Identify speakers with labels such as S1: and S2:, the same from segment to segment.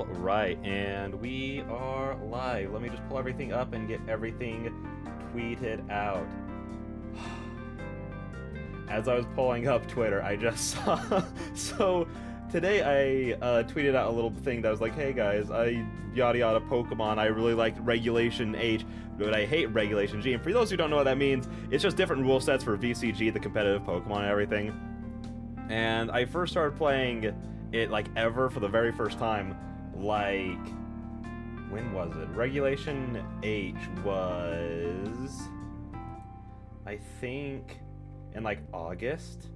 S1: All right, and we are live. Let me just pull everything up and get everything tweeted out. As I was pulling up Twitter, I just saw... So, today I tweeted out a little thing that was like, hey guys, I yada yada Pokemon, I really like Regulation H, but I hate Regulation G. And for those who don't know what that means, it's just different rule sets for VCG, the competitive Pokemon and everything. And I first started playing it, like, ever for the very first time, like... When was it? Regulation H was... I think... in, like, August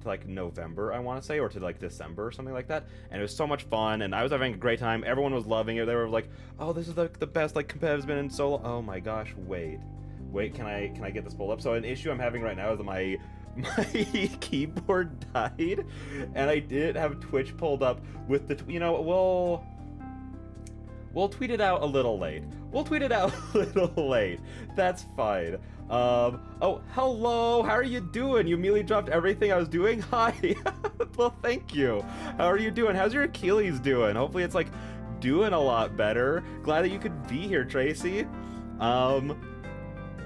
S1: to, like, November, I want to say, or to, like, December or something like that. And it was so much fun, and I was having a great time. Everyone was loving it. They were like, oh, this is the best, like, competitive's been in so long. Oh my gosh, wait, can I get this pulled up? So an issue I'm having right now is that my keyboard died, and I didn't have Twitch pulled up with the, you know, we'll tweet it out a little late. That's fine. Oh, hello, how are you doing? You immediately dropped everything I was doing? Hi. Well, thank you. How are you doing? How's your Achilles doing? Hopefully it's, like, doing a lot better. Glad that you could be here, Tracy.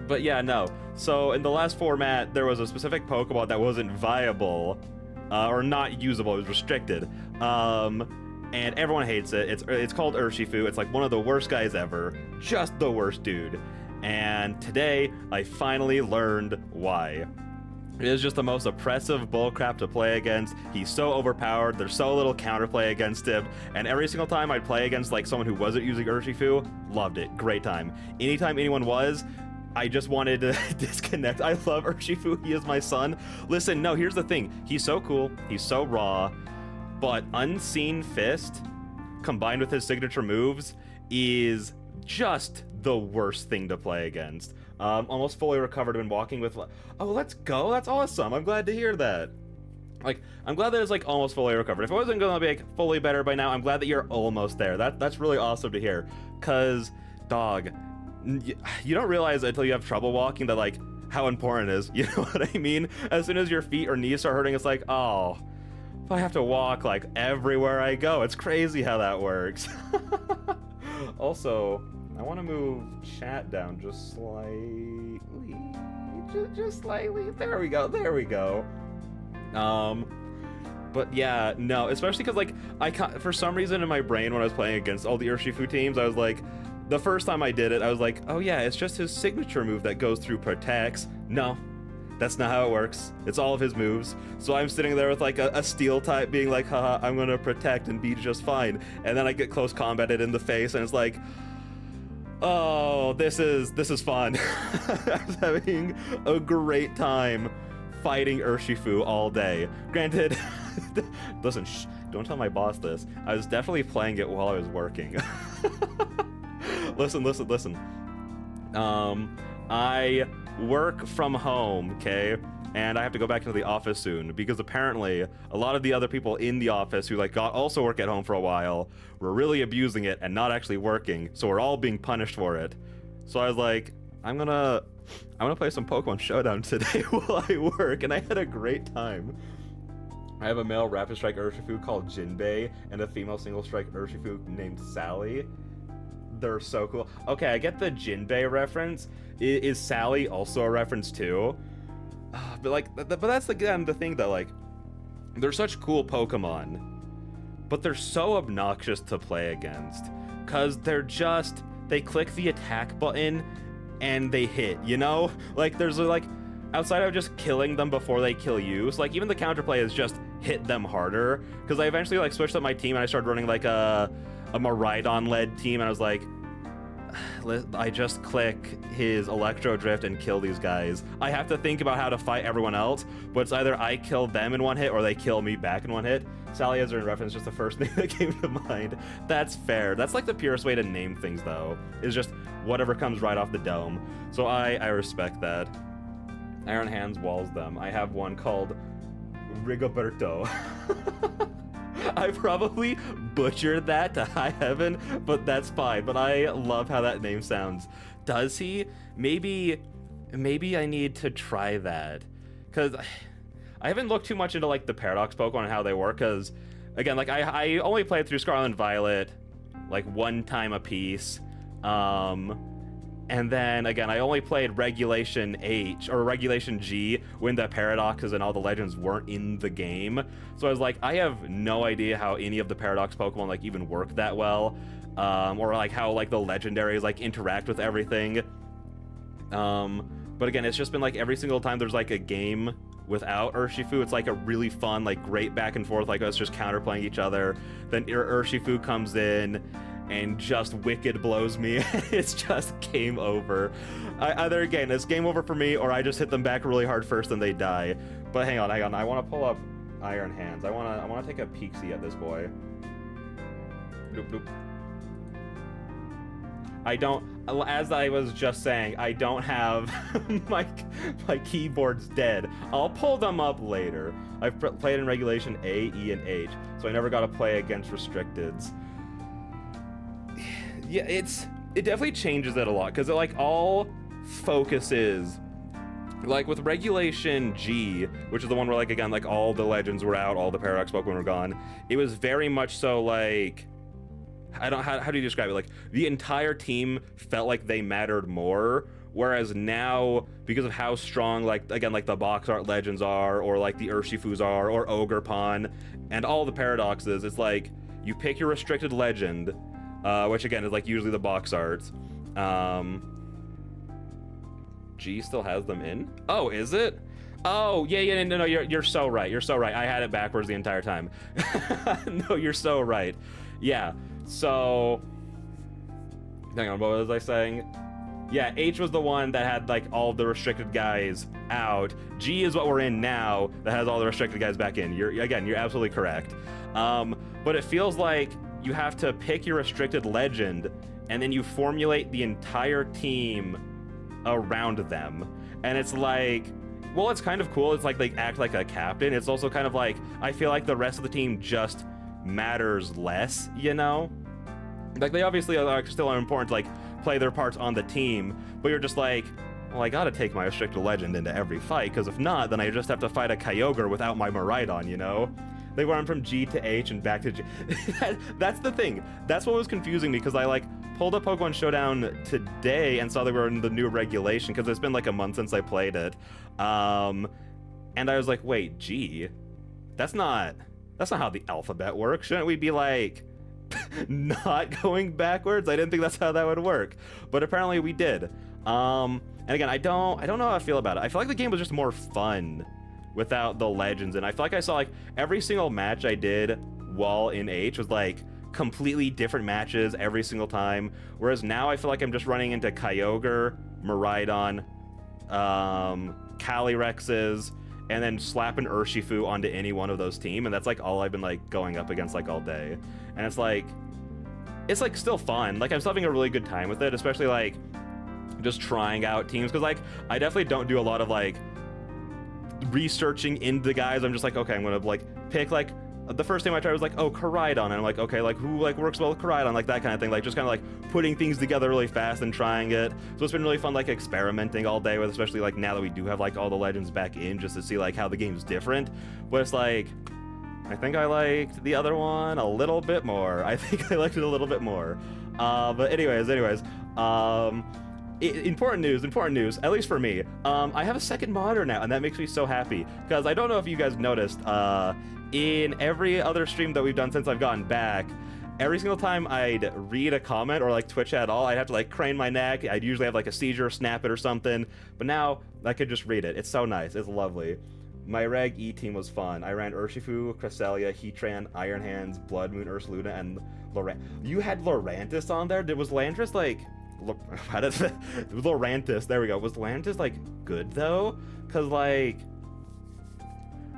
S1: But yeah, no. So in the last format, there was a specific Pokemon that wasn't viable, or not usable. It was restricted. And everyone hates it. It's called Urshifu. It's like one of the worst guys ever. Just the worst dude. And today, I finally learned why. It is just the most oppressive bullcrap to play against. He's so overpowered. There's so little counterplay against him. And every single time I'd play against, like, someone who wasn't using Urshifu, loved it. Great time. Anytime anyone was, I just wanted to disconnect. I love Urshifu. He is my son. Listen, no, here's the thing. He's so cool. He's so raw. But Unseen Fist, combined with his signature moves, is just the worst thing to play against. Almost fully recovered, been walking with... Oh, let's go. That's awesome. I'm glad to hear that. Like, I'm glad that it's, like, almost fully recovered. If it wasn't going to be, like, fully better by now, I'm glad that you're almost there. That's really awesome to hear. Because, dog, you don't realize until you have trouble walking that, like, how important it is. You know what I mean? As soon as your feet or knees start hurting, it's like, oh... If I have to walk, like, everywhere I go. It's crazy how that works. Also, I want to move chat down just slightly. Just slightly. There we go. But yeah, no, especially because, like, for some reason in my brain when I was playing against all the Urshifu teams, I was like, the first time I did it, I was like, oh yeah, it's just his signature move that goes through protects. No. That's not how it works. It's all of his moves. So I'm sitting there with, like, a steel type being like, haha, I'm gonna protect and be just fine. And then I get close combated in the face and it's like, oh, this is fun. I was having a great time fighting Urshifu all day. Granted, listen, shh, don't tell my boss this. I was definitely playing it while I was working. Listen. I work from home, okay? And I have to go back into the office soon because apparently a lot of the other people in the office who, like, got also work at home for a while were really abusing it and not actually working, so we're all being punished for it. So I was like, I'm gonna play some Pokemon Showdown today while I work, and I had a great time. I have a male Rapid Strike Urshifu called Jinbei and a female Single Strike Urshifu named Sally. They're so cool. Okay, I get the Jinbei reference. Is Sally also a reference too? But that's the thing though, like, they're such cool Pokemon, but they're so obnoxious to play against, cause they click the attack button and they hit, you know? Like, there's like, outside of just killing them before they kill you, so like even the counterplay is just hit them harder, cause I eventually, like, switched up my team and I started running like a Miraidon-led team, and I was like, I just click his Electro Drift and kill these guys. I have to think about how to fight everyone else, but it's either I kill them in one hit or they kill me back in one hit. Sally as in reference, just the first name that came to mind. That's fair. That's like the purest way to name things, though, is just whatever comes right off the dome. So I respect that. Iron Hands walls them. I have one called Rigoberto. I probably butchered that to high heaven, but that's fine. But I love how that name sounds. Does he? Maybe I need to try that, because I haven't looked too much into, like, the Paradox Pokemon and how they work, because, again, like, I only played through Scarlet and Violet like 1 time a piece. And then again, I only played Regulation H or Regulation G when the Paradoxes and all the legends weren't in the game. So I was like, I have no idea how any of the Paradox Pokemon like even work that well, or like how like the legendaries like interact with everything. But again, it's just been like every single time there's like a game without Urshifu, it's like a really fun, like great back and forth, like us just counterplaying each other. Then Urshifu comes in and just wicked blows me. It's just game over. Either again, it's game over for me, or I just hit them back really hard first and they die. But hang on, I want to pull up Iron Hands. I want to take a peek-see at this boy. Doop, doop. I don't, as I was just saying, I don't have my keyboard's dead. I'll pull them up later. I've played in Regulation A, E, and H, so I never got to play against Restricteds. Yeah, it definitely changes it a lot, because it like all focuses, like with Regulation G, which is the one where like again like all the legends were out, all the Paradox Pokemon were gone. It was very much so like, how do you describe it? Like the entire team felt like they mattered more, whereas now, because of how strong like again like the box art legends are, or like the Urshifus are, or Ogerpon, and all the Paradoxes, it's like you pick your restricted legend, which again is like usually the box arts. G still has them in? Oh, is it? Oh, yeah, no, you're so right. You're so right. I had it backwards the entire time. No, you're so right. Yeah, so... Hang on, what was I saying? Yeah, H was the one that had, like, all the restricted guys out. G is what we're in now that has all the restricted guys back in. You're absolutely correct. But it feels like you have to pick your restricted legend, and then you formulate the entire team around them. And it's like, well, it's kind of cool. It's like they act like a captain. It's also kind of like, I feel like the rest of the team just matters less, you know? Like, they obviously are still important to, like, play their parts on the team, but you're just like, well, I gotta take my restricted legend into every fight, because if not, then I just have to fight a Kyogre without my Miraidon, you know? They went from G to H and back to G. That's the thing. That's what was confusing me, because I, like, pulled up Pokemon Showdown today and saw they were in the new regulation, because it's been, like, a month since I played it. And I was like, wait, G? That's not how the alphabet works. Shouldn't we be, like, not going backwards? I didn't think that's how that would work. But apparently we did. And again, I don't know how I feel about it. I feel like the game was just more fun without the legends, and I feel like I saw like every single match I did while in H was like completely different matches every single time, whereas now I feel like I'm just running into Kyogre, Miraidon, Calyrexes, and then slap an Urshifu onto any one of those team, and that's like all I've been like going up against like all day. And it's like still fun. Like I'm still having a really good time with it, especially like just trying out teams, because like I definitely don't do a lot of like researching into guys. I'm just like, okay, I'm gonna like pick like the first time I tried was like, oh, Koraidon, and I'm like, okay, like who like works well with Koraidon, like that kind of thing, like just kind of like putting things together really fast and trying it. So it's been really fun like experimenting all day with, especially like now that we do have like all the legends back in, just to see like how the game's different. But it's like, I think I liked the other one a little bit more. I think I liked it a little bit more. But anyways, important news, at least for me. I have a second monitor now, and that makes me so happy, because I don't know if you guys noticed, in every other stream that we've done since I've gotten back, every single time I'd read a comment or like Twitch at all, I'd have to like crane my neck. I'd usually have like a seizure, snap it or something, but now I could just read it. It's so nice. It's lovely. My Reg E team was fun. I ran Urshifu, Cresselia, Heatran, Iron Hands, Blood Moon, Ursaluna, and You had Lurantis on there? Was Landris like... Lurantis, there we go. Was Lurantis like good though? Because like,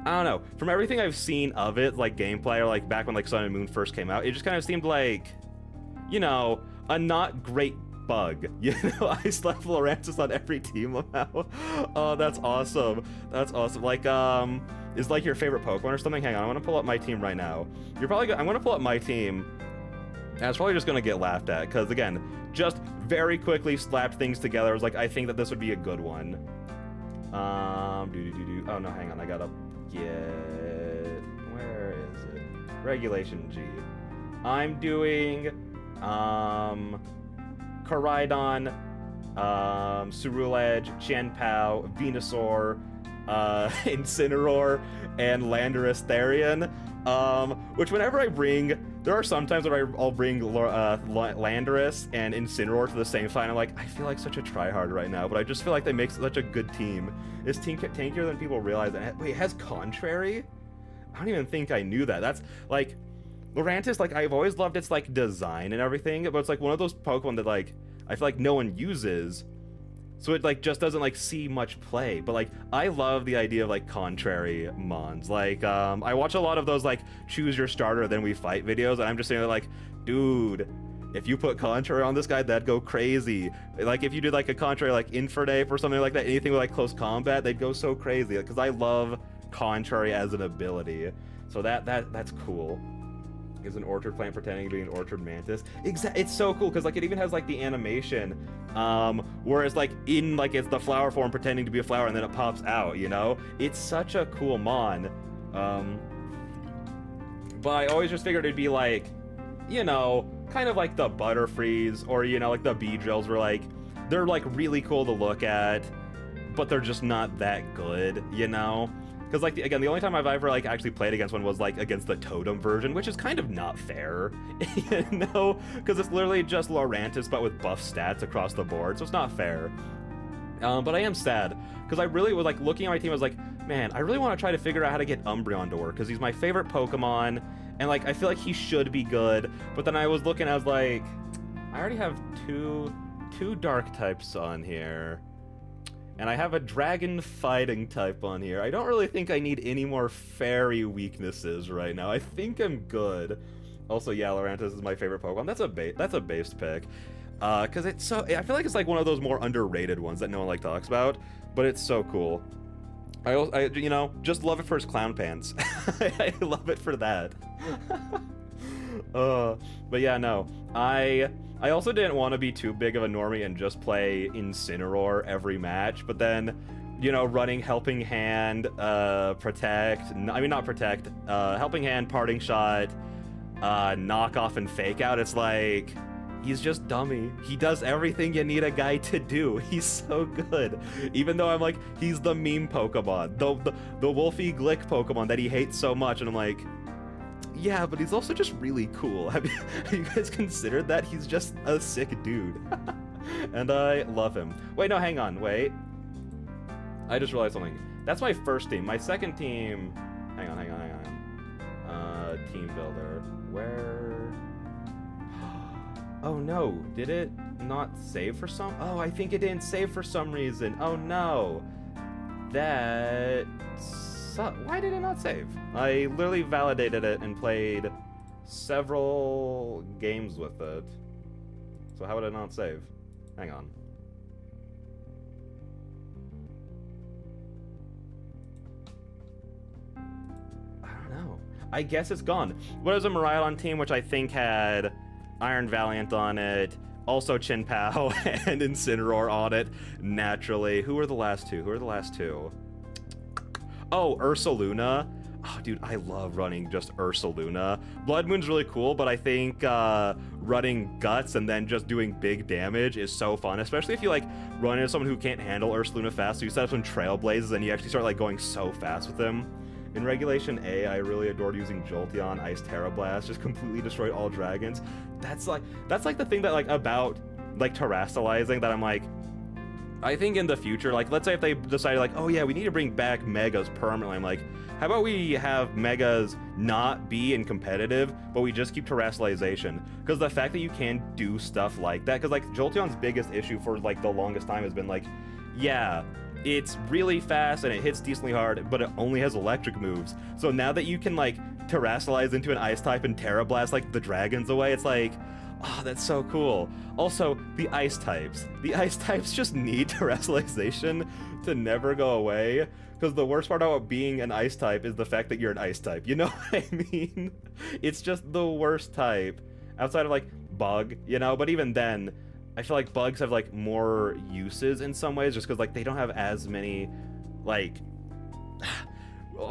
S1: I don't know, from everything I've seen of it, like gameplay, or like back when like Sun and Moon first came out, it just kind of seemed like, you know, a not great bug. You know, I slapped Lurantis on every team somehow. Oh, that's awesome. That's awesome. Like, is like your favorite Pokemon or something? Hang on, I'm gonna pull up my team right now. I'm gonna pull up my team, and it's probably just gonna get laughed at, because again, just very quickly slapped things together. I was like, I think that this would be a good one. Oh no, hang on, I gotta get... Where is it? Regulation G. I'm doing Koraidon, Cerulege, Chien-Pao, Venusaur, Incineroar, and Landorus Therian. Which whenever I bring, there are some times where I'll bring Landorus and Incineroar to the same fight. I'm like, I feel like such a tryhard right now, but I just feel like they make such a good team. This team tankier than people realize. And wait, it has Contrary? I don't even think I knew that. That's like, Lurantis, like, I've always loved its like design and everything, but it's like one of those Pokemon that like I feel like no one uses, so it like just doesn't like see much play. But like I love the idea of like contrary mons. Like I watch a lot of those like choose your starter then we fight videos, and I'm just saying like, dude, if you put contrary on this guy, that'd go crazy. Like if you did like a contrary like Infernape or something like that, anything with like close combat, they'd go so crazy, because I love contrary as an ability. So that's cool. Is an orchard plant pretending to be an orchard mantis. It's so cool because like it even has like the animation where it's like in like it's the flower form pretending to be a flower and then it pops out, you know? It's such a cool mon. But I always just figured it'd be like, you know, kind of like the Butterfrees or, you know, like the Beedrills, where like they're like really cool to look at, but they're just not that good, you know? Because, like, again, the only time I've ever, like, actually played against one was, like, against the Totem version, which is kind of not fair, you know? Because it's literally just Lurantis, but with buff stats across the board, so it's not fair. But I am sad, because I really was, like, looking at my team, I was like, man, I really want to try to figure out how to get Umbreon to work, because he's my favorite Pokemon, and, like, I feel like he should be good. But then I was looking, I was like, I already have two Dark types on here. And I have a dragon fighting type on here. I don't really think I need any more fairy weaknesses right now. I think I'm good. Also, yeah, Lurantis is my favorite Pokemon. That's a base pick. Because it's so... I feel like it's like one of those more underrated ones that no one like talks about. But it's so cool. I you know, just love it for his clown pants. I love it for that. But yeah, no. I also didn't want to be too big of a normie and just play Incineroar every match, but then, you know, running Helping Hand, Protect, I mean not Protect, Helping Hand, Parting Shot, Knock Off, and Fake Out, it's like, he's just dummy. He does everything you need a guy to do. He's so good. Even though I'm like, he's the meme Pokemon, the Wolfie Glick Pokemon that he hates so much, and I'm like, yeah, but he's also just really cool. Have you guys considered that? He's just a sick dude. And I love him. Wait, no, hang on, wait. I just realized something. That's my first team. My second team... Hang on. Team builder. Where... Oh no, did it not save for some... Oh, I think it didn't save for some reason. Oh no. Why did it not save? I literally validated it and played several games with it. So how would it not save? Hang on. I don't know. I guess it's gone. What is a Miraidon team which I think had Iron Valiant on it, also Chien-Pao and Incineroar on it, naturally. Who are the last two? Oh, Ursaluna. Oh, dude, I love running just Ursaluna. Blood Moon's really cool, but I think running Guts and then just doing big damage is so fun, especially if you, like, run into someone who can't handle Ursaluna fast, so you set up some Trailblazes and you actually start, like, going so fast with them. In Regulation A, I really adored using Jolteon, Ice Terra Blast, just completely destroyed all dragons. That's like the thing that, like, about, like, terastallizing that I'm like, I think in the future, like, let's say if they decided, like, oh yeah, we need to bring back Megas permanently, I'm like, how about we have Megas not be in competitive, but we just keep terastallization? Because the fact that you can do stuff like that, because, like, Jolteon's biggest issue for, like, the longest time has been, like, yeah, it's really fast and it hits decently hard, but it only has electric moves. So now that you can, like, terastallize into an ice type and Terra Blast, like, the dragons away, it's like, oh, that's so cool. Also, the ice types. The ice types just need terastallization to never go away, because the worst part about being an ice type is the fact that you're an ice type. You know what I mean? It's just the worst type. Outside of, like, Bug, you know? But even then, I feel like Bugs have, like, more uses in some ways, just because, like, they don't have as many, like...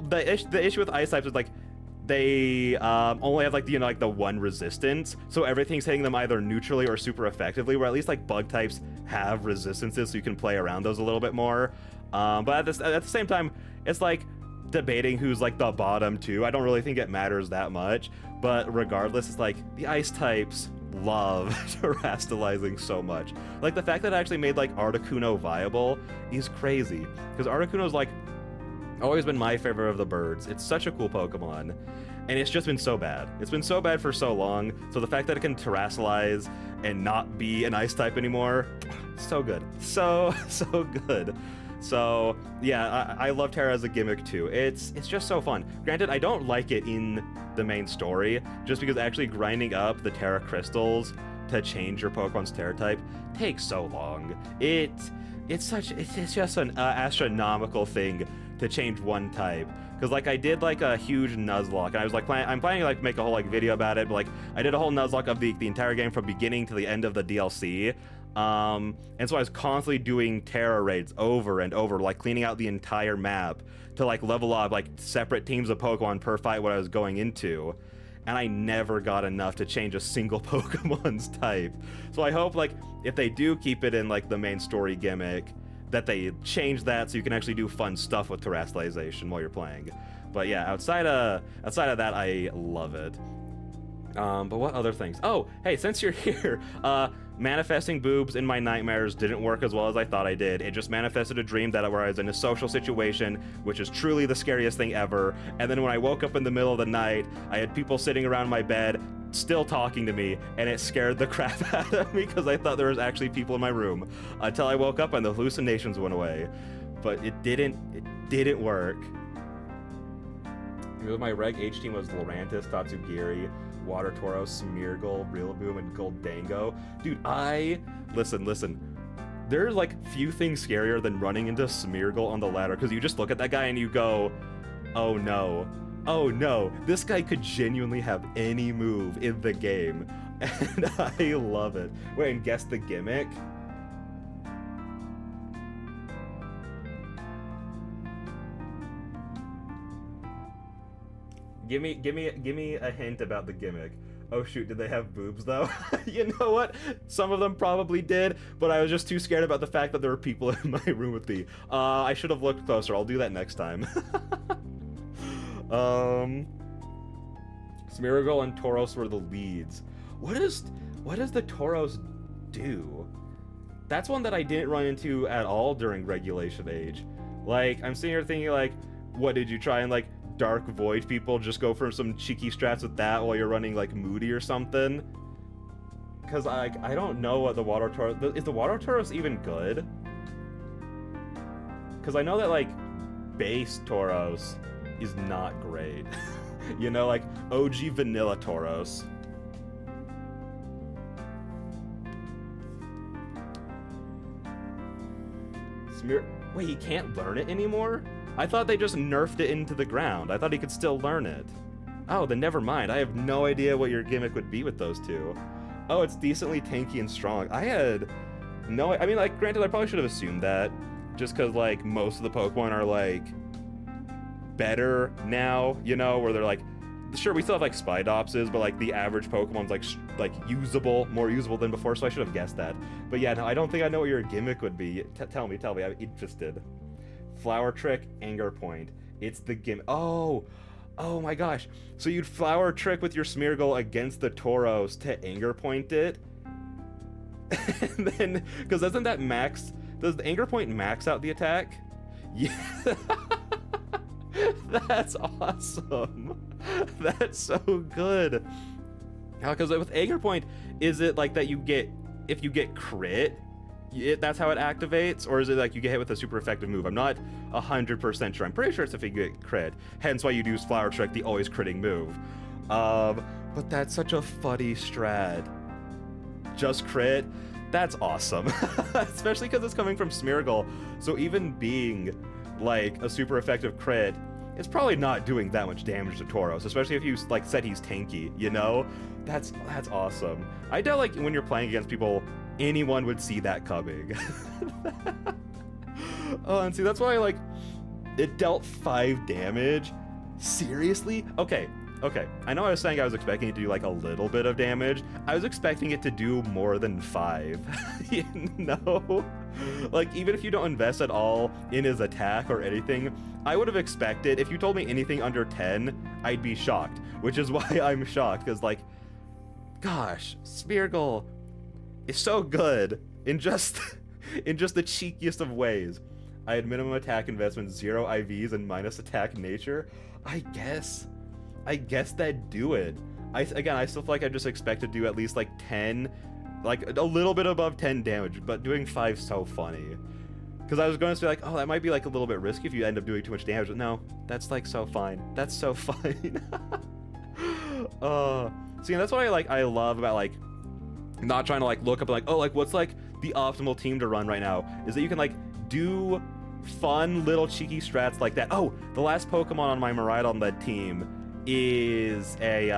S1: the issue with ice types is, like, they only have like like the one resistance, so everything's hitting them either neutrally or super effectively, where at least like bug types have resistances, so you can play around those a little bit more. But at the same time, it's like debating who's like the bottom two. I don't really think it matters that much, but regardless, it's like the ice types love terastallizing so much. Like the fact that it actually made like Articuno viable is crazy, because Articuno's like always been my favorite of the birds. It's such a cool Pokemon, and it's just been so bad. It's been so bad for so long, so the fact that it can terastallize and not be an ice type anymore, so good. So good. So yeah, I love Terra as a gimmick too. It's just so fun. Granted, I don't like it in the main story, just because actually grinding up the Terra crystals to change your Pokemon's Terra type takes so long. It's just an astronomical thing to change one type. Because like I did like a huge Nuzlocke, and I was like I'm planning to like make a whole like video about it, but like I did a whole Nuzlocke of the entire game from beginning to the end of the DLC. And so I was constantly doing Terra raids over and over, like cleaning out the entire map to like level up like separate teams of Pokemon per fight what I was going into. And I never got enough to change a single Pokemon's type. So I hope like if they do keep it in like the main story gimmick, that they change that so you can actually do fun stuff with terastallization while you're playing. But yeah, outside of that, I love it. But what other things? Oh, hey, since you're here, manifesting boobs in my nightmares didn't work as well as I thought I did. It just manifested a dream where I was in a social situation, which is truly the scariest thing ever. And then when I woke up in the middle of the night, I had people sitting around my bed still talking to me, and it scared the crap out of me because I thought there was actually people in my room until I woke up and the hallucinations went away. But it didn't work. My reg H team was Lurantis, Tatsugiri, Water Toro, Smeargle, Rillaboom, and Goldango. Dude, listen. There's like few things scarier than running into Smeargle on the ladder, because you just look at that guy and you go, oh no, this guy could genuinely have any move in the game. And I love it. Wait, and guess the gimmick? Give me a hint about the gimmick. Oh shoot, did they have boobs though? You know what? Some of them probably did, but I was just too scared about the fact that there were people in my room with me. I should have looked closer. I'll do that next time. Smeargle and Tauros were the leads. What does the Tauros do? That's one that I didn't run into at all during Regulation Age. Like, I'm sitting here thinking like, what did you try and like Dark Void people, just go for some cheeky strats with that while you're running like Moody or something? Because I don't know what the Water Tauros... Is the Water Tauros even good? Because I know that like base Tauros is not great. You know, like OG vanilla Tauros. Wait, he can't learn it anymore? I thought they just nerfed it into the ground. I thought he could still learn it. Oh, then never mind. I have no idea what your gimmick would be with those two. Oh, it's decently tanky and strong. I had no... I mean, like, granted, I probably should have assumed that, just because, like, most of the Pokemon are, like, better now, you know, where they're, like... Sure, we still have, like, Spydopses, but, like, the average Pokemon's, like usable, more usable than before, so I should have guessed that. But yeah, no, I don't think I know what your gimmick would be. Tell me, I'm interested. Flower Trick, Anger Point. It's the gimmick. Oh my gosh. So you'd Flower Trick with your Smeargle against the Tauros to Anger Point it? And then, because does the Anger Point max out the attack? Yeah. That's awesome. That's so good. Because with Anger Point, is it like that if you get crit, that's how it activates? Or is it like you get hit with a super effective move? I'm not 100% sure. I'm pretty sure it's if you get crit. Hence why you use Flower Trick, the always critting move. But that's such a funny strat. Just crit? That's awesome. Especially because it's coming from Smeargle. So even being like a super effective crit, it's probably not doing that much damage to Tauros, especially if you like said he's tanky, you know? That's awesome. I doubt like when you're playing against people, anyone would see that coming. Oh, and see, that's why like it dealt 5 damage. Seriously? Okay, okay, I know I was saying I was expecting it to do like a little bit of damage. I was expecting it to do more than 5. You know? Like, even if you don't invest at all in his attack or anything, I would have expected, if you told me anything under 10, I'd be shocked. Which is why I'm shocked, because like, gosh, Smeargle is so good in just in just the cheekiest of ways. I had minimum attack investment, 0 IVs, and minus attack nature. I guess that'd do it. Again, I still feel like I just expect to do at least like 10, like a little bit above 10 damage, but doing 5's so funny. Because I was going to say like, oh, that might be like a little bit risky if you end up doing too much damage, but no, that's like so fine. That's so fine. See, that's what I love about like not trying to like look up like, oh, like what's like the optimal team to run right now, is that you can like do fun little cheeky strats like that. Oh, the last Pokemon on my Miraidon led team is a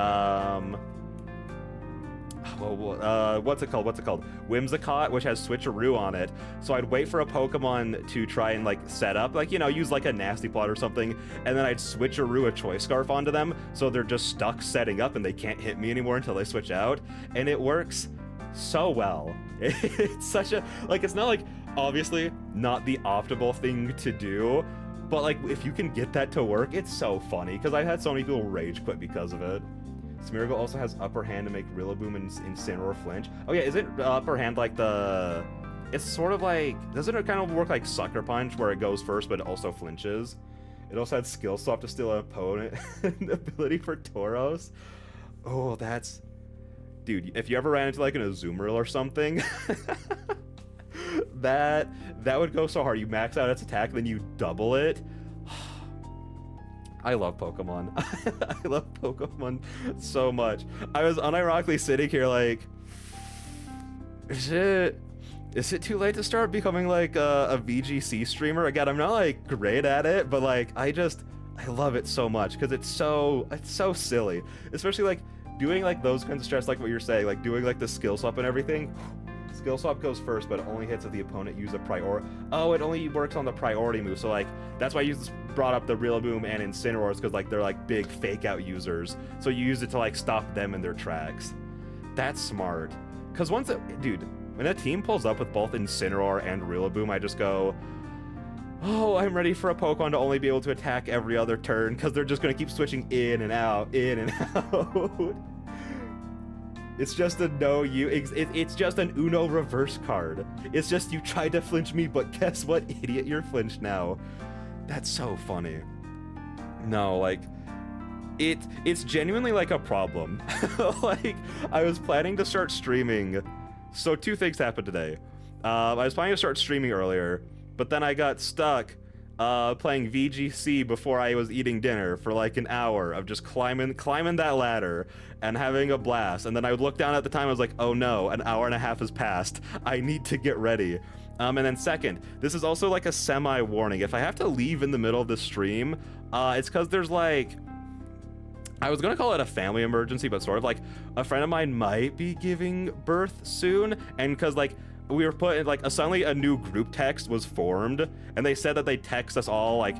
S1: what's it called? Whimsicott, which has Switcheroo on it. So I'd wait for a Pokemon to try and like set up, like, you know, use like a Nasty Plot or something, and then I'd Switcheroo a Choice Scarf onto them, so they're just stuck setting up and they can't hit me anymore until they switch out, and it works so well. It's such a, like, it's not like, obviously not the optimal thing to do, but like if you can get that to work, it's so funny, because I've had so many people rage quit because of it. Smeargle also has upper hand to make Rillaboom and Incineroar flinch. Oh yeah, is it upper hand like the, it's sort of like, doesn't it kind of work like Sucker Punch where it goes first but it also flinches? It also had Skill Swap to steal an opponent and ability for Tauros. Oh, that's, dude, if you ever ran into like an Azumarill or something, that would go so hard. You max out its attack, then you double it. I love Pokemon. I love Pokemon so much. I was unironically sitting here like, is it too late to start becoming like a VGC streamer? Again, I'm not like great at it, but like I love it so much because it's so silly. Especially like doing like those kinds of strats, like what you're saying, like doing like the skill swap and everything. Skill swap goes first, but it only hits if the opponent uses a priority. Oh, it only works on the priority move. So like that's why I brought up the Rillaboom and Incineroars, because like they're like big fake out users. So you use it to like stop them in their tracks. That's smart. Because once dude, when a team pulls up with both Incineroar and Rillaboom, I just go, oh, I'm ready for a Pokemon to only be able to attack every other turn, because they're just going to keep switching in and out, in and out. It's just a it's just an Uno reverse card. It's just, you tried to flinch me, but guess what, idiot, you're flinched now. That's so funny. No, like, it's genuinely like a problem. Like, I was planning to start streaming. So 2 things happened today. I was planning to start streaming earlier, but then I got stuck playing VGC before I was eating dinner for like an hour of just climbing that ladder and having a blast. And then I would look down at the time, I was like, oh no, an hour and a half has passed. I need to get ready. And then second, this is also like a semi-warning. If I have to leave in the middle of the stream, it's because there's like, I was gonna call it a family emergency, but sort of like a friend of mine might be giving birth soon, and because like we were put in like suddenly a new group text was formed, and they said that they text us all like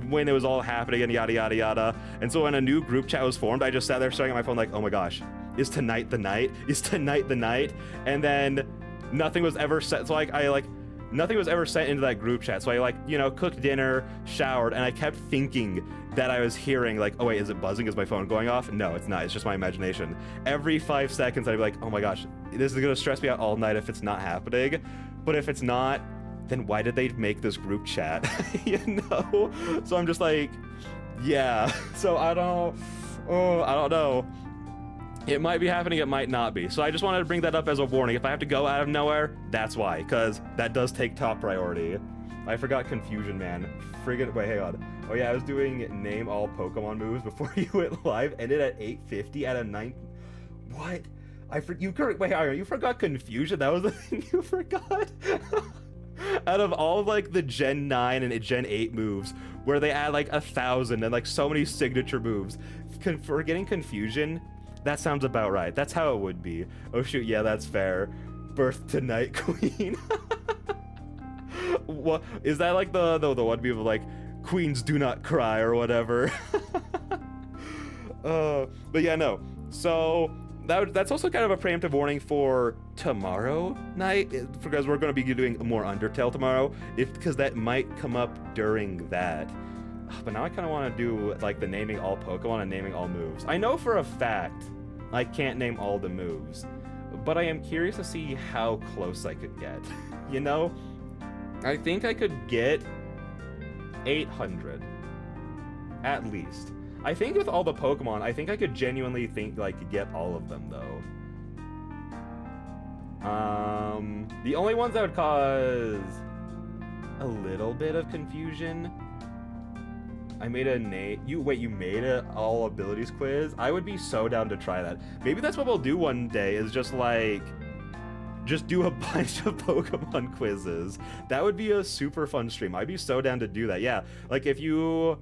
S1: when it was all happening and yada yada yada. And so when a new group chat was formed, I just sat there staring at my phone like, oh my gosh, is tonight the night? Is tonight the night? And then nothing was ever set. So like nothing was ever sent into that group chat. So I like, you know, cooked dinner, showered, and I kept thinking that I was hearing like, oh wait, is it buzzing? Is my phone going off? No, it's not. It's just my imagination. Every 5 seconds I'd be like, oh my gosh, this is gonna stress me out all night if it's not happening. But if it's not, then why did they make this group chat? You know? So I'm just like, yeah. So I don't know. It might be happening, it might not be. So I just wanted to bring that up as a warning. If I have to go out of nowhere, that's why, because that does take top priority. I forgot Confusion Man. Friggin', wait, hang on. Oh yeah, I was doing name all Pokemon moves before you went live, ended at 850 at a 9. What? You forgot Confusion? That was the thing you forgot? Out of all of like the Gen 9 and Gen 8 moves, where they add like 1,000 and like so many signature moves, forgetting Confusion, that sounds about right. That's how it would be. Oh shoot, yeah, that's fair. Birth tonight, Queen. What is that, like the one people like, queens do not cry or whatever? But yeah, no. So that's also kind of a preemptive warning for tomorrow night, because we're going to be doing more Undertale tomorrow, because that might come up during that. But now I kind of want to do like the naming all Pokemon and naming all moves. I know for a fact I can't name all the moves, but I am curious to see how close I could get. You know, I think I could get 800 at least. I think with all the Pokemon, I think I could genuinely get all of them though. The only ones that would cause a little bit of confusion. I made a name. You made a all abilities quiz? I would be so down to try that. Maybe that's what we'll do one day, is just do a bunch of Pokemon quizzes. That would be a super fun stream. I'd be so down to do that. Yeah, like if you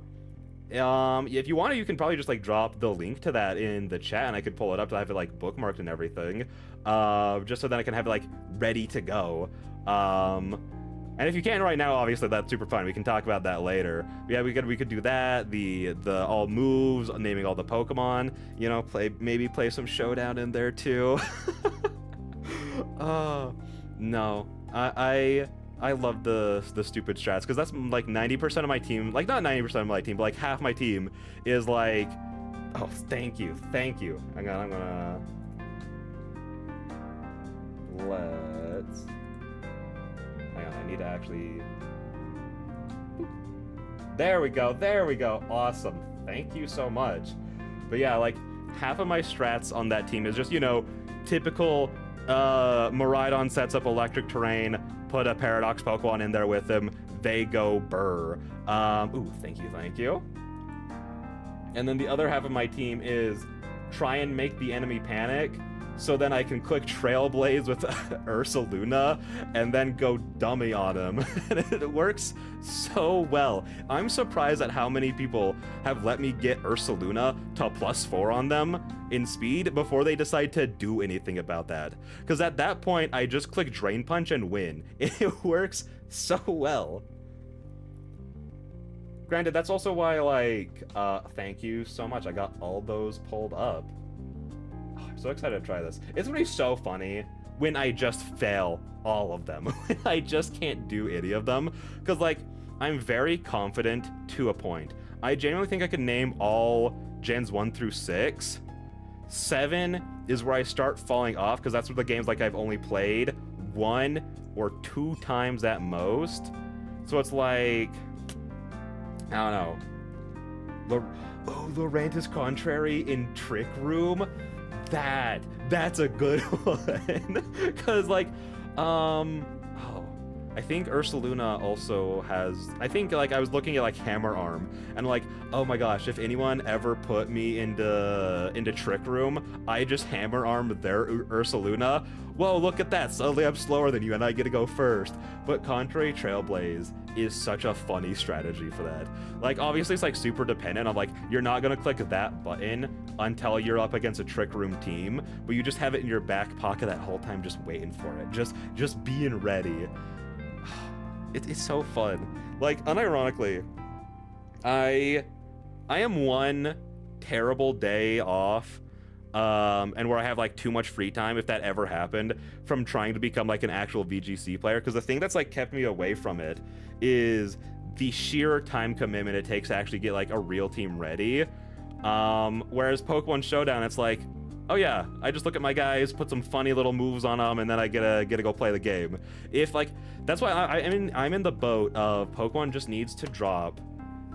S1: want to, you can probably just like drop the link to that in the chat and I could pull it up to have it like bookmarked and everything. Just so then I can have it like ready to go. And if you can right now, obviously that's super fun. We can talk about that later. But yeah, we could do that. The all moves, naming all the Pokemon. You know, maybe play some Showdown in there too. No, I love the stupid strats, because that's like 90% of my team. Like not 90% of my team, but like half my team is like, oh, thank you. I'm gonna let's. Hang on, I need to actually... There we go. Awesome. Thank you so much. But yeah, like, half of my strats on that team is just, you know, typical Miraidon sets up electric terrain, put a Paradox Pokemon in there with him, they go burr. Ooh, thank you. And then the other half of my team is try and make the enemy panic, so then I can click Trailblaze with Ursaluna and then go dummy on him. And it works so well. I'm surprised at how many people have let me get Ursaluna to +4 on them in speed before they decide to do anything about that. Because at that point, I just click Drain Punch and win. It works so well. Granted, that's also why, like, thank you so much. I got all those pulled up. I'm so excited to try this. It's gonna be so funny when I just fail all of them. When I just can't do any of them. Because, like, I'm very confident to a point. I genuinely think I can name all gens 1 through 6. 7 is where I start falling off, because that's where the games, like, I've only played 1 or 2 times at most. So it's like, I don't know. Lorantis Contrary in Trick Room? That's a good one. Because, like, I think Ursaluna also has, I think, like, I was looking at, like, Hammer Arm, and, like, oh my gosh, if anyone ever put me into Trick Room, I just Hammer Arm their Ursaluna. Whoa, look at that, suddenly I'm slower than you, and I get to go first. But Contrary Trailblaze is such a funny strategy for that. Like, obviously, it's, like, super dependent on, like, you're not gonna click that button until you're up against a Trick Room team, but you just have it in your back pocket that whole time, just waiting for it, just being ready. It's so fun. Like, unironically, I am one terrible day off, and where I have, like, too much free time, if that ever happened, from trying to become, like, an actual VGC player, because the thing that's, like, kept me away from it is the sheer time commitment it takes to actually get, like, a real team ready. Whereas Pokemon Showdown, it's like, oh yeah, I just look at my guys, put some funny little moves on them, and then I get to go play the game. If, like, that's why I'm in the boat of Pokemon just needs to drop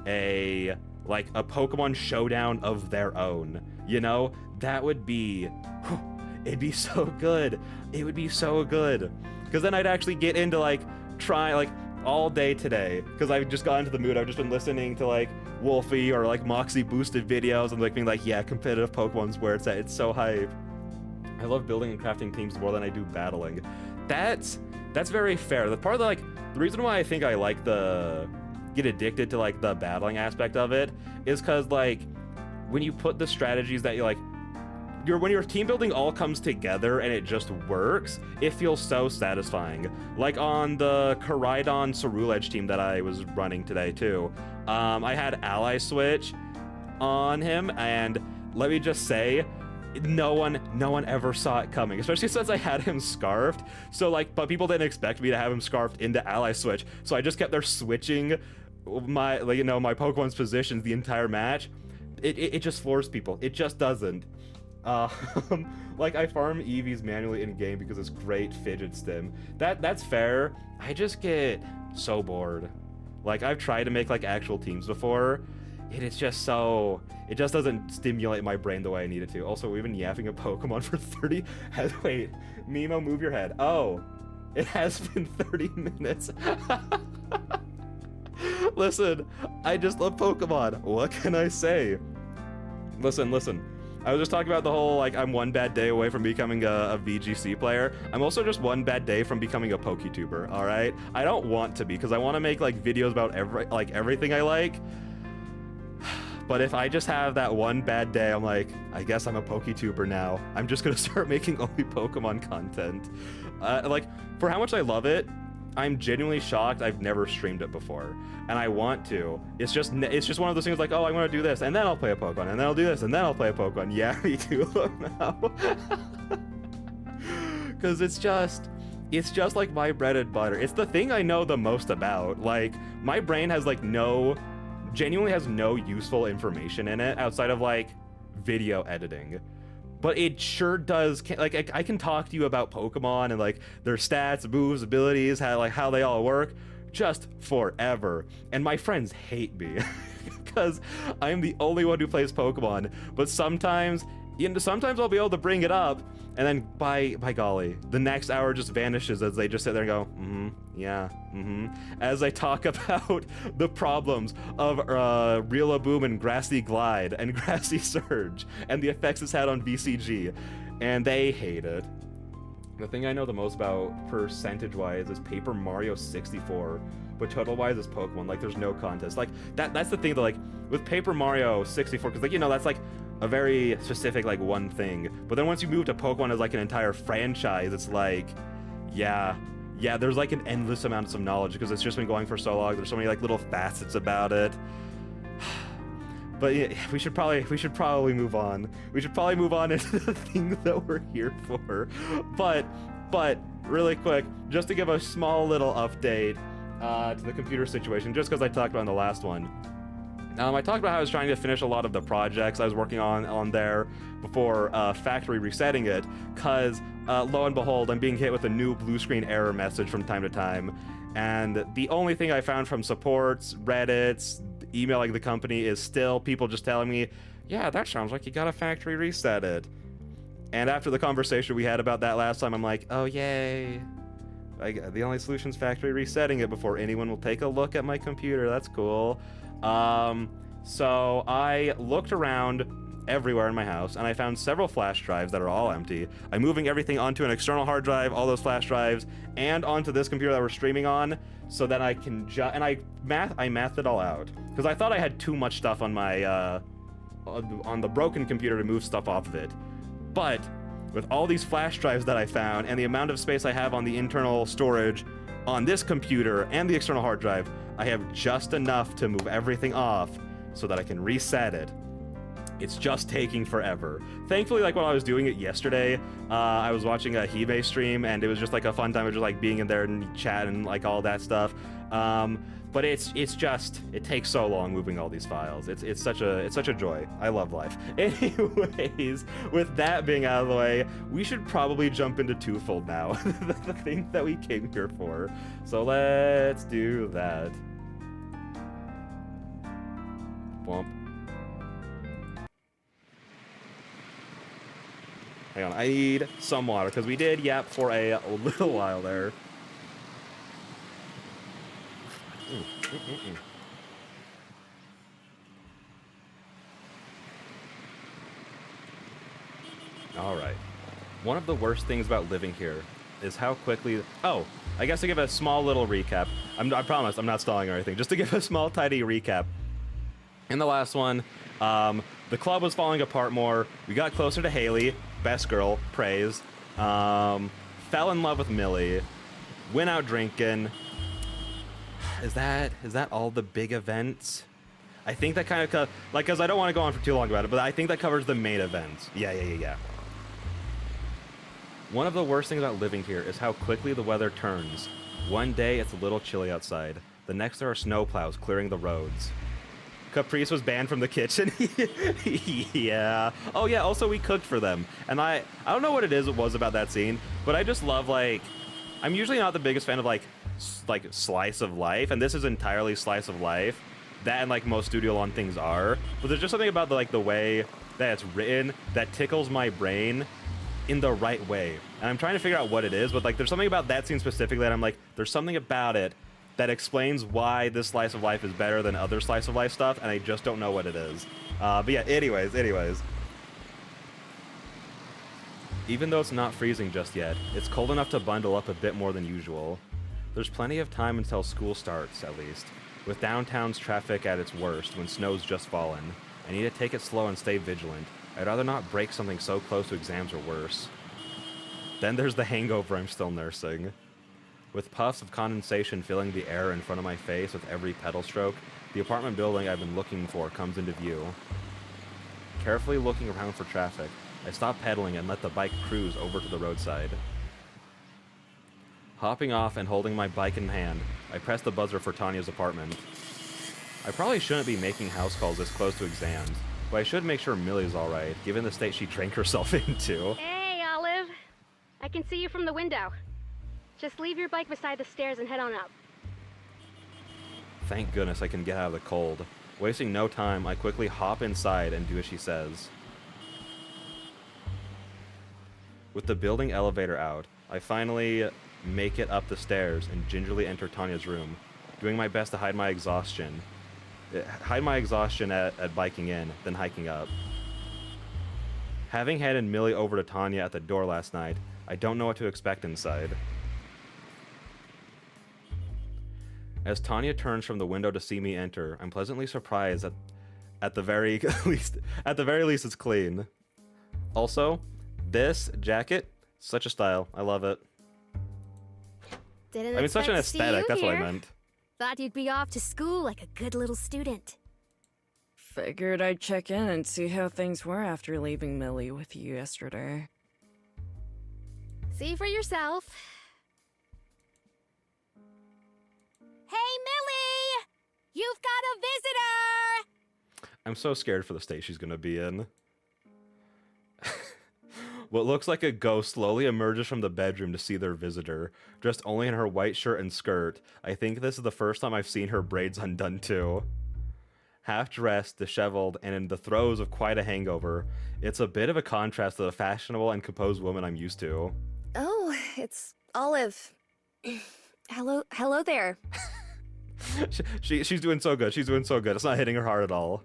S1: a Pokemon Showdown of their own. You know, that would be, it'd be so good. It would be so good, because then I'd actually get into, like, try, like, all day today, because I've just got into the mood. I've just been listening to, like, Wolfie or, like, Moxie boosted videos and, like, being like, yeah, competitive Pokemon's where it's at. It's so hype. I love building and crafting teams more than I do battling. That's very fair. The part of the, like, the reason why I think I like get addicted to, like, the battling aspect of it is because, like, when you put the strategies that you, like, when your team building all comes together and it just works, it feels so satisfying. Like on the Koraidon Ceruledge team that I was running today too, I had Ally Switch on him, and let me just say, no one ever saw it coming, especially since I had him scarfed. So like, but people didn't expect me to have him scarfed into ally switch, so I just kept there switching my, like, you know, my Pokemon's positions the entire match. It just floors people. It just doesn't. Like, I farm Eevees manually in game because it's great fidget stim. That's fair. I just get so bored. Like, I've tried to make like actual teams before. It is just so, it just doesn't stimulate my brain the way I need it to. Also, we've been yapping a Pokemon for 30. Wait, Mimo, move your head. Oh, it has been 30 minutes. Listen, I just love Pokemon. What can I say? Listen. I was just talking about the whole, like, I'm one bad day away from becoming a VGC player. I'm also just one bad day from becoming a PokeTuber, all right? I don't want to be, because I want to make, like, videos about everything I like. But if I just have that one bad day, I'm like, I guess I'm a PokeTuber now. I'm just gonna start making only Pokemon content. Like, for how much I love it, I'm genuinely shocked I've never streamed it before, and I want to. It's just one of those things like, oh, I want to do this, and then I'll play a Pokemon, and then I'll do this, and then I'll play a Pokemon. Yeah, me too now. Because it's just like my bread and butter. It's the thing I know the most about. Like, my brain has like genuinely has no useful information in it outside of like video editing. But it sure does, like, I can talk to you about Pokemon and like their stats, moves, abilities, how they all work, just forever. And my friends hate me because I'm the only one who plays Pokemon. But sometimes I'll be able to bring it up, and then by golly, the next hour just vanishes as they just sit there and go, yeah, as I talk about the problems of Rillaboom and Grassy Glide and Grassy Surge and the effects it's had on VCG, and they hate it. The thing I know the most about percentage-wise is Paper Mario 64, but total-wise is Pokemon. Like, there's no contest. Like, that's the thing that, like, with Paper Mario 64, because, like, you know, that's, like, a very specific, like, one thing. But then once you move to Pokemon as, like, an entire franchise, it's like, yeah, there's, like, an endless amount of knowledge, because it's just been going for so long. There's so many, like, little facets about it. But yeah, we should probably move on. We should probably move on into the thing that we're here for. But really quick, just to give a small little update to the computer situation, just because I talked about in the last one. I talked about how I was trying to finish a lot of the projects I was working on there before factory resetting it, because lo and behold, I'm being hit with a new blue screen error message from time to time. And the only thing I found from supports, Reddits, emailing the company is still people just telling me, yeah, that sounds like you gotta factory reset it. And after the conversation we had about that last time, I'm like, oh yay. The only solution is factory resetting it before anyone will take a look at my computer. That's cool. So I looked around everywhere in my house, and I found several flash drives that are all empty. I'm moving everything onto an external hard drive, all those flash drives, and onto this computer that we're streaming on, so that I can and I mathed it all out, because I thought I had too much stuff on my on the broken computer to move stuff off of it. But with all these flash drives that I found and the amount of space I have on the internal storage on this computer and the external hard drive, I have just enough to move everything off so that I can reset it. It's just taking forever. Thankfully, like, when I was doing it yesterday, I was watching a Hime stream, and it was just like a fun time of just like being in there and chat and like all that stuff. But it takes so long moving all these files. It's such a joy. I love life. Anyways, with that being out of the way, we should probably jump into TwoFold now, the thing that we came here for. So let's do that. Bump. Hang on, I need some water, because we did yap for a little while there. All right. One of the worst things about living here is how quickly... Oh, I guess to give a small little recap. I promise I'm not stalling or anything. Just to give a small, tidy recap. In the last one, the club was falling apart more. We got closer to Haley. Best girl, praise. Fell in love with Millie. Went out drinking. Is that all the big events? I think that kind of, like, because I don't want to go on for too long about it, but I think that covers the main event. Yeah. One of the worst things about living here is how quickly the weather turns. One day it's a little chilly outside. The next there are snowplows clearing the roads. Caprice was banned from the kitchen. Yeah. Oh yeah, also we cooked for them. And I don't know what it was about that scene, but I just love, like, I'm usually not the biggest fan of like slice of life, and this is entirely slice of life. That and like most Studio One things are, but there's just something about the way that it's written that tickles my brain in the right way. And I'm trying to figure out what it is, but like there's something about that scene specifically that I'm like, there's something about it that explains why this slice of life is better than other slice of life stuff, and I just don't know what it is. But yeah, anyways. Even though it's not freezing just yet, it's cold enough to bundle up a bit more than usual. There's plenty of time until school starts, at least. With downtown's traffic at its worst when snow's just fallen, I need to take it slow and stay vigilant. I'd rather not break something so close to exams or worse. Then there's the hangover I'm still nursing. With puffs of condensation filling the air in front of my face with every pedal stroke, the apartment building I've been looking for comes into view. Carefully looking around for traffic, I stop pedaling and let the bike cruise over to the roadside. Hopping off and holding my bike in hand, I press the buzzer for Tanya's apartment. I probably shouldn't be making house calls this close to exams, but I should make sure Millie's alright, given the state she drank herself into.
S2: Hey, Olive. I can see you from the window. Just leave your bike beside the stairs and head on up.
S1: Thank goodness I can get out of the cold. Wasting no time, I quickly hop inside and do as she says. With the building elevator out, I finally make it up the stairs and gingerly enter Tanya's room, doing my best to hide my exhaustion. At biking in, then hiking up. Having handed Millie over to Tanya at the door last night, I don't know what to expect inside. As Tanya turns from the window to see me enter, I'm pleasantly surprised that at the very least it's clean. Also, this jacket, such a style. I love it.
S2: Didn't
S1: such an aesthetic, that's what I meant.
S2: Thought you'd be off to school like a good little student.
S3: Figured I'd check in and see how things were after leaving Millie with you yesterday.
S2: See for yourself. Hey, Millie! You've got a visitor!
S1: I'm so scared for the state she's gonna be in. What looks like a ghost slowly emerges from the bedroom to see their visitor, dressed only in her white shirt and skirt. I think this is the first time I've seen her braids undone too. Half dressed, disheveled, and in the throes of quite a hangover, it's a bit of a contrast to the fashionable and composed woman I'm used to.
S4: Oh, it's Olive. Hello there.
S1: She's doing so good. She's doing so good. It's not hitting her hard at all.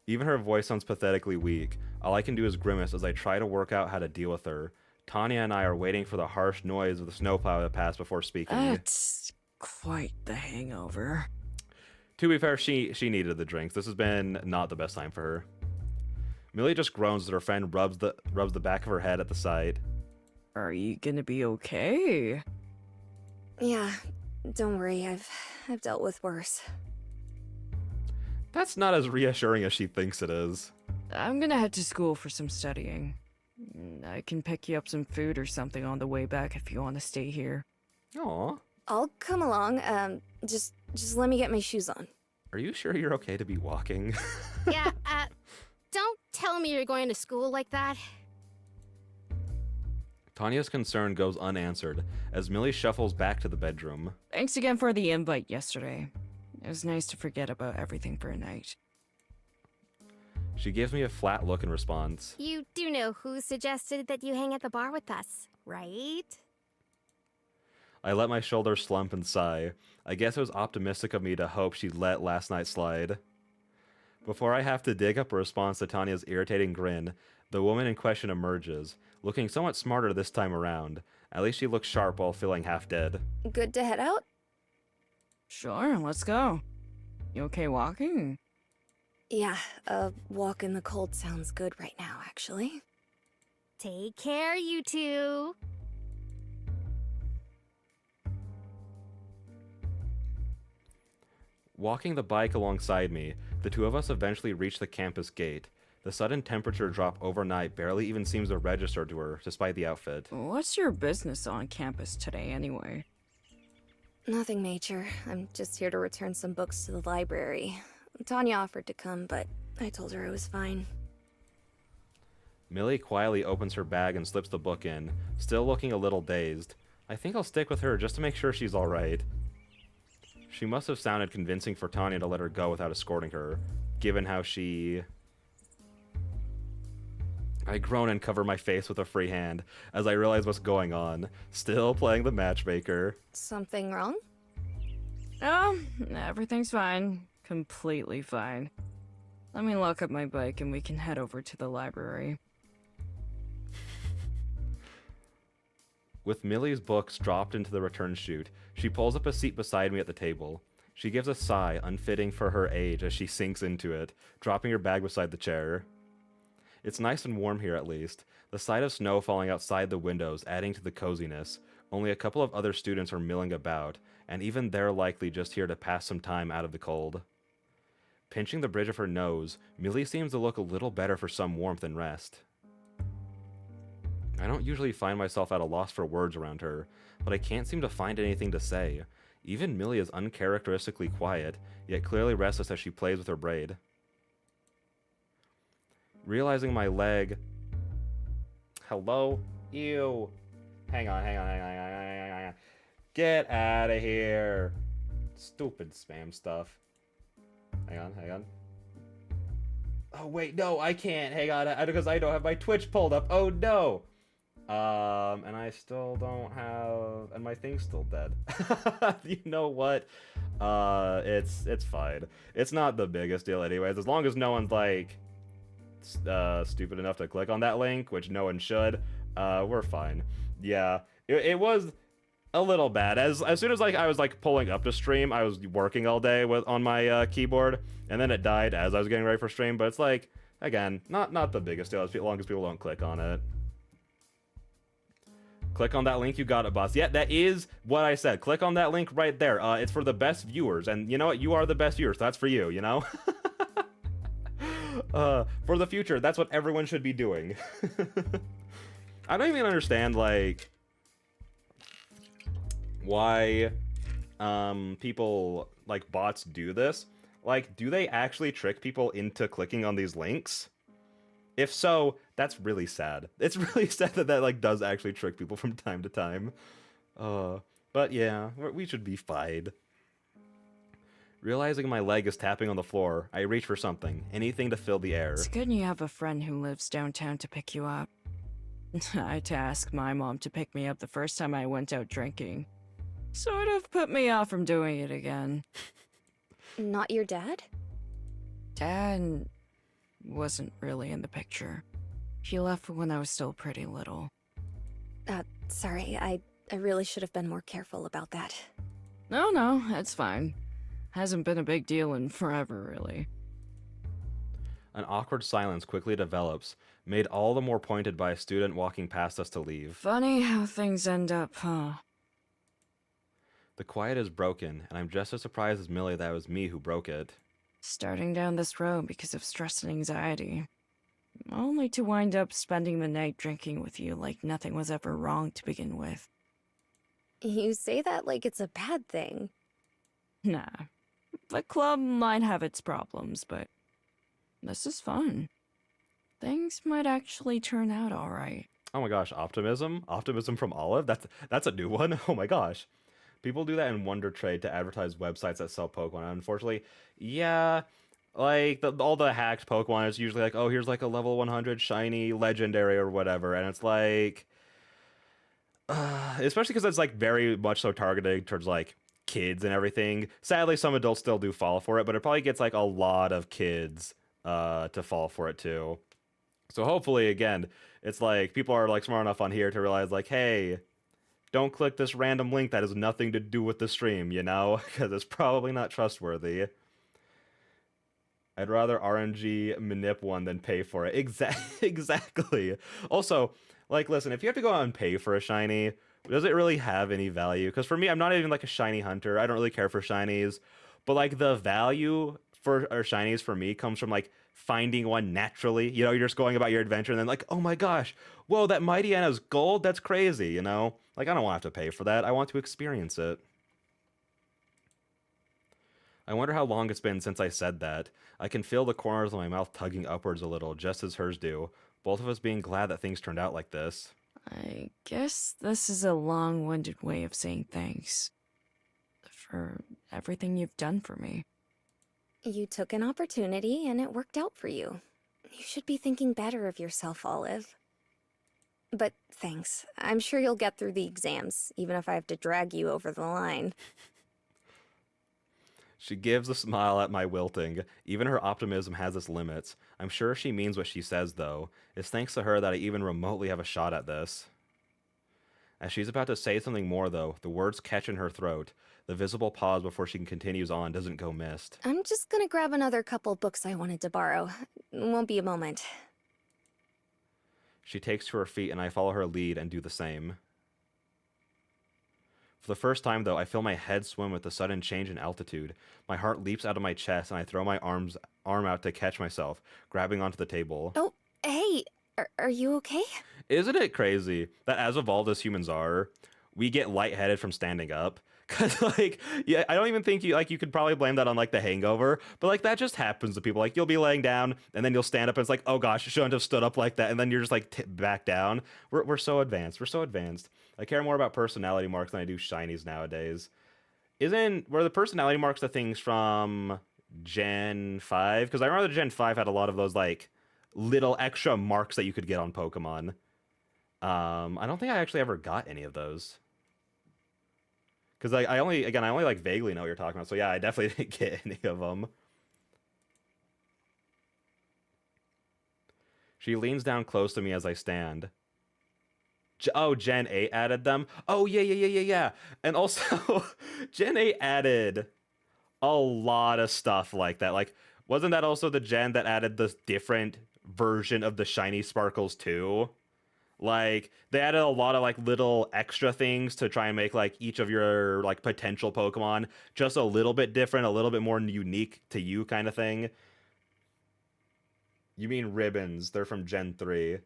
S1: Even her voice sounds pathetically weak. All I can do is grimace as I try to work out how to deal with her. Tanya and I are waiting for the harsh noise of the snowplow to pass before speaking.
S3: That's quite the hangover.
S1: To be fair, she needed the drinks. This has been not the best time for her. Millie just groans as her friend rubs the back of her head at the sight.
S3: Are you gonna be okay?
S4: Yeah, don't worry. I've dealt with worse.
S1: That's not as reassuring as she thinks it is.
S3: I'm gonna head to school for some studying. I can pick you up some food or something on the way back if you want to stay here.
S1: Aw.
S4: I'll come along. Just let me get my shoes on.
S1: Are you sure you're okay to be walking?
S2: Yeah, don't tell me you're going to school like that.
S1: Tanya's concern goes unanswered as Millie shuffles back to the bedroom.
S3: Thanks again for the invite yesterday. It was nice to forget about everything for a night.
S1: She gives me a flat look in response.
S2: You do know who suggested that you hang at the bar with us, right?
S1: I let my shoulders slump and sigh. I guess it was optimistic of me to hope she'd let last night slide. Before I have to dig up a response to Tanya's irritating grin, the woman in question emerges, looking somewhat smarter this time around. At least she looks sharp while feeling half dead.
S4: Good to head out?
S3: Sure, let's go. You okay walking?
S4: Yeah, a walk in the cold sounds good right now, actually.
S2: Take care, you two.
S1: Walking the bike alongside me, the two of us eventually reach the campus gate. The sudden temperature drop overnight barely even seems to register to her, despite the outfit.
S3: What's your business on campus today, anyway?
S4: Nothing major. I'm just here to return some books to the library. Tanya offered to come, but I told her I was fine.
S1: Millie quietly opens her bag and slips the book in, still looking a little dazed. I think I'll stick with her just to make sure she's alright. She must have sounded convincing for Tanya to let her go without escorting her, given how she... I groan and cover my face with a free hand as I realize what's going on, still playing the matchmaker.
S4: Something wrong?
S3: Oh, everything's fine. Completely fine. Let me lock up my bike and we can head over to the library.
S1: With Millie's books dropped into the return chute, she pulls up a seat beside me at the table. She gives a sigh, unfitting for her age, as she sinks into it, dropping her bag beside the chair. It's nice and warm here at least, the sight of snow falling outside the windows adding to the coziness. Only a couple of other students are milling about, and even they're likely just here to pass some time out of the cold. Pinching the bridge of her nose, Millie seems to look a little better for some warmth and rest. I don't usually find myself at a loss for words around her, but I can't seem to find anything to say. Even Millie is uncharacteristically quiet, yet clearly restless as she plays with her braid. Realizing my leg... Hello? Ew. Hang on. Get out of here. Stupid spam stuff. Hang on. Oh, wait, no, I can't. Hang on, because I don't have my Twitch pulled up. Oh, no. And I still don't have... And my thing's still dead. You know what? It's fine. It's not the biggest deal anyways, as long as no one's, like... stupid enough to click on that link, which no one should, we're fine. Yeah, it was a little bad. As soon as I was pulling up to stream, I was working all day on my keyboard, and then it died as I was getting ready for stream. But it's again, not the biggest deal as long as people don't click on it. Click on that link, you got it, boss. Yeah, that is what I said. Click on that link right there. It's for the best viewers, and you know what? You are the best viewers. So that's for you. You know. For the future, that's what everyone should be doing. I don't even understand, why, people, bots do this. Do they actually trick people into clicking on these links? If so, that's really sad. It's really sad that does actually trick people from time to time. But yeah, we should be fine. Realizing my leg is tapping on the floor, I reach for something, anything to fill the air.
S3: It's good you have a friend who lives downtown to pick you up. I had to ask my mom to pick me up the first time I went out drinking. Sort of put me off from doing it again.
S4: Not your dad?
S3: Dad wasn't really in the picture. He left when I was still pretty little.
S4: Sorry, I really should have been more careful about that.
S3: No, it's fine. Hasn't been a big deal in forever, really.
S1: An awkward silence quickly develops, made all the more pointed by a student walking past us to leave.
S3: Funny how things end up, huh?
S1: The quiet is broken, and I'm just as surprised as Millie that it was me who broke it.
S3: Starting down this road because of stress and anxiety. Only to wind up spending the night drinking with you like nothing was ever wrong to begin with.
S4: You say that like it's a bad thing.
S3: Nah. The club might have its problems, but this is fun. Things might actually turn out alright.
S1: Oh my gosh, optimism? Optimism from Olive? That's a new one? Oh my gosh. People do that in Wonder Trade to advertise websites that sell Pokemon. Unfortunately, yeah, all the hacked Pokemon is usually oh, here's a level 100 shiny legendary or whatever, and it's especially because it's very much so targeted towards kids and everything. Sadly, some adults still do fall for it, but it probably gets a lot of kids to fall for it too. So hopefully, again, it's people are smart enough on here to realize hey, don't click this random link that has nothing to do with the stream, you know, because it's probably not trustworthy. I'd rather RNG manip one than pay for it. Exactly. Also, listen, if you have to go out and pay for a shiny, does it really have any value? Because for me, I'm not even a shiny hunter. I don't really care for shinies. But like the value for our shinies for me comes from like finding one naturally. You know, you're just going about your adventure and then like, oh my gosh, whoa, that Mighty Anna's gold? That's crazy, you know? Like I don't want to have to pay for that. I want to experience it. I wonder how long it's been since I said that. I can feel the corners of my mouth tugging upwards a little, just as hers do. Both of us being glad that things turned out like this.
S3: I guess this is a long-winded way of saying thanks. For everything you've done for me.
S4: You took an opportunity and it worked out for you. You should be thinking better of yourself, Olive. But thanks. I'm sure you'll get through the exams, even if I have to drag you over the line.
S1: She gives a smile at my wilting. Even her optimism has its limits. I'm sure she means what she says, though. It's thanks to her that I even remotely have a shot at this. As she's about to say something more, though, the words catch in her throat. The visible pause before she continues on doesn't go missed.
S4: I'm just gonna grab another couple books I wanted to borrow. Won't be a moment.
S1: She takes to her feet, and I follow her lead and do the same. For the first time, though, I feel my head swim with the sudden change in altitude. My heart leaps out of my chest, and I throw my arm out to catch myself, grabbing onto the table.
S4: Oh, hey, are you okay?
S1: Isn't it crazy that as evolved as humans are, we get lightheaded from standing up? Cause like, yeah, I don't even think you could probably blame that on like the hangover, but like that just happens to people. Like you'll be laying down and then you'll stand up and it's like, oh gosh, you shouldn't have stood up like that, and then you're just like back down. We're so advanced. We're so advanced. I care more about personality marks than I do shinies nowadays. Were the personality marks the things from Gen 5? Because I remember the Gen 5 had a lot of those like little extra marks that you could get on Pokemon. I don't think I actually ever got any of those. Because like, I only like vaguely know what you're talking about. So yeah, I definitely didn't get any of them. She leans down close to me as I stand. Oh, Gen 8 added them? Oh, yeah. And also, Gen 8 added a lot of stuff like that. Like, wasn't that also the gen that added this different version of the shiny sparkles too? Like, they added a lot of like little extra things to try and make like each of your like potential Pokemon just a little bit different, a little bit more unique to you kind of thing. You mean ribbons? They're from Gen 3.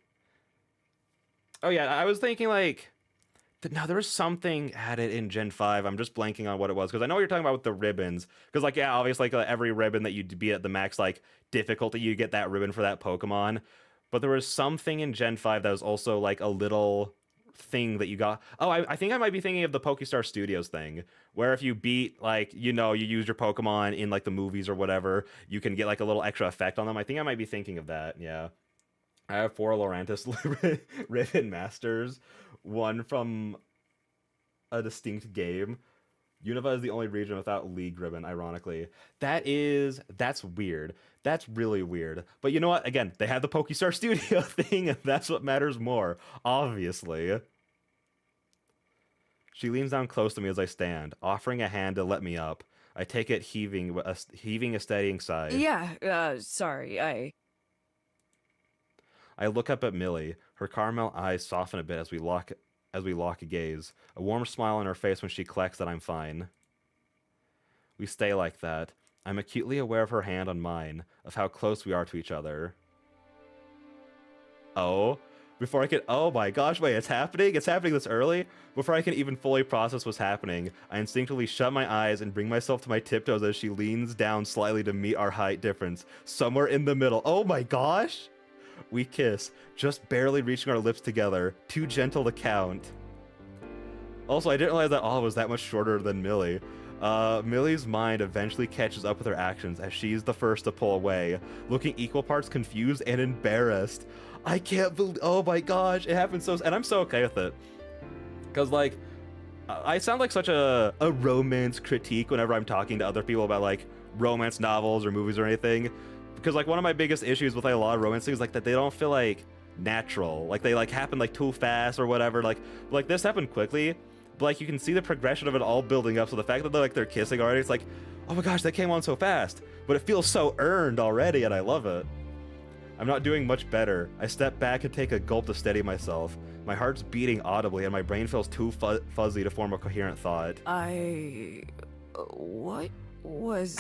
S1: Oh yeah, I was thinking like, no, there was something added in Gen 5. I'm just blanking on what it was because I know what you're talking about with the ribbons. Because like, yeah, obviously like every ribbon that you beat at the max like difficulty, you get that ribbon for that Pokemon. But there was something in Gen 5 that was also like a little thing that you got. Oh, I think I might be thinking of the Pokestar Studios thing, where if you beat, like, you know, you use your Pokemon in like the movies or whatever, you can get like a little extra effect on them. I think I might be thinking of that, yeah. I have 4 Lorantis Ribbon Masters, one from a distinct game. Unova is the only region without League Ribbon, ironically. That's weird. That's really weird. But you know what? Again, they have the Pokestar Studio thing, and that's what matters more, obviously. She leans down close to me as I stand, offering a hand to let me up. I take it heaving a steadying sigh.
S3: Yeah, sorry,
S1: I look up at Millie. Her caramel eyes soften a bit as we lock a gaze. A warm smile on her face when she collects that I'm fine. We stay like that. I'm acutely aware of her hand on mine, of how close we are to each other. Oh my gosh, wait, it's happening? It's happening this early? Before I can even fully process what's happening, I instinctively shut my eyes and bring myself to my tiptoes as she leans down slightly to meet our height difference, somewhere in the middle. Oh my gosh! We kiss, just barely reaching our lips together, too gentle to count. Also, I didn't realize that Olive was that much shorter than Millie. Millie's mind eventually catches up with her actions as she's the first to pull away, looking equal parts confused and embarrassed. I can't believe, oh my gosh, it happened and I'm so okay with it. Because, like, I sound like such a romance critique whenever I'm talking to other people about, like, romance novels or movies or anything. Because, like, one of my biggest issues with, like, a lot of romance things is, like, that they don't feel, like, natural. Like, they, like, happen, like, too fast or whatever. Like, this happened quickly. But, like, you can see the progression of it all building up. So the fact that they're kissing already, it's like, oh my gosh, that came on so fast. But it feels so earned already, and I love it. I'm not doing much better. I step back and take a gulp to steady myself. My heart's beating audibly, and my brain feels too fuzzy to form a coherent thought.
S3: what? was...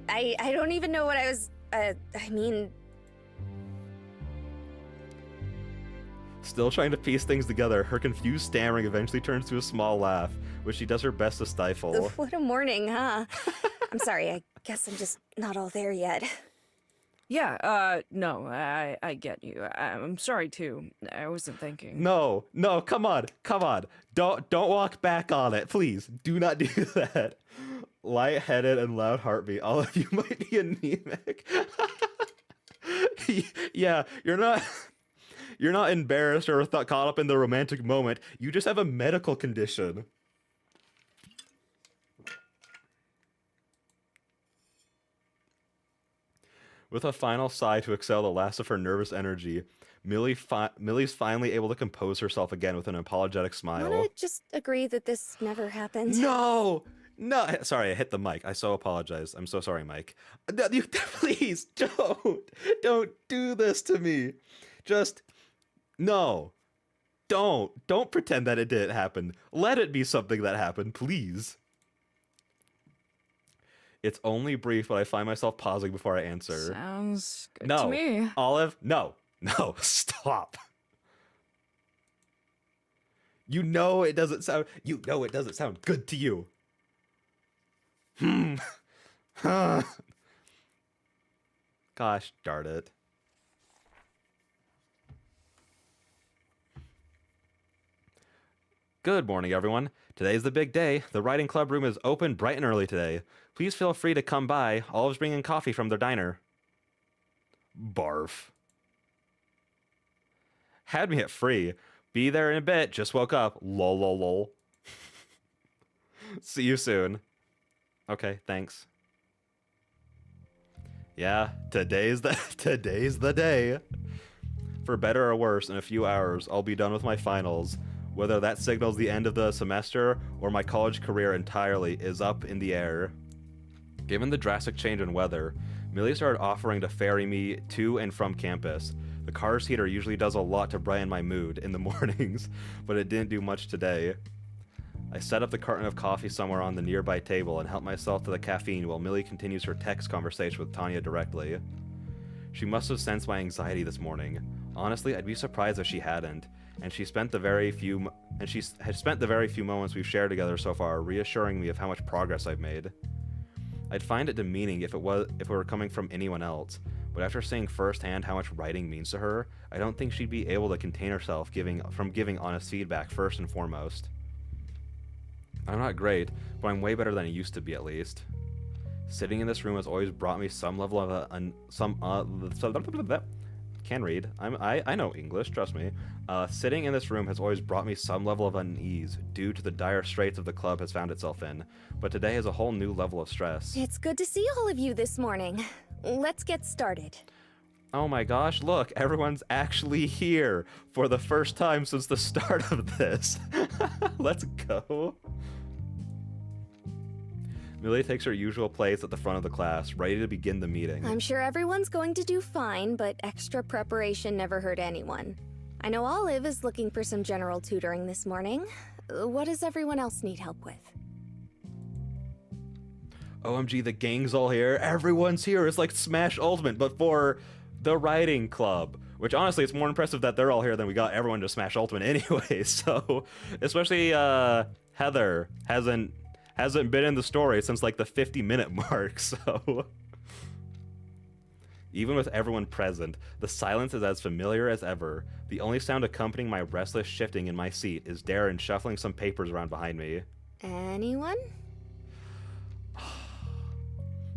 S4: I don't even know what I was, I mean...
S1: Still trying to piece things together, her confused stammering eventually turns to a small laugh, which she does her best to stifle.
S4: What a morning, huh? I'm sorry, I guess I'm just not all there yet.
S3: Yeah, no, I get you. I'm sorry, too. I wasn't thinking.
S1: No, come on. Don't walk back on it, please. Do not do that. Lightheaded and loud heartbeat. All of you might be anemic. Yeah, you're not embarrassed or caught up in the romantic moment. You just have a medical condition. With a final sigh to exhale the last of her nervous energy, Millie's finally able to compose herself again with an apologetic smile.
S4: Wanna just agree that this never happened?
S1: No! Sorry, I hit the mic. I so apologize. I'm so sorry, Mike. Please, don't do this to me. Just, no. Don't pretend that it didn't happen. Let it be something that happened, please. It's only brief, but I find myself pausing before I answer.
S3: Sounds good
S1: No,
S3: to me.
S1: Olive, no, stop. You know it doesn't sound good to you. Gosh darn it. Good morning, everyone. Today's the big day. The writing club room is open bright and early today. Please feel free to come by. Olive's bringing coffee from their diner. Barf. Had me at free. Be there in a bit. Just woke up. Lol, lol, lol. See you soon. Okay, thanks. Yeah, today's the day. For better or worse, in a few hours, I'll be done with my finals. Whether that signals the end of the semester or my college career entirely is up in the air. Given the drastic change in weather, Millie started offering to ferry me to and from campus. The car's heater usually does a lot to brighten my mood in the mornings, but it didn't do much today. I set up the carton of coffee somewhere on the nearby table and help myself to the caffeine while Millie continues her text conversation with Tanya directly. She must have sensed my anxiety this morning. Honestly, I'd be surprised if she hadn't, and she had spent the very few moments we've shared together so far reassuring me of how much progress I've made. I'd find it demeaning if it were coming from anyone else, but after seeing firsthand how much writing means to her, I don't think she'd be able to contain herself from giving honest feedback first and foremost. I'm not great, but I'm way better than I used to be at least. Sitting in this room has always brought me some level of can read. I know English, trust me. Sitting in this room has always brought me some level of unease due to the dire straits of the club has found itself in, but today has a whole new level of stress.
S4: It's good to see all of you this morning. Let's get started.
S1: Oh my gosh, look, everyone's actually here for the first time since the start of this. Let's go. Millie takes her usual place at the front of the class, ready to begin the meeting.
S4: I'm sure everyone's going to do fine, but extra preparation never hurt anyone. I know Olive is looking for some general tutoring this morning. What does everyone else need help with?
S1: OMG, the gang's all here. Everyone's here. It's like Smash Ultimate, but for the writing club. Which, honestly, it's more impressive that they're all here than we got everyone to Smash Ultimate anyway. So, especially Heather hasn't been in the story since like the 50-minute mark, so... Even with everyone present, the silence is as familiar as ever. The only sound accompanying my restless shifting in my seat is Darren shuffling some papers around behind me.
S4: Anyone?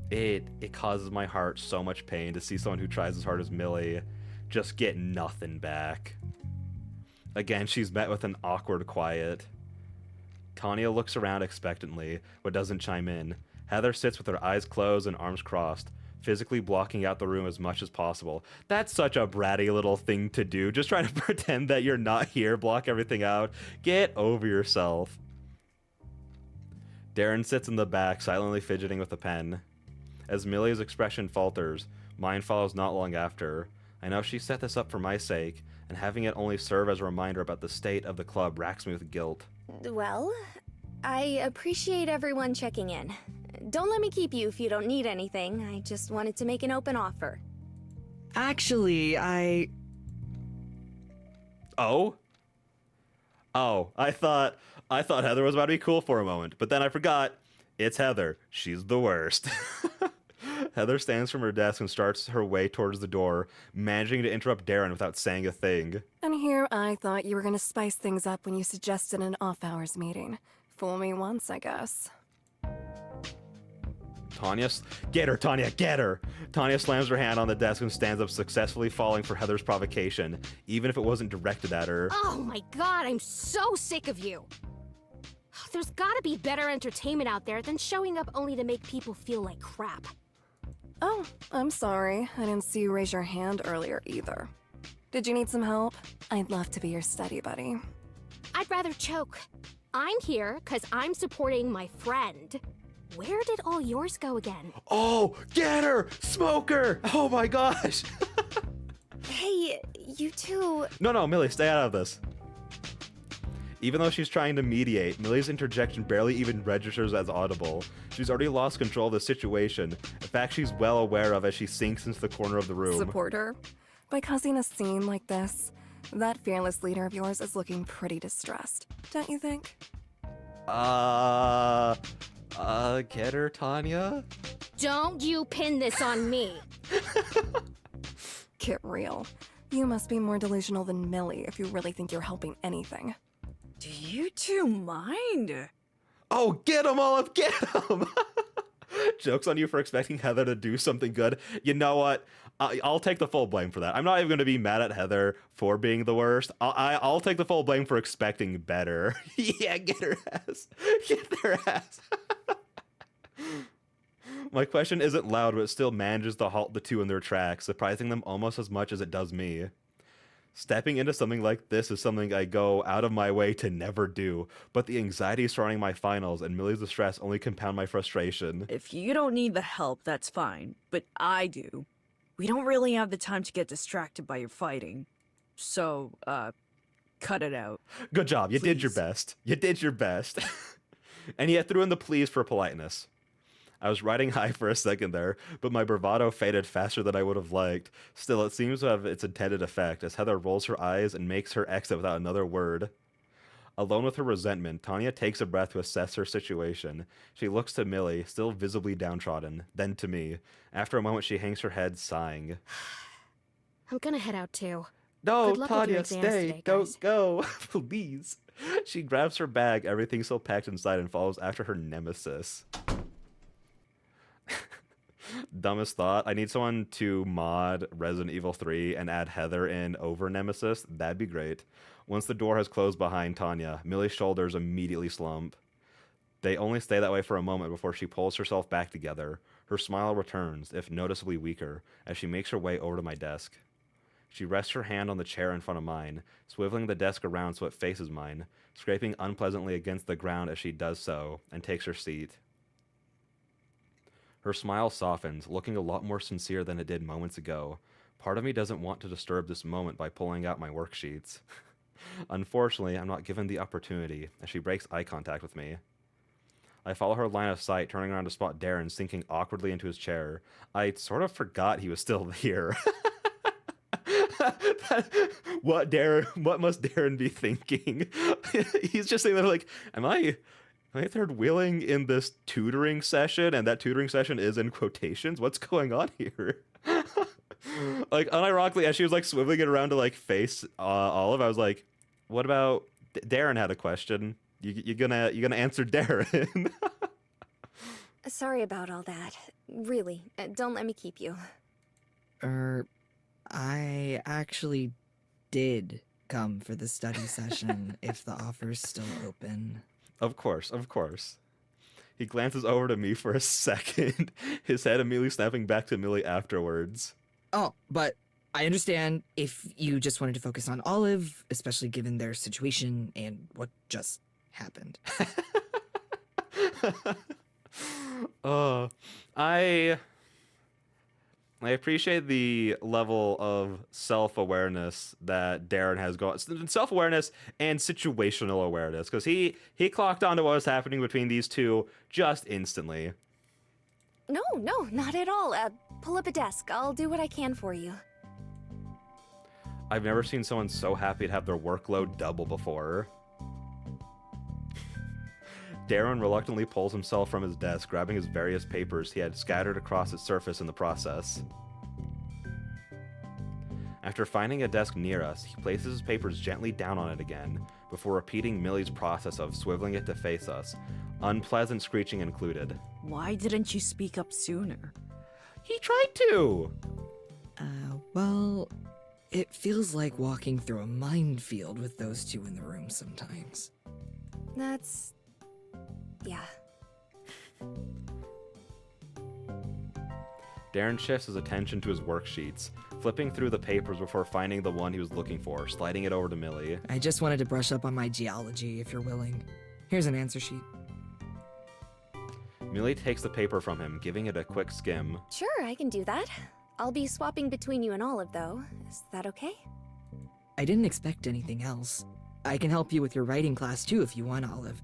S1: It causes my heart so much pain to see someone who tries as hard as Millie just get nothing back. Again, she's met with an awkward quiet. Tanya looks around expectantly, but doesn't chime in. Heather sits with her eyes closed and arms crossed, physically blocking out the room as much as possible. That's such a bratty little thing to do. Just try to pretend that you're not here, block everything out. Get over yourself. Darren sits in the back, silently fidgeting with a pen. As Millie's expression falters, mine follows not long after. I know she set this up for my sake, and having it only serve as a reminder about the state of the club racks me with guilt.
S4: Well, I appreciate everyone checking in. Don't let me keep you if you don't need anything. I just wanted to make an open offer.
S5: Actually,
S1: Oh? Oh, I thought Heather was about to be cool for a moment, but then I forgot. It's Heather. She's the worst. Heather stands from her desk and starts her way towards the door, managing to interrupt Darren without saying a thing.
S6: And here I thought you were gonna spice things up when you suggested an off-hours meeting. Fool me once, I guess.
S1: Get her, Tanya, get her! Tanya slams her hand on the desk and stands up, successfully falling for Heather's provocation, even if it wasn't directed at her.
S2: Oh my god, I'm so sick of you! There's gotta be better entertainment out there than showing up only to make people feel like crap.
S6: Oh, I'm sorry. I didn't see you raise your hand earlier either. Did you need some help? I'd love to be your study buddy.
S2: I'd rather choke. I'm here because I'm supporting my friend. Where did all yours go again?
S1: Oh, get her! Smoker! Oh my gosh!
S4: Hey, you two...
S1: No, Millie, stay out of this. Even though she's trying to mediate, Millie's interjection barely even registers as audible. She's already lost control of the situation, a fact she's well aware of as she sinks into the corner of the room.
S6: Support her? By causing a scene like this, that fearless leader of yours is looking pretty distressed, don't you think?
S1: Get her, Tanya?
S2: Don't you pin this on me.
S6: Get real. You must be more delusional than Millie if you really think you're helping anything.
S3: Do you two mind?
S1: Oh, get him, Olive, get him! Joke's on you for expecting Heather to do something good. You know what? I'll take the full blame for that. I'm not even going to be mad at Heather for being the worst. I'll take the full blame for expecting better. Yeah, get her ass. Get their ass. My question isn't loud, but it still manages to halt the two in their tracks, surprising them almost as much as it does me. Stepping into something like this is something I go out of my way to never do, but the anxiety surrounding my finals and Millie's distress only compound my frustration.
S3: If you don't need the help, that's fine, but I do. We don't really have the time to get distracted by your fighting. So, cut it out.
S1: Good job, you did your
S3: Please.
S1: best. You did your best. And yet threw in the pleas for politeness. I was riding high for a second there, but my bravado faded faster than I would have liked. Still, it seems to have its intended effect, as Heather rolls her eyes and makes her exit without another word. Alone with her resentment, Tanya takes a breath to assess her situation. She looks to Millie, still visibly downtrodden, then to me. After a moment, she hangs her head, sighing.
S2: I'm gonna head out too.
S1: No,
S2: Good luck with your
S1: Tanya,
S2: exams
S1: stay.
S2: today,
S1: Don't
S2: guys.
S1: go. Please. She grabs her bag, everything still packed inside, and follows after her nemesis. Dumbest thought. I need someone to mod Resident Evil 3 and add Heather in over Nemesis. That'd be great. Once the door has closed behind Tanya, Millie's shoulders immediately slump. They only stay that way for a moment before she pulls herself back together. Her smile returns, if noticeably weaker, as she makes her way over to my desk. She rests her hand on the chair in front of mine, swiveling the desk around so it faces mine, scraping unpleasantly against the ground as she does so, and takes her seat. Her smile softens, looking a lot more sincere than it did moments ago. Part of me doesn't want to disturb this moment by pulling out my worksheets. Unfortunately, I'm not given the opportunity, as she breaks eye contact with me. I follow her line of sight, turning around to spot Darren sinking awkwardly into his chair. I sort of forgot he was still here. What must Darren be thinking? He's just sitting there like, am I third wheeling in this tutoring session, and that tutoring session is in quotations? What's going on here? Like, unironically, as she was like swiveling it around to like face Olive, I was like, what about Darren had a question? You gonna answer Darren?
S4: Sorry about all that. Really, don't let me keep you.
S5: I actually did come for the study session if the offer's still open.
S1: Of course. He glances over to me for a second, his head immediately snapping back to Millie afterwards.
S5: Oh, but I understand if you just wanted to focus on Olive, especially given their situation and what just happened.
S1: I appreciate the level of self-awareness that Darren has going. Self-awareness and situational awareness, because he clocked onto what was happening between these two just instantly.
S4: No, no, not at all. Pull up a desk. I'll do what I can for you.
S1: I've never seen someone so happy to have their workload double before. Darren reluctantly pulls himself from his desk, grabbing his various papers he had scattered across its surface in the process. After finding a desk near us, he places his papers gently down on it again, before repeating Millie's process of swiveling it to face us, unpleasant screeching included.
S3: Why didn't you speak up sooner?
S1: He tried to!
S5: Well, it feels like walking through a minefield with those two in the room sometimes.
S4: That's... yeah.
S1: Darren shifts his attention to his worksheets, flipping through the papers before finding the one he was looking for, sliding it over to Millie.
S5: I just wanted to brush up on my geology, if you're willing. Here's an answer sheet.
S1: Millie takes the paper from him, giving it a quick skim.
S4: Sure, I can do that. I'll be swapping between you and Olive, though. Is that okay?
S5: I didn't expect anything else. I can help you with your writing class too if you want, Olive.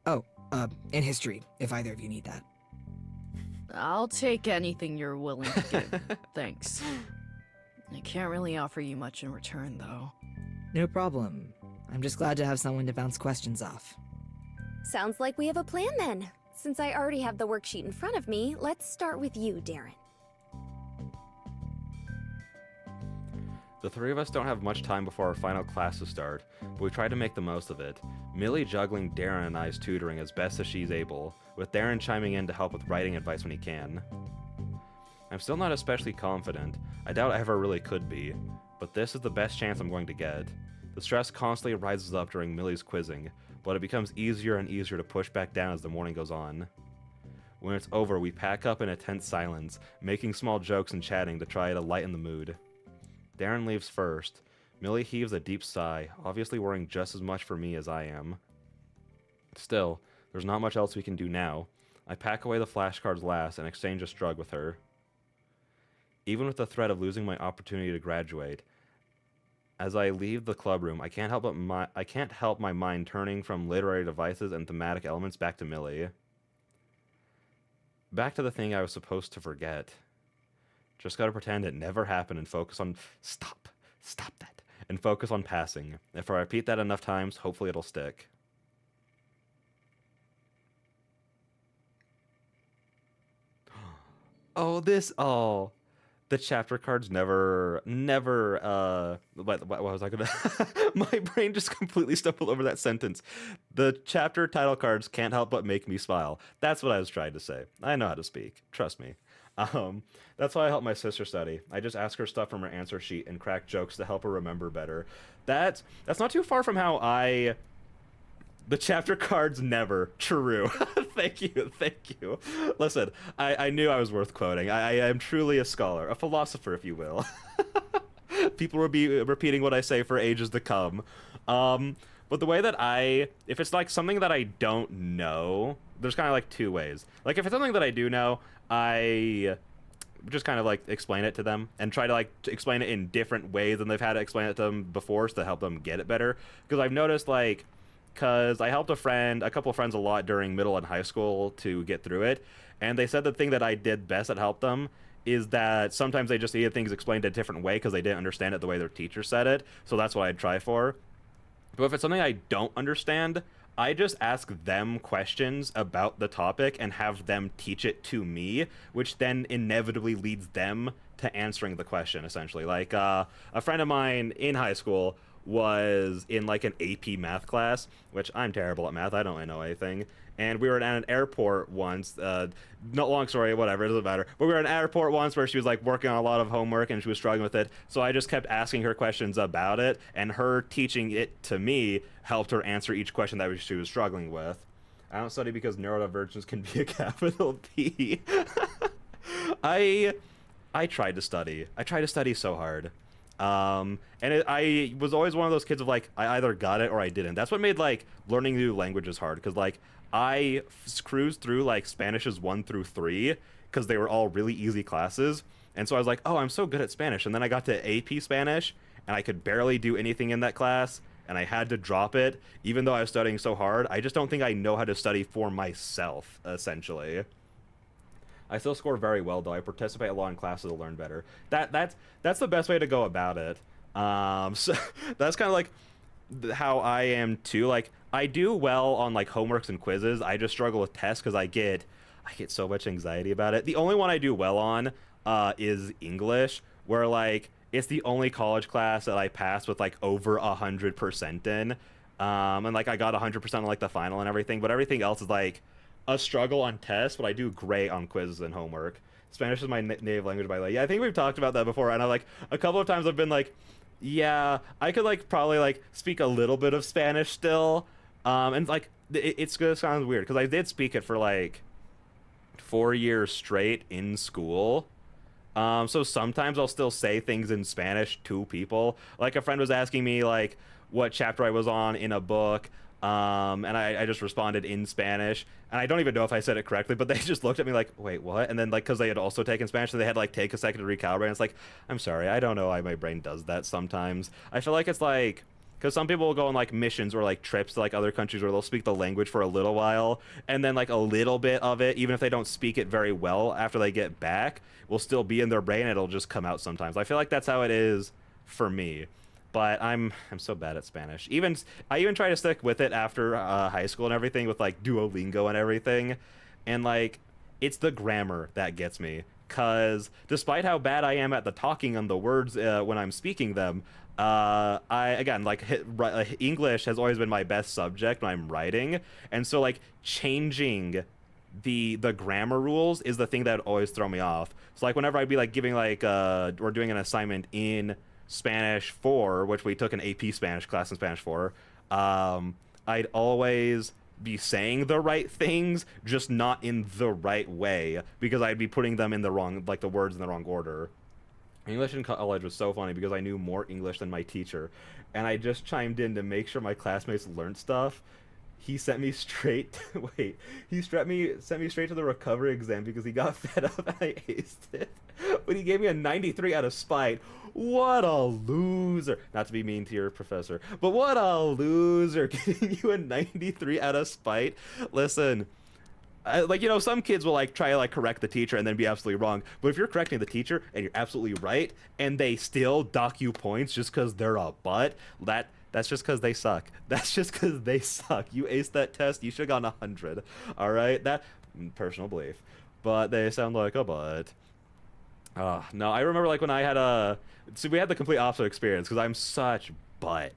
S5: Oh, and history, if either of you need that.
S3: I'll take anything you're willing to give. Thanks. I can't really offer you much in return, though.
S5: No problem. I'm just glad to have someone to bounce questions off.
S4: Sounds like we have a plan then. Since I already have the worksheet in front of me, let's start with you, Darren.
S1: The three of us don't have much time before our final classes start, but we try to make the most of it, Millie juggling Darren and I's tutoring as best as she's able, with Darren chiming in to help with writing advice when he can. I'm still not especially confident. I doubt I ever really could be, but this is the best chance I'm going to get. The stress constantly rises up during Millie's quizzing, but it becomes easier and easier to push back down as the morning goes on. When it's over, we pack up in a tense silence, making small jokes and chatting to try to lighten the mood. Darren leaves first. Millie heaves a deep sigh, obviously worrying just as much for me as I am. Still, there's not much else we can do now. I pack away the flashcards last and exchange a shrug with her. Even with the threat of losing my opportunity to graduate, as I leave the clubroom, I can't help my mind turning from literary devices and thematic elements back to Millie. Back to the thing I was supposed to forget. Just gotta pretend it never happened and focus on... Stop that. And focus on passing. If I repeat that enough times, hopefully it'll stick. The chapter cards never, what was I gonna... My brain just completely stumbled over that sentence. The chapter title cards can't help but make me smile. That's what I was trying to say. I know how to speak. Trust me. That's why I help my sister study. I just ask her stuff from her answer sheet and crack jokes to help her remember better. That's not too far from how the chapter cards never. True. Thank you. Listen, I knew I was worth quoting. I am truly a scholar, a philosopher, if you will. People will be repeating what I say for ages to come. But the way that if it's like something that I don't know, there's kind of like two ways. Like if it's something that I do know, I just kind of like explain it to them and try to like explain it in different ways than they've had to explain it to them before, so to help them get it better. Because I've noticed because I helped a couple of friends a lot during middle and high school to get through it, and they said the thing that I did best that helped them is that sometimes they just needed things explained a different way because they didn't understand it the way their teacher said it, so that's what I'd try for. But if it's something I don't understand, I just ask them questions about the topic and have them teach it to me, which then inevitably leads them to answering the question, essentially. Like, a friend of mine in high school was in, like, an AP math class, which I'm terrible at math. I don't really know anything. And we were at an airport once, not long story, whatever, it doesn't matter. But we were at an airport once where she was like working on a lot of homework and she was struggling with it. So I just kept asking her questions about it, and her teaching it to me helped her answer each question that she was struggling with. I don't study because neurodivergence can be a capital P. I tried to study. I tried to study so hard. I was always one of those kids of like, I either got it or I didn't. That's what made like learning new languages hard, because like I cruised through like Spanishes 1 through 3 because they were all really easy classes, And so I was like, oh, I'm so good at Spanish. And then I got to AP Spanish, and I could barely do anything in that class, and I had to drop it, even though I was studying so hard. I just don't think I know how to study for myself, essentially. I still score very well, though. I participate a lot in classes to learn better. That's the best way to go about it. So that's kind of like how I am too. Like, I do well on like homeworks and quizzes. I just struggle with tests because I get so much anxiety about it. The only one I do well on is English, where like it's the only college class that I passed with like over 100% in. And like I got 100% on like the final and everything, but everything else is like a struggle on tests, but I do great on quizzes and homework. Spanish is my native language, by the way. Yeah, I think we've talked about that before, and I like a couple of times I've been like, yeah, I could like probably like speak a little bit of Spanish still, and like it's gonna sound weird because I did speak it for like 4 years straight in school. So sometimes I'll still say things in Spanish to people. Like a friend was asking me like what chapter I was on in a book, and I just responded in Spanish, and I don't even know if I said it correctly, but they just looked at me like, wait, what? And then like because they had also taken Spanish, so they had like take a second to recalibrate. And it's like, I'm sorry, I don't know why my brain does that sometimes. I feel like it's like because some people will go on like missions or like trips to like other countries where they'll speak the language for a little while, and then like a little bit of it, even if they don't speak it very well after they get back, will still be in their brain. It'll just come out sometimes. I feel like that's how it is for me. But I'm so bad at Spanish. I even try to stick with it after high school and everything with like Duolingo and everything, and like it's the grammar that gets me. Cause despite how bad I am at the talking on the words when I'm speaking them, I again like English has always been my best subject when I'm writing, and so like changing the grammar rules is the thing that would always throw me off. So like whenever I'd be like giving like or doing an assignment in Spanish 4, which we took an AP Spanish class in Spanish 4, I'd always be saying the right things, just not in the right way, because I'd be putting them in the wrong, like the words in the wrong order. English in college was so funny because I knew more English than my teacher, and I just chimed in to make sure my classmates learned stuff. He sent me straight he sent me straight to the recovery exam because he got fed up and I aced it. But he gave me a 93 out of spite. What a loser. Not to be mean to your professor, but what a loser, giving you a 93 out of spite. Listen, like, you know, some kids will like try to like correct the teacher and then be absolutely wrong, but if you're correcting the teacher and you're absolutely right and they still dock you points just because they're a butt, that's just because they suck. That's just because they suck. You aced that test. You should have gotten 100. All right? That personal belief. But they sound like a butt. No, I remember like when I had so we had the complete opposite experience because I'm such butt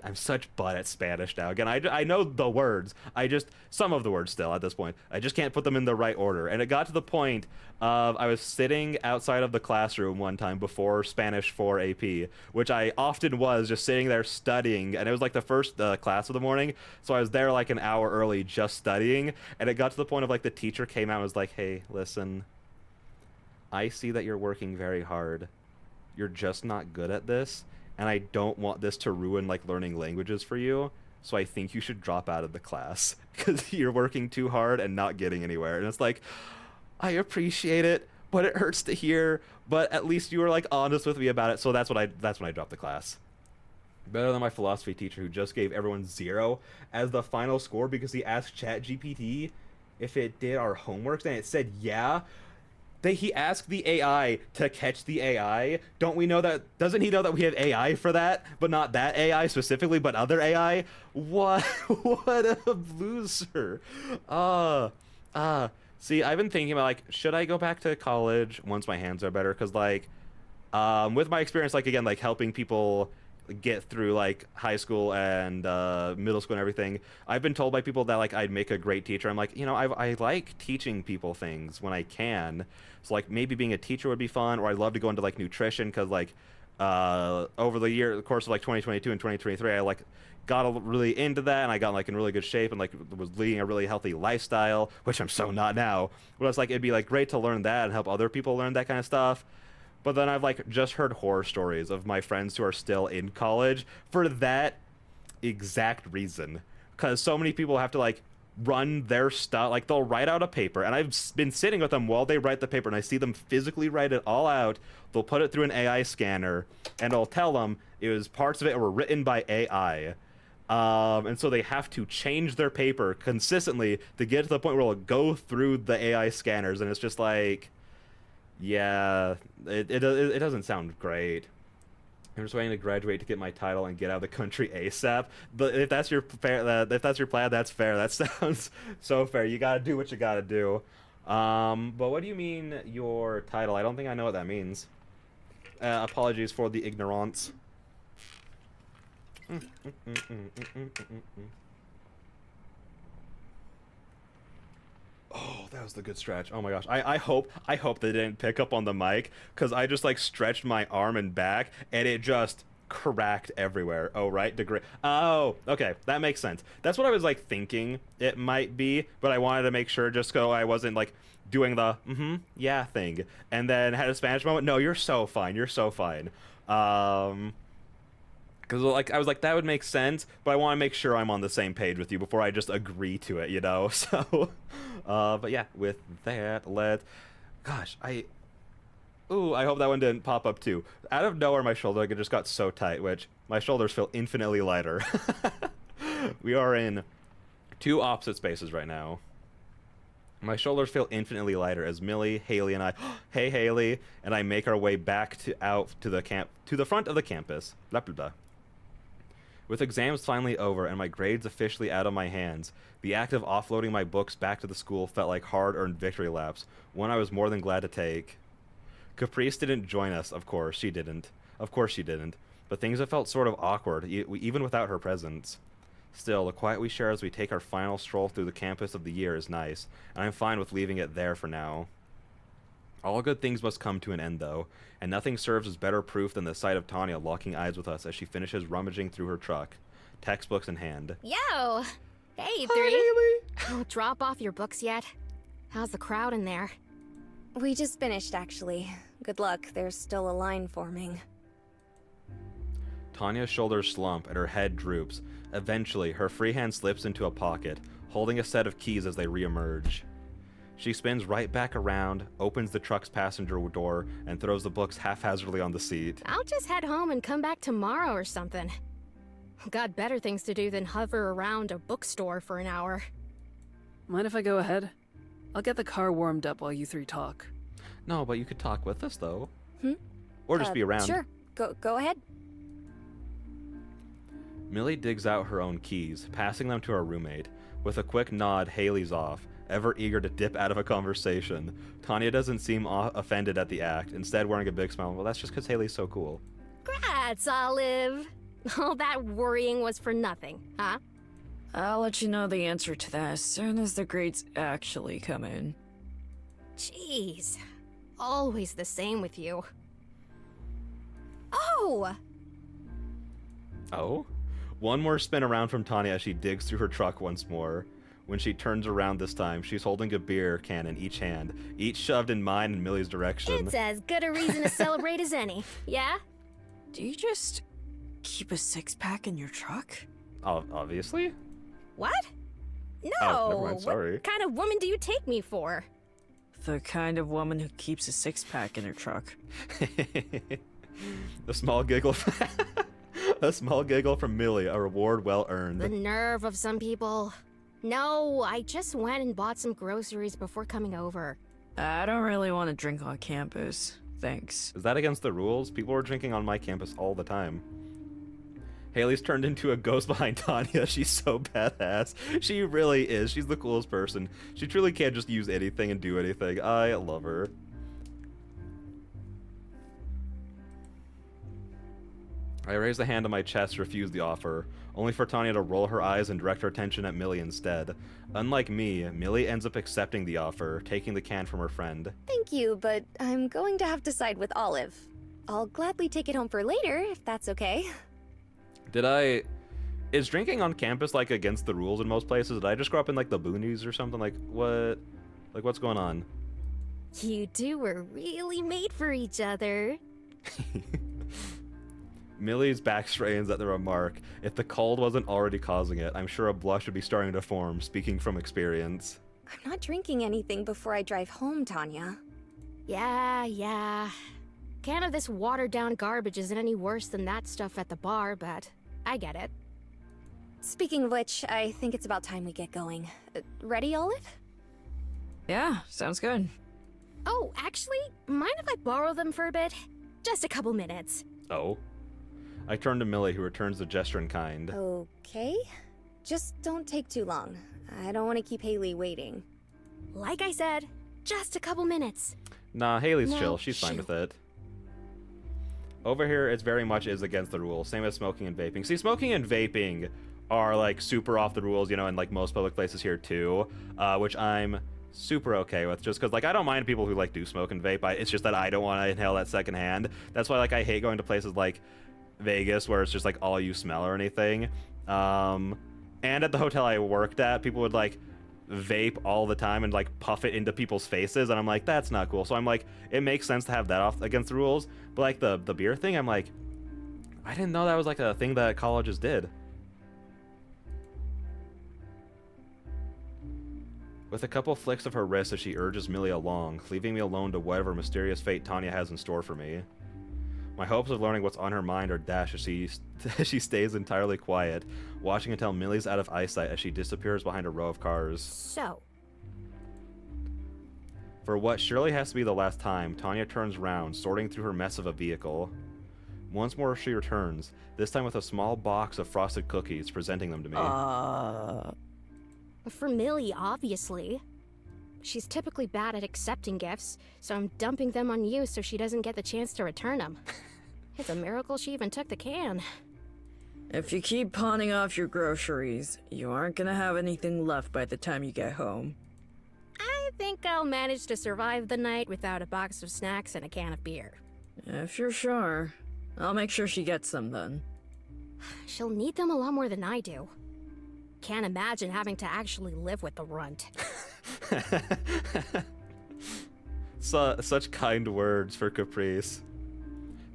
S1: at Spanish now. Again, I know the words. Some of the words still at this point. I just can't put them in the right order. And it got to the point of I was sitting outside of the classroom one time before Spanish 4 AP, which I often was just sitting there studying. And it was like the first class of the morning. So I was there like an hour early just studying. And it got to the point of like the teacher came out and was like, hey, listen, I see that you're working very hard. You're just not good at this. And I don't want this to ruin like learning languages for you, so I think you should drop out of the class because you're working too hard and not getting anywhere. And it's like, I appreciate it, but it hurts to hear. But at least you were like honest with me about it, so that's when I dropped the class. Better than my philosophy teacher who just gave everyone 0 as the final score because he asked ChatGPT if it did our homework and it said yeah. He asked the AI to catch the AI. Don't we know that? Doesn't he know that we have AI for that, but not that AI specifically, but other AI? What? What a loser. See, I've been thinking about like, should I go back to college once my hands are better? Because like, with my experience, like again, like helping people get through like high school and middle school and everything, I've been told by people that like I'd make a great teacher. I'm like, you know, I like teaching people things when I can, so like maybe being a teacher would be fun, or I'd love to go into like nutrition because like over the course of like 2022 and 2023 I like got really into that, and I got like in really good shape and like was leading a really healthy lifestyle, which I'm so not now, but it's like it'd be like great to learn that and help other people learn that kind of stuff. But then I've like just heard horror stories of my friends who are still in college for that exact reason. Because so many people have to like run their stuff. Like, they'll write out a paper, and I've been sitting with them while they write the paper, and I see them physically write it all out. They'll put it through an AI scanner, and I'll tell them parts of it were written by AI. And so they have to change their paper consistently to get to the point where it'll go through the AI scanners, and it's just like, yeah, it doesn't sound great. I'm just waiting to graduate to get my title and get out of the country ASAP. But if that's your plan, that's fair. That sounds so fair. You gotta do what you gotta do. But what do you mean your title? I don't think I know what that means. Apologies for the ignorance. Oh, that was the good stretch. Oh my gosh. I hope they didn't pick up on the mic, because I just like stretched my arm and back and it just cracked everywhere. Oh, right? Degree. Oh, okay. That makes sense. That's what I was like thinking it might be, but I wanted to make sure just so I wasn't like doing the yeah thing and then had a Spanish moment. No, you're so fine. You're so fine. Because like I was like, that would make sense, but I want to make sure I'm on the same page with you before I just agree to it, you know? So, but yeah, with that, I hope that one didn't pop up too. Out of nowhere, my shoulder just got so tight, which my shoulders feel infinitely lighter. We are in two opposite spaces right now. My shoulders feel infinitely lighter as Millie, Haley, and I, hey Haley, and I make our way back to the front of the campus. Blah blah blah. With exams finally over and my grades officially out of my hands, the act of offloading my books back to the school felt like hard-earned victory laps, one I was more than glad to take. Caprice didn't join us, of course she didn't. But things have felt sort of awkward, even without her presence. Still, the quiet we share as we take our final stroll through the campus of the year is nice, and I'm fine with leaving it there for now. All good things must come to an end, though, and nothing serves as better proof than the sight of Tanya locking eyes with us as she finishes rummaging through her truck, textbooks in hand.
S2: Yo! Hey, Three.
S1: Hi,
S2: Oh, drop off your books yet? How's the crowd in there?
S4: We just finished, actually. Good luck, there's still a line forming.
S1: Tanya's shoulders slump and her head droops. Eventually, her free hand slips into a pocket, holding a set of keys as they re-emerge. She spins right back around, opens the truck's passenger door, and throws the books haphazardly on the seat.
S2: I'll just head home and come back tomorrow or something. Got better things to do than hover around a bookstore for an hour.
S6: Mind if I go ahead? I'll get the car warmed up while you three talk.
S1: No, but you could talk with us, though. Or just be around.
S4: Sure, go ahead.
S1: Millie digs out her own keys, passing them to her roommate. With a quick nod, Haley's off, ever eager to dip out of a conversation. Tanya doesn't seem offended at the act, instead wearing a big smile. Well, that's just because Haley's so cool.
S2: Grats, Olive! All that worrying was for nothing, huh?
S3: I'll let you know the answer to that as soon as the grades actually come in.
S2: Jeez. Always the same with you. Oh!
S1: Oh? One more spin around from Tanya as she digs through her truck once more. When she turns around this time, she's holding a beer can in each hand, each shoved in mine and Millie's direction.
S2: It's as good a reason to celebrate as any, yeah?
S3: Do you just keep a six-pack in your truck?
S1: Obviously.
S2: What? No!
S1: Oh, never mind, sorry.
S2: What kind of woman do you take me for?
S3: The kind of woman who keeps a six-pack in her truck.
S1: A small giggle. A small giggle from Millie, a reward well earned.
S2: The nerve of some people. No, I just went and bought some groceries before coming over.
S3: I don't really want to drink on campus. Thanks.
S1: Is that against the rules? People are drinking on my campus all the time. Haley's turned into a ghost behind Tanya. She's so badass. She really is. She's the coolest person. She truly can't just use anything and do anything. I love her. I raise the hand on my chest to refuse the offer, only for Tanya to roll her eyes and direct her attention at Millie instead. Unlike me, Millie ends up accepting the offer, taking the can from her friend.
S4: Thank you, but I'm going to have to side with Olive. I'll gladly take it home for later, if that's okay.
S1: Is drinking on campus, like, against the rules in most places? Did I just grow up in, like, the boonies or something? Like, what? Like, what's going on?
S2: You two were really made for each other.
S1: Millie's back strains at the remark. If the cold wasn't already causing it, I'm sure a blush would be starting to form, speaking from experience.
S4: I'm not drinking anything before I drive home, Tanya.
S2: Yeah. Can of this watered-down garbage isn't any worse than that stuff at the bar, but I get it.
S4: Speaking of which, I think it's about time we get going. Ready, Olive?
S3: Yeah, sounds good.
S2: Oh, actually, mind if I borrow them for a bit? Just a couple minutes.
S1: Oh? I turn to Millie, who returns the gesture in kind.
S4: Okay. Just don't take too long. I don't want to keep Haley waiting.
S2: Like I said, just a couple minutes.
S1: Nah, Haley's
S2: No,
S1: chill. She's fine with it. Over here, it's very much is against the rules. Same as smoking and vaping. See, smoking and vaping are, like, super off the rules, you know, in, like, most public places here, too. Which I'm super okay with, just because, like, I don't mind people who, like, do smoke and vape. It's just that I don't want to inhale that secondhand. That's why, like, I hate going to places like Vegas, where it's just, like, all you smell or anything. And at the hotel I worked at, people would, like, vape all the time and, like, puff it into people's faces, and I'm like, that's not cool. So I'm like, it makes sense to have that off against the rules, but, like, the beer thing, I'm like, I didn't know that was, like, a thing that colleges did. With a couple flicks of her wrist as she urges Millie along, leaving me alone to whatever mysterious fate Tanya has in store for me. My hopes of learning what's on her mind are dashed as she stays entirely quiet, watching until Millie's out of eyesight as she disappears behind a row of cars.
S2: So,
S1: For what surely has to be the last time, Tanya turns round, sorting through her mess of a vehicle. Once more she returns, this time with a small box of frosted cookies, presenting them to me.
S2: for Millie, obviously. She's typically bad at accepting gifts, so I'm dumping them on you so she doesn't get the chance to return them. It's a miracle she even took the can.
S3: If you keep pawning off your groceries, you aren't gonna have anything left by the time you get home.
S2: I think I'll manage to survive the night without a box of snacks and a can of beer.
S3: If you're sure, I'll make sure she gets some then.
S2: She'll need them a lot more than I do. Can't imagine having to actually live with the runt.
S1: Such kind words for Caprice.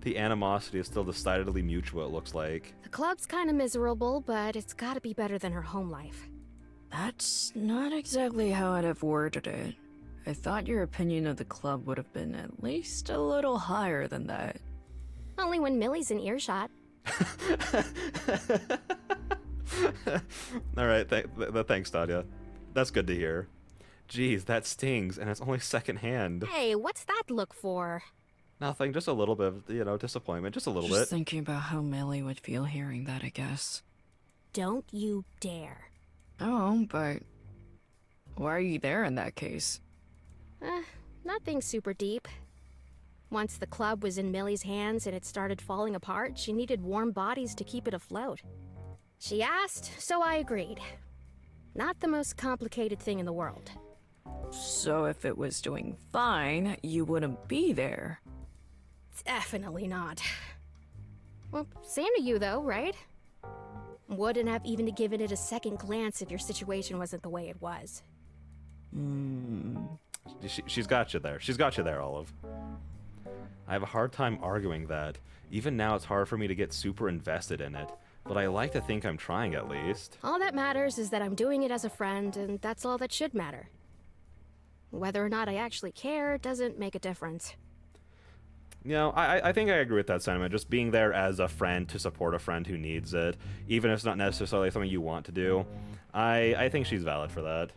S1: The animosity is still decidedly mutual, it looks like.
S2: The club's kinda miserable, but it's gotta be better than her home life.
S3: That's not exactly how I'd have worded it. I thought your opinion of the club would have been at least a little higher than that.
S2: Only when Millie's in earshot.
S1: Alright, thanks, Tanya. That's good to hear. Jeez, that stings, and it's only secondhand.
S2: Hey, what's that look for?
S1: Nothing, just a little bit of, disappointment. Just a little
S3: Just
S1: bit.
S3: thinking about how Millie would feel hearing that, I guess.
S2: Don't you dare.
S3: Oh, but why are you there in that case?
S2: Nothing super deep. Once the club was in Millie's hands and it started falling apart, she needed warm bodies to keep it afloat. She asked, so I agreed. Not the most complicated thing in the world.
S3: So if it was doing fine, you wouldn't be there.
S2: Definitely not. Well, same to you though, right? Wouldn't have even given it a second glance if your situation wasn't the way it was.
S1: She's got you there. She's got you there, Olive. I have a hard time arguing that. Even now, it's hard for me to get super invested in it. But I like to think I'm trying at least.
S2: All that matters is that I'm doing it as a friend, and that's all that should matter. Whether or not I actually care doesn't make a difference.
S1: You know, I think I agree with that sentiment. Just being there as a friend to support a friend who needs it, even if it's not necessarily something you want to do. I think she's valid for that.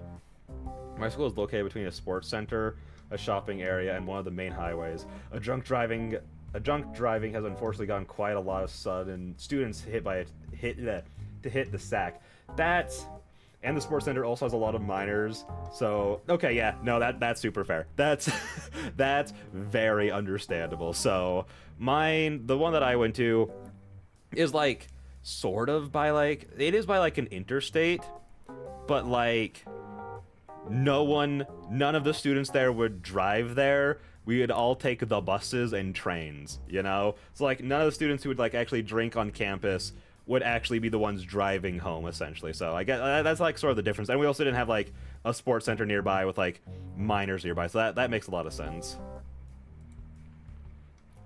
S1: My school is located between a sports center, a shopping area, and one of the main highways. Drunk driving has unfortunately gotten quite a lot of sudden students hit the sack. And the sports center also has a lot of minors. So, okay, yeah, no, that's super fair. That's very understandable. So, the one that I went to is like sort of by like an interstate, but like none of the students there would drive there. We would all take the buses and trains, you know? So like none of the students who would like actually drink on campus would actually be the ones driving home, essentially. So I guess that's like sort of the difference. And we also didn't have like a sports center nearby with like minors nearby, so that makes a lot of sense.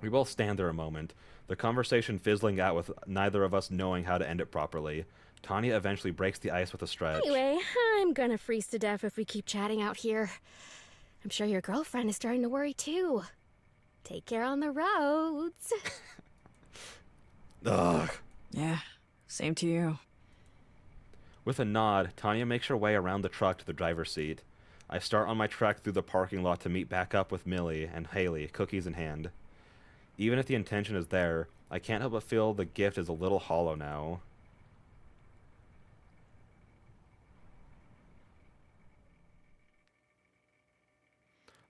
S1: We both stand there a moment, the conversation fizzling out with neither of us knowing how to end it properly. Tanya eventually breaks the ice with a stretch.
S2: Anyway, I'm gonna freeze to death if we keep chatting out here. I'm sure your girlfriend is starting to worry too. Take care on the roads.
S1: Ugh.
S3: Yeah, same to you.
S1: With a nod, Tanya makes her way around the truck to the driver's seat. I start on my trek through the parking lot to meet back up with Millie and Haley, cookies in hand. Even if the intention is there, I can't help but feel the gift is a little hollow now.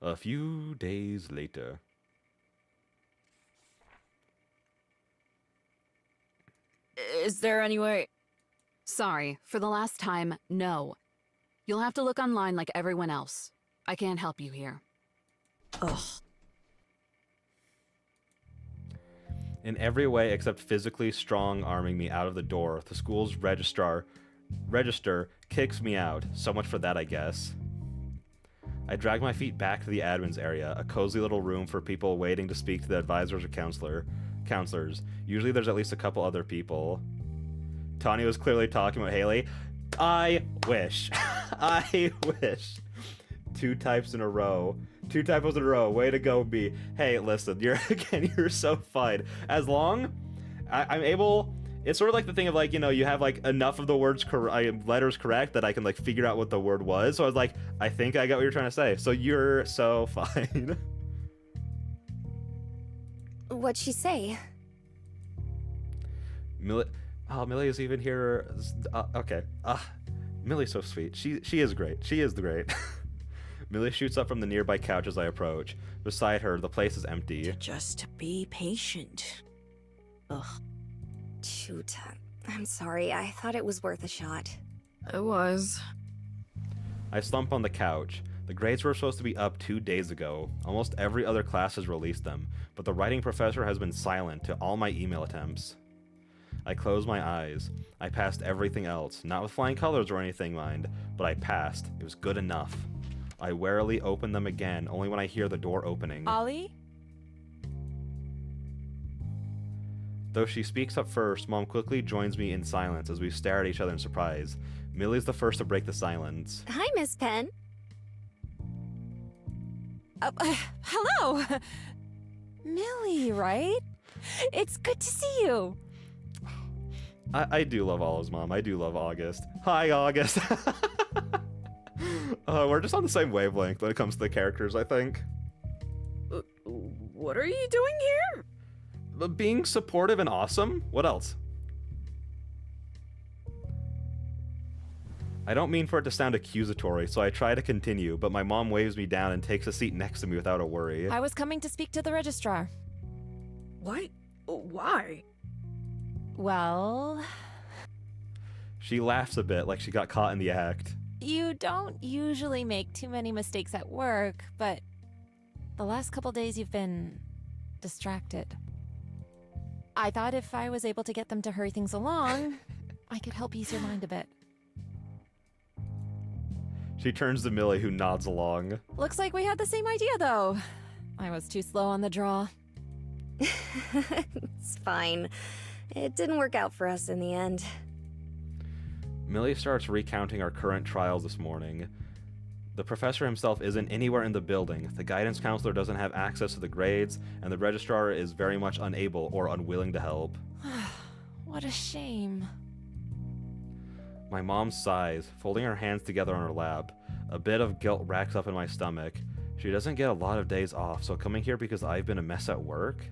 S1: A few days later.
S3: Is there any way...
S7: Sorry, for the last time, no. You'll have to look online like everyone else. I can't help you here.
S3: Ugh.
S1: In every way except physically strong-arming me out of the door, the school's register kicks me out. So much for that, I guess. I drag my feet back to the admin's area, a cozy little room for people waiting to speak to the advisors or counselors. Usually there's at least a couple other people. Tanya was clearly talking about Haley. I wish. I wish. 2 typos in a row. Way to go, B. Hey, listen, you're so fine. As long I'm able, it's sort of like the thing of like, you have like enough of the words letters correct that I can like figure out what the word was. So I was like, I think I got what you're trying to say. So you're so fine.
S4: What'd she say?
S1: Millie is even here. Okay. Millie's so sweet. She is great. She is great. Millie shoots up from the nearby couch as I approach. Beside her, the place is empty.
S3: Just be patient. Ugh.
S4: Shoot. I'm sorry. I thought it was worth a shot.
S3: It was.
S1: I slump on the couch. The grades were supposed to be up 2 days ago. Almost every other class has released them, but the writing professor has been silent to all my email attempts. I close my eyes. I passed everything else, not with flying colors or anything, mind, but I passed. It was good enough. I warily open them again, only when I hear the door opening.
S8: Ollie?
S1: Though she speaks up first, Mom quickly joins me in silence as we stare at each other in surprise. Millie's the first to break the silence.
S4: Hi, Miss Penn.
S8: Hello! Millie, right? It's good to see you.
S1: I do love Olive's mom. I do love August. Hi, August. We're just on the same wavelength when it comes to the characters, I think.
S3: What are you doing here?
S1: Being supportive and awesome? What else? I don't mean for it to sound accusatory, so I try to continue, but my mom waves me down and takes a seat next to me without a worry.
S8: I was coming to speak to the registrar.
S3: What? Why?
S8: Well,
S1: She laughs a bit like she got caught in the act.
S8: you don't usually make too many mistakes at work, but the last couple days you've been distracted. I thought if I was able to get them to hurry things along, I could help ease your mind a bit.
S1: She turns to Millie, who nods along.
S8: Looks like we had the same idea, though. I was too slow on the draw.
S4: It's fine. It didn't work out for us in the end.
S1: Millie starts recounting our current trials this morning. The professor himself isn't anywhere in the building, the guidance counselor doesn't have access to the grades, and the registrar is very much unable or unwilling to help.
S8: What a shame.
S1: My mom sighs, folding her hands together on her lap. A bit of guilt racks up in my stomach. She doesn't get a lot of days off, so coming here because I've been a mess at work?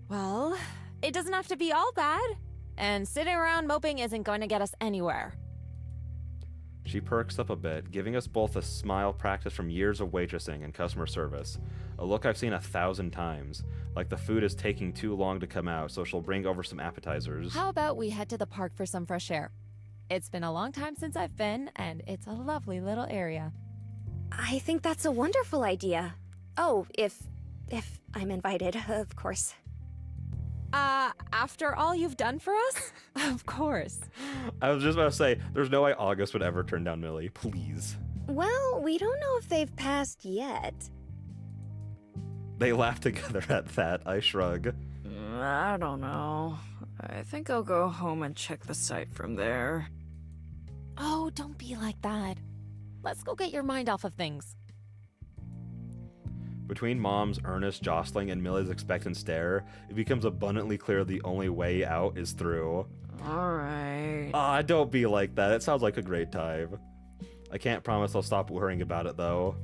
S8: Well, it doesn't have to be all bad. And sitting around moping isn't going to get us anywhere.
S1: She perks up a bit, giving us both a smile practiced from years of waitressing and customer service. A look I've seen 1,000 times. Like the food is taking too long to come out, so she'll bring over some appetizers.
S8: How about we head to the park for some fresh air? It's been a long time since I've been, and it's a lovely little area.
S4: I think that's a wonderful idea. Oh, if I'm invited, of course.
S8: After all you've done for us? Of course.
S1: I was just about to say, there's no way August would ever turn down Millie. Please.
S4: Well, we don't know if they've passed yet.
S1: They laugh together at that. I shrug.
S3: I don't know. I think I'll go home and check the site from there.
S8: Oh, don't be like that. Let's go get your mind off of things.
S1: Between Mom's earnest jostling and Millie's expectant stare, it becomes abundantly clear the only way out is through.
S3: Alright.
S1: Ah, don't be like that. It sounds like a great time. I can't promise I'll stop worrying about it, though.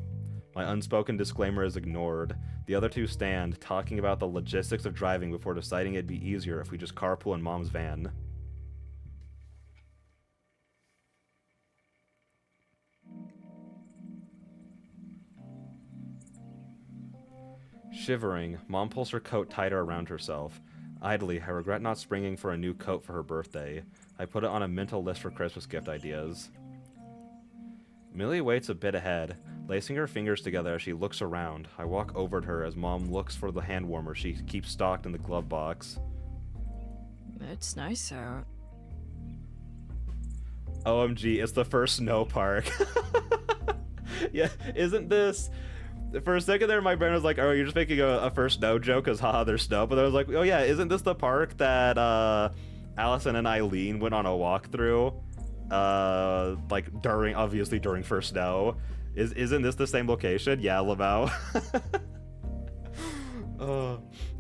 S1: My unspoken disclaimer is ignored. The other two stand, talking about the logistics of driving before deciding it'd be easier if we just carpool in Mom's van. Shivering, Mom pulls her coat tighter around herself. Idly, I regret not springing for a new coat for her birthday. I put it on a mental list for Christmas gift ideas. Millie waits a bit ahead, lacing her fingers together as she looks around. I walk over to her as Mom looks for the hand warmer she keeps stocked in the glove box.
S3: It's nice out.
S1: OMG, it's the first snow park. Yeah, isn't this... For a second there, my brain was like, oh, you're just making a first snow joke because haha, there's snow. But I was like, oh yeah, isn't this the park that Allison and Eileen went on a walk through? Like obviously during first snow. Isn't this the same location? Yeah, Lamau.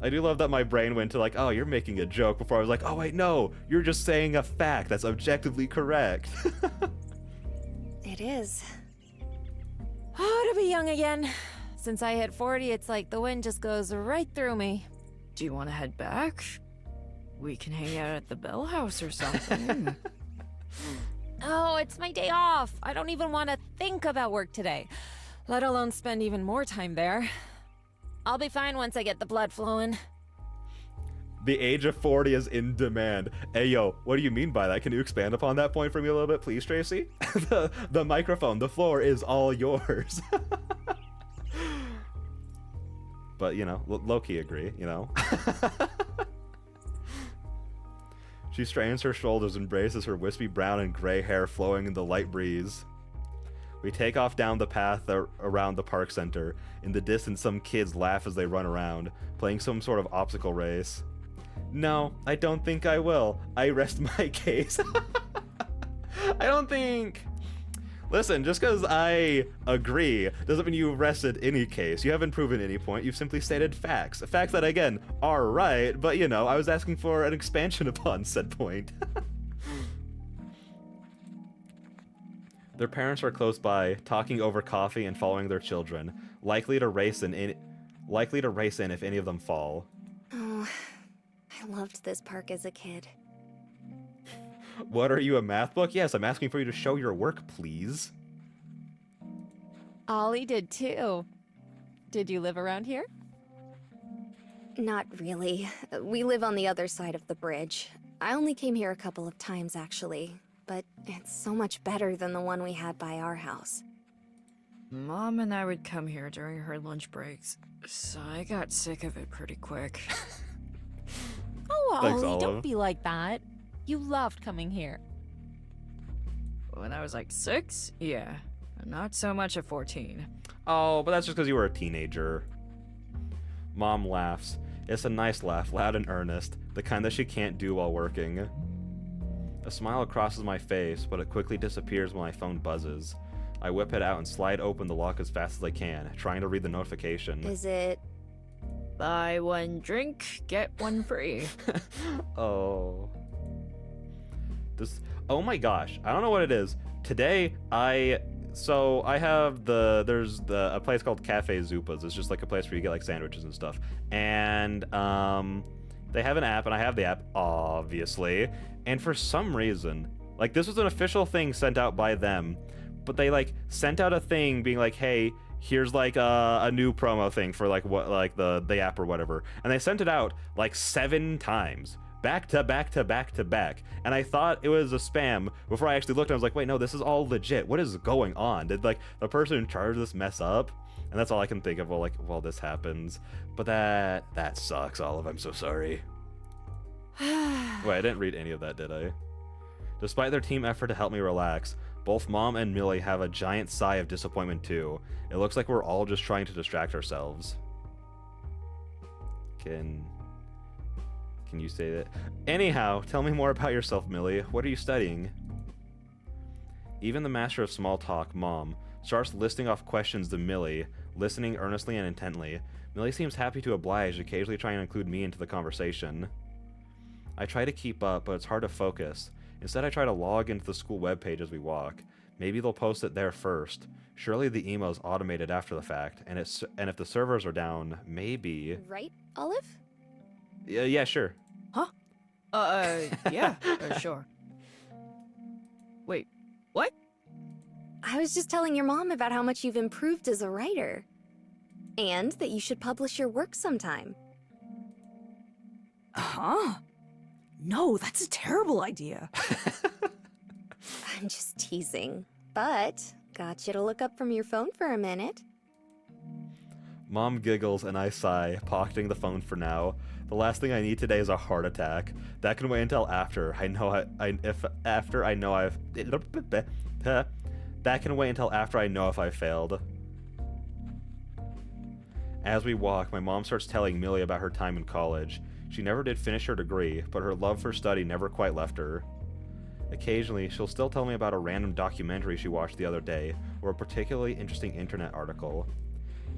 S1: I do love that my brain went to like, oh, you're making a joke before I was like, oh wait, no, you're just saying a fact that's objectively correct.
S4: It is.
S8: Oh, to be young again. Since I hit 40, it's like the wind just goes right through me.
S3: Do you want to head back? We can hang out at the Bell House or something.
S8: Oh, it's my day off. I don't even want to think about work today, let alone spend even more time there. I'll be fine once I get the blood flowing.
S1: The age of 40 is in demand. Hey, yo, what do you mean by that? Can you expand upon that point for me a little bit, please, Tracy? the microphone, the floor is all yours. But, you know, low-key agree, you know? She straightens her shoulders and braces her wispy brown and gray hair flowing in the light breeze. We take off down the path around the park center. In the distance, some kids laugh as they run around, playing some sort of obstacle race. No, I don't think I will. I rest my case. I don't think... Listen, just because I agree doesn't mean you rested any case. You haven't proven any point. You've simply stated facts. Facts that, again, are right, but, you know, I was asking for an expansion upon said point. Their parents are close by, talking over coffee and following their children, likely to race in if any of them fall.
S4: Oh, I loved this park as a kid.
S1: What, are you, a math book? Yes, I'm asking for you to show your work, please.
S8: Ollie did too. Did you live around here?
S4: Not really. We live on the other side of the bridge. I only came here a couple of times, actually. But it's so much better than the one we had by our house.
S3: Mom and I would come here during her lunch breaks, so I got sick of it pretty quick.
S8: Oh,
S1: Thanks,
S8: Ollie,
S1: Olive.
S8: don't be like that. You loved coming here.
S3: When I was like 6, yeah. Not so much at 14.
S1: Oh, but that's just because you were a teenager. Mom laughs. It's a nice laugh, loud and earnest, the kind that she can't do while working. A smile crosses my face, but it quickly disappears when my phone buzzes. I whip it out and slide open the lock as fast as I can, trying to read the notification.
S4: Is it...
S3: Buy one drink, get one free.
S1: Oh. Oh my gosh, I don't know what it is. Today, so I have there's a place called Cafe Zupa's. It's just like a place where you get like sandwiches and stuff. And they have an app, and I have the app, obviously. And for some reason, like this was an official thing sent out by them, but they like sent out a thing being like, hey, here's like a new promo thing for like what, like the app or whatever. And they sent it out like 7 times. Back to back to back to back, and I thought it was a spam before I actually looked. I was like, wait, no, this is all legit. What is going on? Did like the person in charge of this mess up? And that's all I can think of. Well, this happens, but that sucks, Olive. I'm so sorry. Wait, I didn't read any of that, did I? Despite their team effort to help me relax, both Mom and Millie have a giant sigh of disappointment too. It looks like we're all just trying to distract ourselves. Can you say that? Anyhow, tell me more about yourself, Millie. What are you studying? Even the master of small talk, Mom, starts listing off questions to Millie, listening earnestly and intently. Millie seems happy to oblige, occasionally trying to include me into the conversation. I try to keep up, but it's hard to focus. Instead, I try to log into the school webpage as we walk. Maybe they'll post it there first. Surely the email is automated after the fact, and if the servers are down, maybe...
S4: Right, Olive?
S1: Yeah, sure.
S3: Yeah, sure. Wait, what?
S4: I was just telling your mom about how much you've improved as a writer. And that you should publish your work sometime.
S3: Huh? No, that's a terrible idea.
S4: I'm just teasing. But, got you to look up from your phone for a minute.
S1: Mom giggles and I sigh, pocketing the phone for now. The last thing I need today is a heart attack. That can wait until after I know I've that can wait until after I know if I failed. As we walk, my mom starts telling Millie about her time in college. She never did finish her degree, but her love for study never quite left her. Occasionally, she'll still tell me about a random documentary she watched the other day, or a particularly interesting internet article.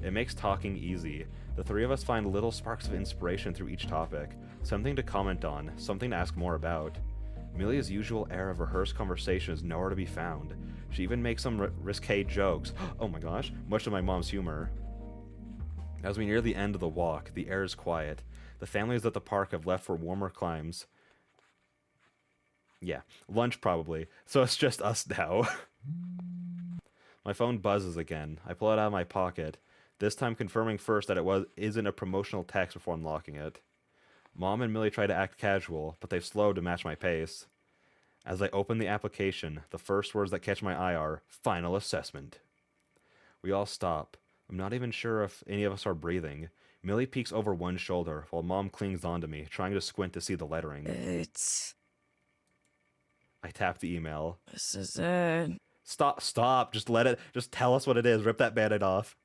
S1: It makes talking easy. The three of us find little sparks of inspiration through each topic, something to comment on, something to ask more about. Millie's usual air of rehearsed conversation is nowhere to be found. She even makes some risque jokes, oh my gosh, much of my mom's humor. As we near the end of the walk, the air is quiet. The families at the park have left for warmer climes. Yeah, lunch probably, so it's just us now. My phone buzzes again. I pull it out of my pocket, this time confirming first that it isn't a promotional text before unlocking it. Mom and Millie try to act casual, but they've slowed to match my pace. As I open the application, the first words that catch my eye are, final assessment. We all stop. I'm not even sure if any of us are breathing. Millie peeks over one shoulder, while Mom clings onto me, trying to squint to see the lettering. I tap the email.
S3: This is it.
S1: Stop, just tell us what it is, rip that band-aid off.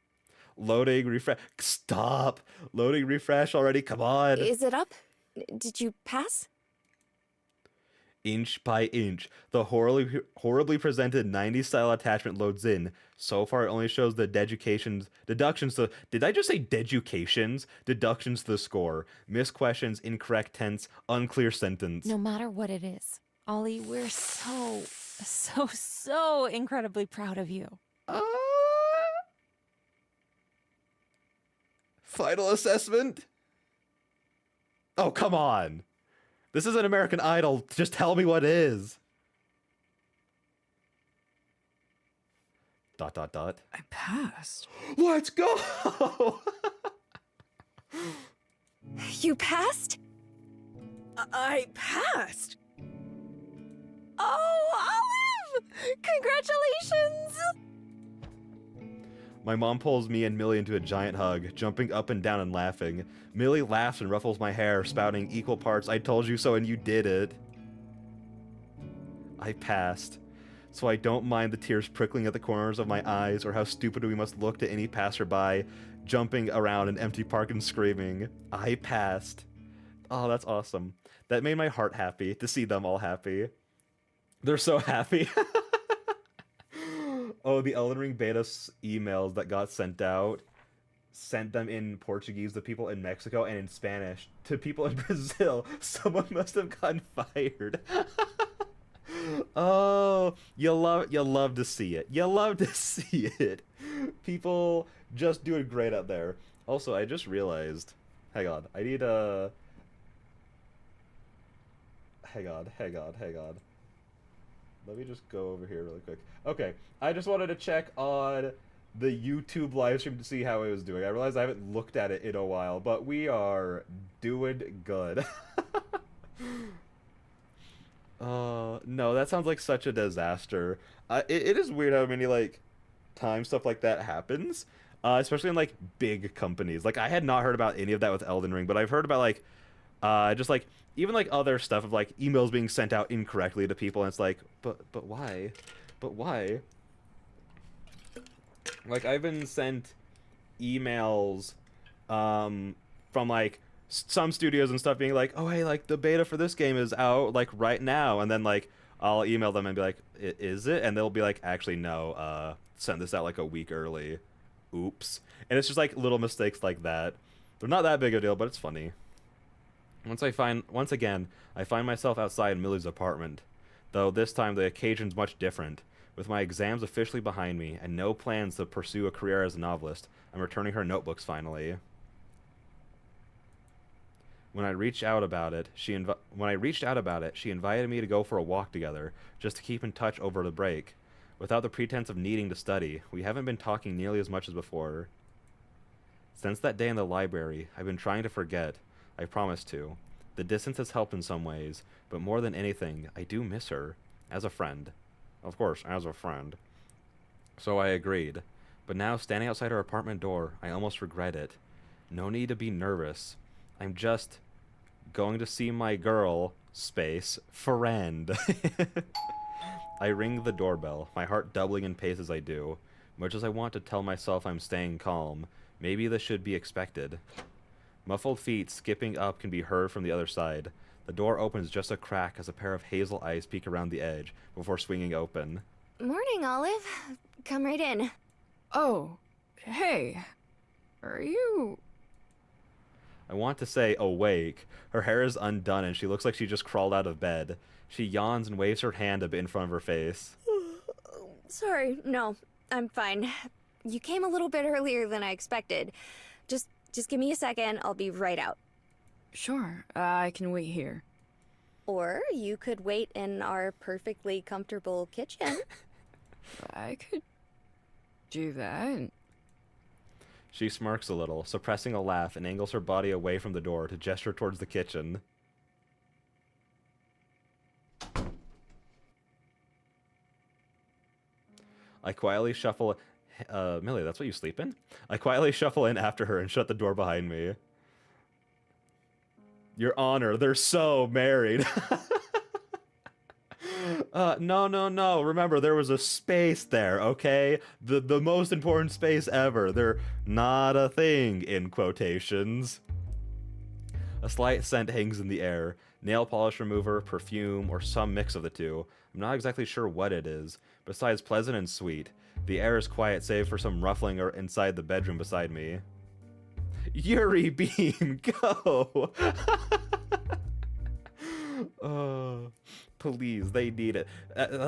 S1: Loading, refresh, stop! Loading, refresh already, come on!
S4: Is it up? Did you pass?
S1: Inch by inch, the horribly presented 90s style attachment loads in. So far, it only shows the deductions to... Did I just say deducations? Deductions to the score. Missed questions, incorrect tense, unclear sentence.
S8: No matter what it is, Ollie, we're so incredibly proud of you.
S1: Final assessment? Oh, come on. This is an American Idol. Just tell me what it is. ...
S3: I passed.
S1: Let's go!
S4: You passed?
S3: I passed!
S6: Oh, Olive! Congratulations!
S1: My mom pulls me and Millie into a giant hug, jumping up and down and laughing. Millie laughs and ruffles my hair, spouting equal parts, I told you so and you did it. I passed, so I don't mind the tears prickling at the corners of my eyes or how stupid we must look to any passerby, jumping around an empty park and screaming. I passed. Oh, that's awesome. That made my heart happy, to see them all happy. They're so happy. Oh, the Elden Ring beta emails that got sent out, sent them in Portuguese to people in Mexico and in Spanish to people in Brazil. Someone must have gotten fired. Oh, you love to see it. You love to see it. People just doing great out there. Also, I just realized, hang on, I need a... Hang on. Let me just go over here really quick. Okay, I just wanted to check on the YouTube live stream to see how it was doing. I realized I haven't looked at it in a while, but we are doing good. No, that sounds like such a disaster. It is weird how many, like, times stuff like that happens, especially in, like, big companies. Like, I had not heard about any of that with Elden Ring, but I've heard about, like, just, like, even, like, other stuff of, like, emails being sent out incorrectly to people, and it's like, but why? But why? Like, I've been sent emails, from, like, some studios and stuff being like, oh hey, like the beta for this game is out like right now, and then like I'll email them and be like, is it? And they'll be like, actually no, send this out like a week early. Oops. And it's just like little mistakes like that. They're not that big a deal, but it's funny. Once again, I find myself outside Millie's apartment, though this time the occasion's much different. With my exams officially behind me and no plans to pursue a career as a novelist, I'm returning her notebooks finally. When I reached out about it, she invited me to go for a walk together, just to keep in touch over the break. Without the pretense of needing to study, we haven't been talking nearly as much as before. Since that day in the library, I've been trying to forget. I promised to. The distance has helped in some ways, but more than anything, I do miss her. As a friend. Of course, as a friend. So I agreed. But now, standing outside her apartment door, I almost regret it. No need to be nervous. I'm just going to see my girl, space, friend. I ring the doorbell, my heart doubling in pace as I do. Much as I want to tell myself I'm staying calm, maybe this should be expected. Muffled feet skipping up can be heard from the other side. The door opens just a crack as a pair of hazel eyes peek around the edge before swinging open.
S4: Morning, Olive. Come right in.
S3: Oh, hey. Are you...
S1: I want to say awake. Her hair is undone and she looks like she just crawled out of bed. She yawns and waves her hand a bit in front of her face.
S4: Sorry, no, I'm fine. You came a little bit earlier than I expected. Just give me a second, I'll be right out.
S3: Sure, I can wait here.
S4: Or you could wait in our perfectly comfortable kitchen.
S3: I could do that.
S1: She smirks a little, suppressing a laugh, and angles her body away from the door to gesture towards the kitchen. I quietly shuffle... Millie, that's what you sleep in? I quietly shuffle in after her and shut the door behind me. Your Honor, they're so married. No. Remember, there was a space there, okay? The most important space ever. They're not a thing, in quotations. A slight scent hangs in the air. Nail polish remover, perfume, or some mix of the two. I'm not exactly sure what it is. Besides pleasant and sweet. The air is quiet save for some ruffling inside the bedroom beside me. Yuri Bean, go! Oh, please, they need it.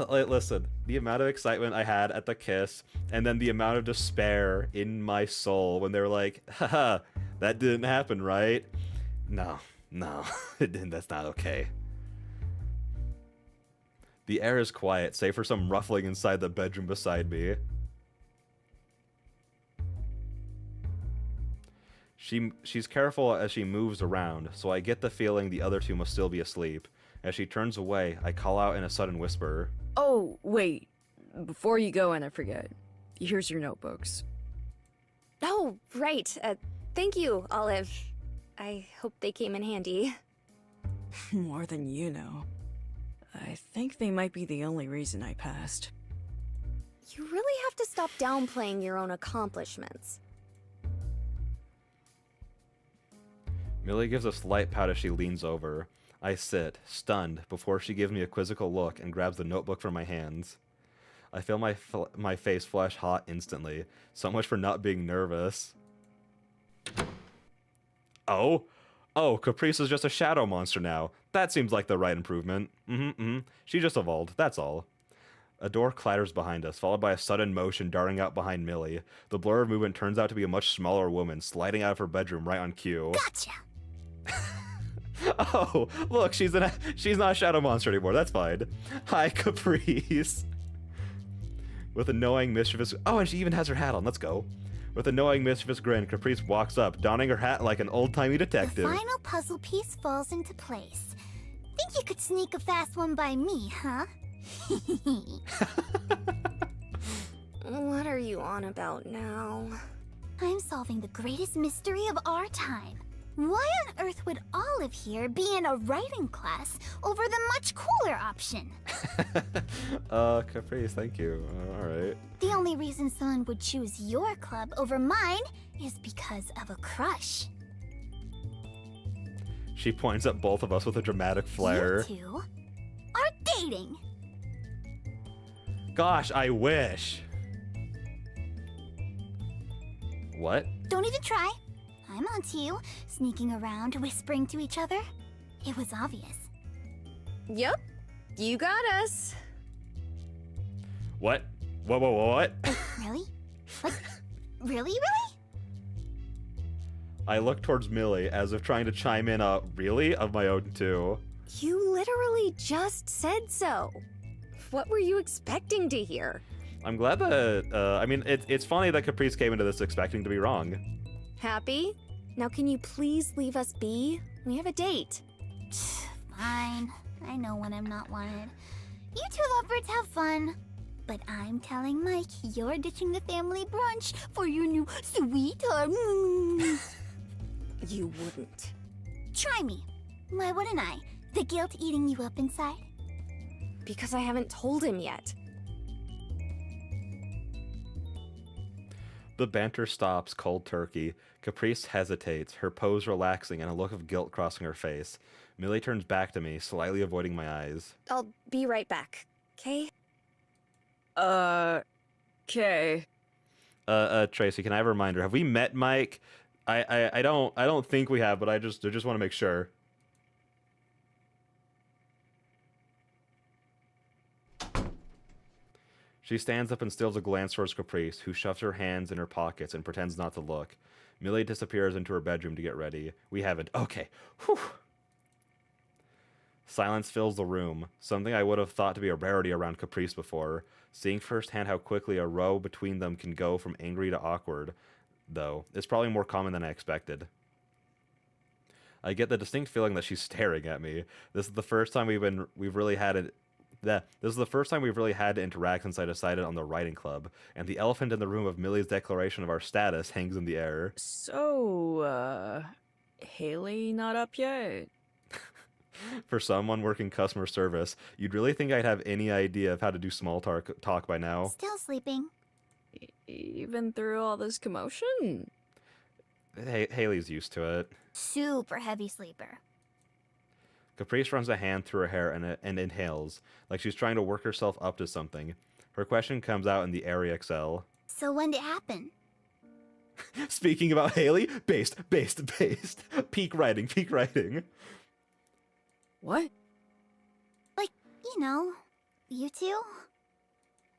S1: Listen, the amount of excitement I had at the kiss, and then the amount of despair in my soul when they were like, haha, that didn't happen, right? No, it didn't. That's not okay. The air is quiet, save for some ruffling inside the bedroom beside me. She's careful as she moves around, so I get the feeling the other two must still be asleep. As she turns away, I call out in a sudden whisper.
S3: Oh, wait. Before you go and I forget. Here's your notebooks.
S4: Oh, right. Thank you, Olive. I hope they came in handy.
S3: More than you know. I think they might be the only reason I passed.
S4: You really have to stop downplaying your own accomplishments.
S1: Millie gives a slight pout as she leans over. I sit, stunned, before she gives me a quizzical look and grabs the notebook from my hands. I feel my face flush hot instantly. So much for not being nervous. Oh, Caprice is just a shadow monster now. That seems like the right improvement. She just evolved, that's all. A door clatters behind us, followed by a sudden motion darting out behind Millie. The blur of movement turns out to be a much smaller woman, sliding out of her bedroom right on cue.
S2: Gotcha!
S1: Oh, look, she's not a shadow monster anymore, that's fine. Hi, Caprice. With a knowing, mischievous... Oh, and she even has her hat on, let's go. With a knowing, mischievous grin, Caprice walks up, donning her hat like an old-timey detective.
S9: The final puzzle piece falls into place. Think you could sneak a fast one by me, huh?
S4: What are you on about now?
S9: I'm solving the greatest mystery of our time. Why on earth would Olive here be in a writing class over the much cooler option?
S1: Caprice, thank you. Alright.
S9: The only reason someone would choose your club over mine is because of a crush.
S1: She points at both of us with a dramatic flare.
S9: You two are dating.
S1: Gosh, I wish. What?
S9: Don't even try. I'm onto you, sneaking around, whispering to each other. It was obvious.
S4: Yep, you got us.
S1: What? What?
S9: Really? Like, really?
S1: I look towards Millie as if trying to chime in a really of my own too.
S4: You literally just said so. What were you expecting to hear?
S1: I'm glad that, I mean, it's funny that Caprice came into this expecting to be wrong.
S4: Happy? Now can you please leave us be? We have a date.
S9: Fine. I know when I'm not wanted. You two lovebirds have fun. But I'm telling Mike you're ditching the family brunch for your new sweetheart.
S4: You wouldn't.
S9: Try me. Why wouldn't I? The guilt eating you up inside?
S4: Because I haven't told him yet.
S1: The banter stops cold turkey. Caprice hesitates, her pose relaxing and a look of guilt crossing her face. Millie turns back to me, slightly avoiding my eyes.
S4: I'll be right back, okay?
S3: Okay.
S1: Tracy, can I have a reminder? Have we met Mike? I don't think we have, but I just want to make sure. She stands up and steals a glance towards Caprice, who shoves her hands in her pockets and pretends not to look. Millie disappears into her bedroom to get ready. We haven't. Okay. Whew. Silence fills the room, something I would have thought to be a rarity around Caprice before. Seeing firsthand how quickly a row between them can go from angry to awkward, though, is probably more common than I expected. I get the distinct feeling that she's staring at me. This is the first time we've really had to interact since I decided on the writing club, and the elephant in the room of Millie's declaration of our status hangs in the air.
S3: So, Haley not up yet?
S1: For someone working customer service, you'd really think I'd have any idea of how to do small talk by now.
S9: Still sleeping.
S3: Even through all this commotion?
S1: Haley's used to it.
S9: Super heavy sleeper.
S1: Caprice runs a hand through her hair and inhales, like she's trying to work herself up to something. Her question comes out in the airy XL.
S9: So when did it happen?
S1: Speaking about Haley, based. Peak writing.
S3: What?
S9: Like, you know, you two?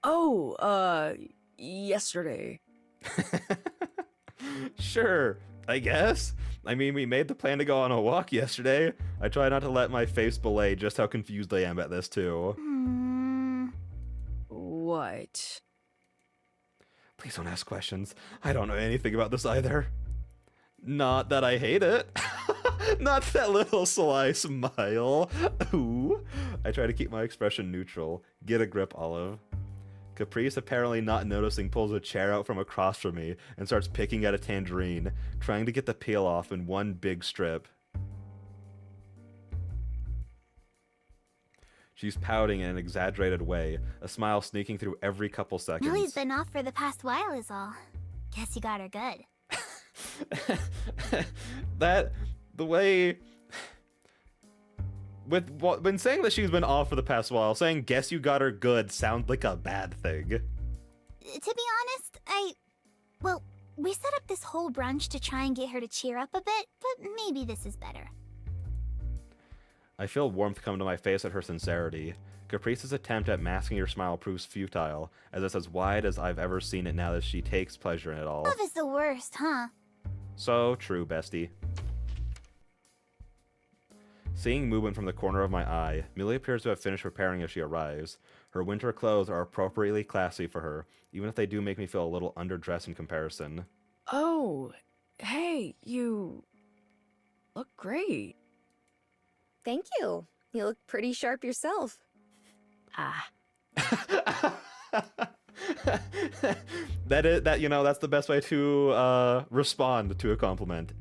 S3: Oh, yesterday.
S1: Sure, I guess. I mean, we made the plan to go on a walk yesterday. I try not to let my face belay just how confused I am at this, too.
S3: What?
S1: Please don't ask questions. I don't know anything about this either. Not that I hate it. Not that little sly smile. Ooh. I try to keep my expression neutral. Get a grip, Olive. Caprice, apparently not noticing, pulls a chair out from across from me and starts picking at a tangerine, trying to get the peel off in one big strip. She's pouting in an exaggerated way, a smile sneaking through every couple seconds.
S9: Millie's been off for the past while is all. Guess you got her good.
S1: The way... When saying that she's been off for the past while, saying guess you got her good sounds like a bad thing.
S9: To be honest, well, we set up this whole brunch to try and get her to cheer up a bit, but maybe this is better.
S1: I feel warmth come to my face at her sincerity. Caprice's attempt at masking her smile proves futile, as it's as wide as I've ever seen it now that she takes pleasure in it all.
S9: Love is the worst, huh?
S1: So true, bestie. Seeing movement from the corner of my eye, Millie appears to have finished preparing as she arrives. Her winter clothes are appropriately classy for her, even if they do make me feel a little underdressed in comparison.
S3: Oh, hey, you look great.
S4: Thank you. You look pretty sharp yourself.
S1: That's the best way to respond to a compliment.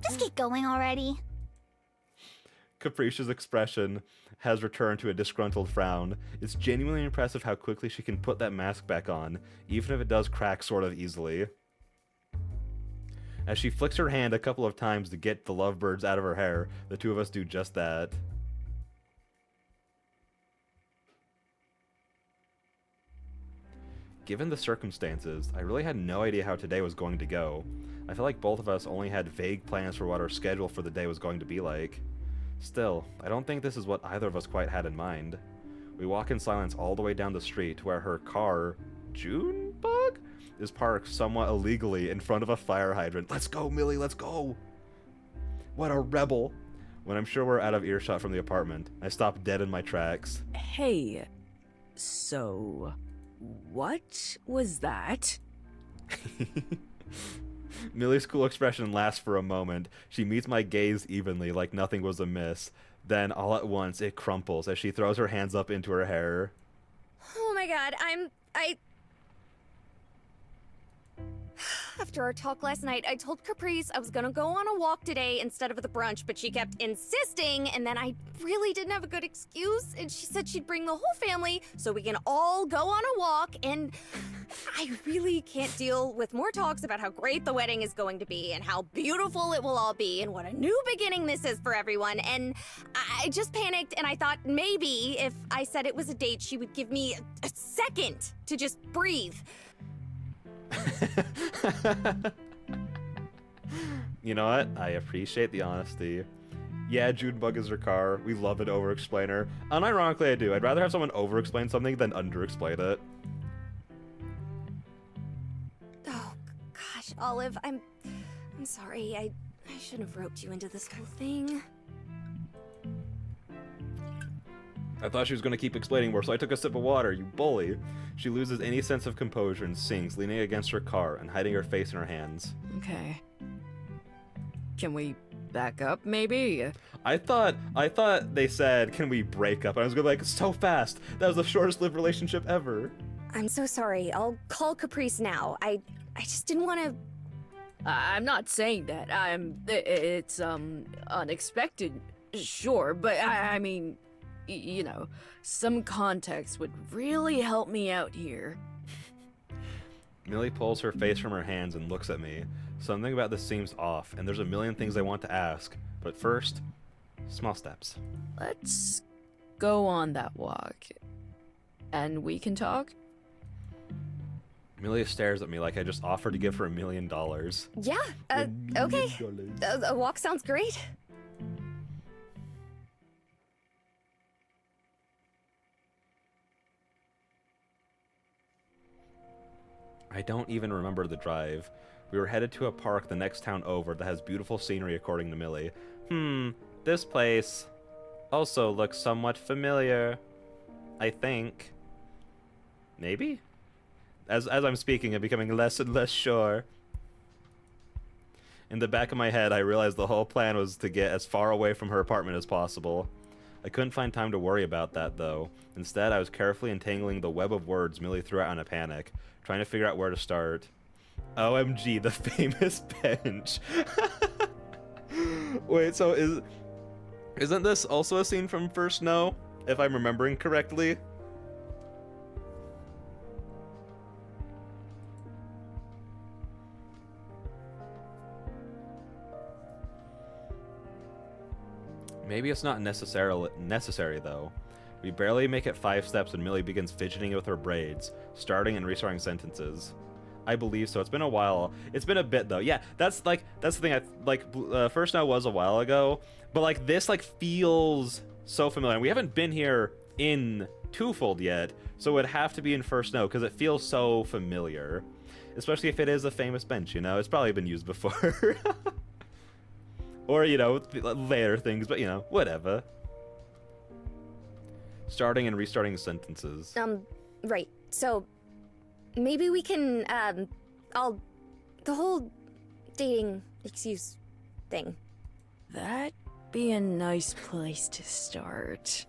S9: Just get going already.
S1: Capricia's expression has returned to a disgruntled frown. It's genuinely impressive how quickly she can put that mask back on, even if it does crack sort of easily. As she flicks her hand a couple of times to get the lovebirds out of her hair, the two of us do just that. Given the circumstances, I really had no idea how today was going to go. I feel like both of us only had vague plans for what our schedule for the day was going to be like. Still, I don't think this is what either of us quite had in mind. We walk in silence all the way down the street to where her car, Junebug, is parked somewhat illegally in front of a fire hydrant. Let's go, Millie, let's go! What a rebel! When I'm sure we're out of earshot from the apartment, I stop dead in my tracks.
S3: Hey, so what was that?
S1: Millie's cool expression lasts for a moment. She meets my gaze evenly, like nothing was amiss. Then, all at once, it crumples as she throws her hands up into her hair.
S4: Oh my god, After our talk last night, I told Caprice I was gonna go on a walk today instead of the brunch, but she kept insisting, and then I really didn't have a good excuse, and she said she'd bring the whole family so we can all go on a walk, and I really can't deal with more talks about how great the wedding is going to be, and how beautiful it will all be, and what a new beginning this is for everyone, and I just panicked, and I thought maybe if I said it was a date, she would give me a second to just breathe.
S1: You know what? I appreciate the honesty. Yeah, Junebug is her car. We love an over-explainer. Unironically, I do. I'd rather have someone over-explain something than under-explain it.
S4: Oh, gosh, Olive, I'm sorry. I shouldn't have roped you into this whole thing.
S1: I thought she was going to keep explaining more, so I took a sip of water, you bully. She loses any sense of composure and sinks, leaning against her car and hiding her face in her hands.
S3: Okay. Can we back up, maybe?
S1: I thought they said, can we break up? And I was going to be like, so fast. That was the shortest lived relationship ever.
S4: I'm so sorry. I'll call Caprice now. I just didn't want to...
S3: I'm not saying that. It's unexpected, sure, but I mean, you know, some context would really help me out here.
S1: Millie pulls her face from her hands and looks at me. Something about this seems off, and there's a million things I want to ask. But first, small steps.
S3: Let's go on that walk. And we can talk?
S1: Millie stares at me like I just offered to give her $1 million.
S4: Yeah, okay. A walk sounds great.
S1: I don't even remember the drive. We were headed to a park the next town over that has beautiful scenery according to Millie. This place also looks somewhat familiar. I think. Maybe? As I'm speaking, I'm becoming less and less sure. In the back of my head, I realized the whole plan was to get as far away from her apartment as possible. I couldn't find time to worry about that, though. Instead, I was carefully entangling the web of words Millie threw out in a panic, trying to figure out where to start. OMG, the famous bench. Wait, so isn't this also a scene from First Snow, if I'm remembering correctly? Maybe it's not necessary though. We barely make it 5 steps when Millie begins fidgeting with her braids, starting and restarting sentences. I believe so. It's been a while. It's been a bit though. Yeah, that's the thing. First Now was a while ago, but like this feels so familiar. And we haven't been here in TwoFold yet, so it would have to be in First Snow because it feels so familiar. Especially if it is a famous bench, you know? It's probably been used before. Or, you know, later things, but, you know, whatever. Starting and restarting sentences.
S4: Right. So, maybe we can, the whole dating excuse thing.
S3: That'd be a nice place to start.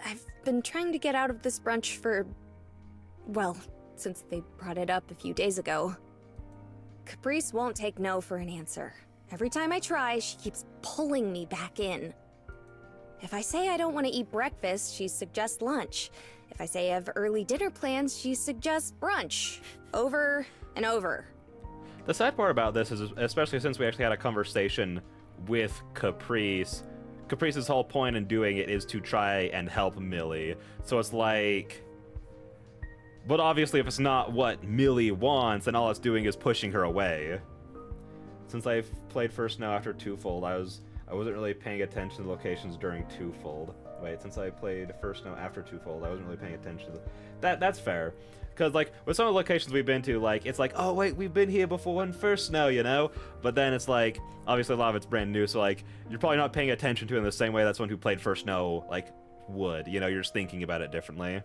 S4: I've been trying to get out of this brunch for, well, since they brought it up a few days ago. Caprice won't take no for an answer. Every time I try, she keeps pulling me back in. If I say I don't want to eat breakfast, she suggests lunch. If I say I have early dinner plans, she suggests brunch. Over and over.
S1: The sad part about this is, especially since we actually had a conversation with Caprice, Caprice's whole point in doing it is to try and help Millie. So it's like... But obviously if it's not what Millie wants, then all it's doing is pushing her away. Since I've played First Snow after TwoFold, I wasn't really paying attention to locations during TwoFold. Wait, since I played First Snow after TwoFold, I wasn't really paying attention to that's fair. Because, like, with some of the locations we've been to, like, it's like, oh, wait, we've been here before in First Snow, you know? But then it's like, obviously a lot of it's brand new, so, like, you're probably not paying attention to it in the same way that someone who played First Snow, like, would. You know, you're just thinking about it differently.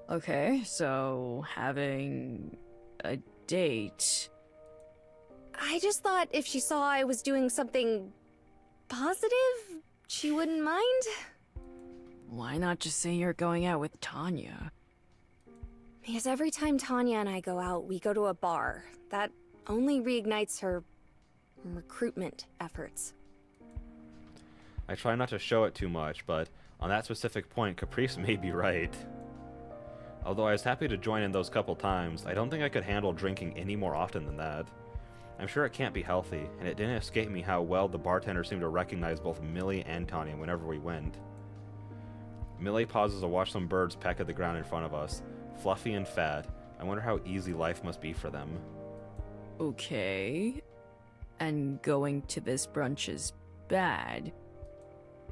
S3: Okay, so having a date.
S4: I just thought if she saw I was doing something positive, she wouldn't mind.
S3: Why not just say you're going out with Tanya?
S4: Because every time Tanya and I go out, we go to a bar. That only reignites her recruitment efforts.
S1: I try not to show it too much, but on that specific point, Caprice may be right. Although I was happy to join in those couple times, I don't think I could handle drinking any more often than that. I'm sure it can't be healthy, and it didn't escape me how well the bartender seemed to recognize both Millie and Tanya whenever we went. Millie pauses to watch some birds peck at the ground in front of us. Fluffy and fat. I wonder how easy life must be for them.
S3: Okay. And going to this brunch is bad.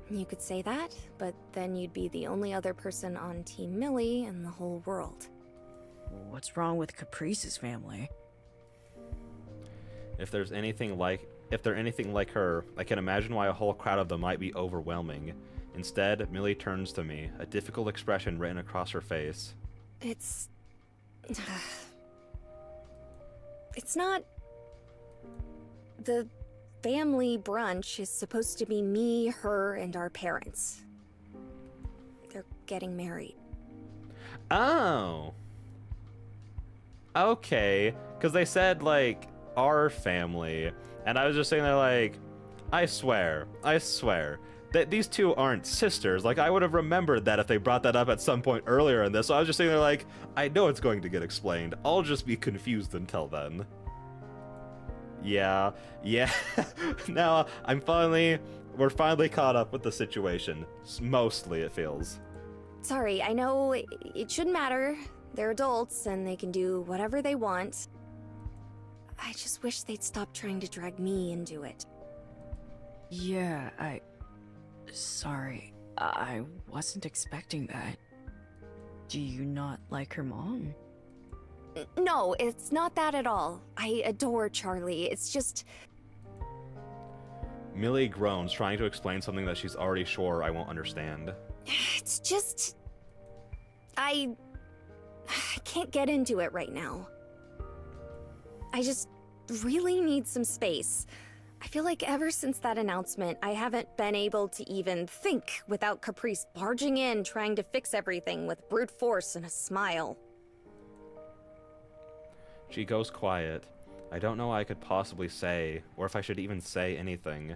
S4: You could say that, but then you'd be the only other person on Team Millie in the whole world.
S3: What's wrong with Caprice's family?
S1: If they're anything like her, I can imagine why a whole crowd of them might be overwhelming. Instead, Millie turns to me, a difficult expression written across her face.
S4: It's not... The family brunch is supposed to be me, her, and our parents. They're getting married.
S1: Oh. Okay. Because they said, like, our family. And I was just sitting there like, I swear. That these two aren't sisters. Like, I would have remembered that if they brought that up at some point earlier in this. So I was just sitting there like, I know it's going to get explained. I'll just be confused until then. Yeah. Now, we're finally caught up with the situation. Mostly, it feels.
S4: Sorry, I know it shouldn't matter. They're adults, and they can do whatever they want. I just wish they'd stop trying to drag me into it.
S3: Yeah, Sorry, I wasn't expecting that. Do you not like her mom?
S4: No, it's not that at all. I adore Charlie. It's just...
S1: Millie groans, trying to explain something that she's already sure I won't understand.
S4: It's just... I can't get into it right now. I just really need some space. I feel like ever since that announcement, I haven't been able to even think without Caprice barging in, trying to fix everything with brute force and a smile.
S1: She goes quiet. I don't know what I could possibly say, or if I should even say anything.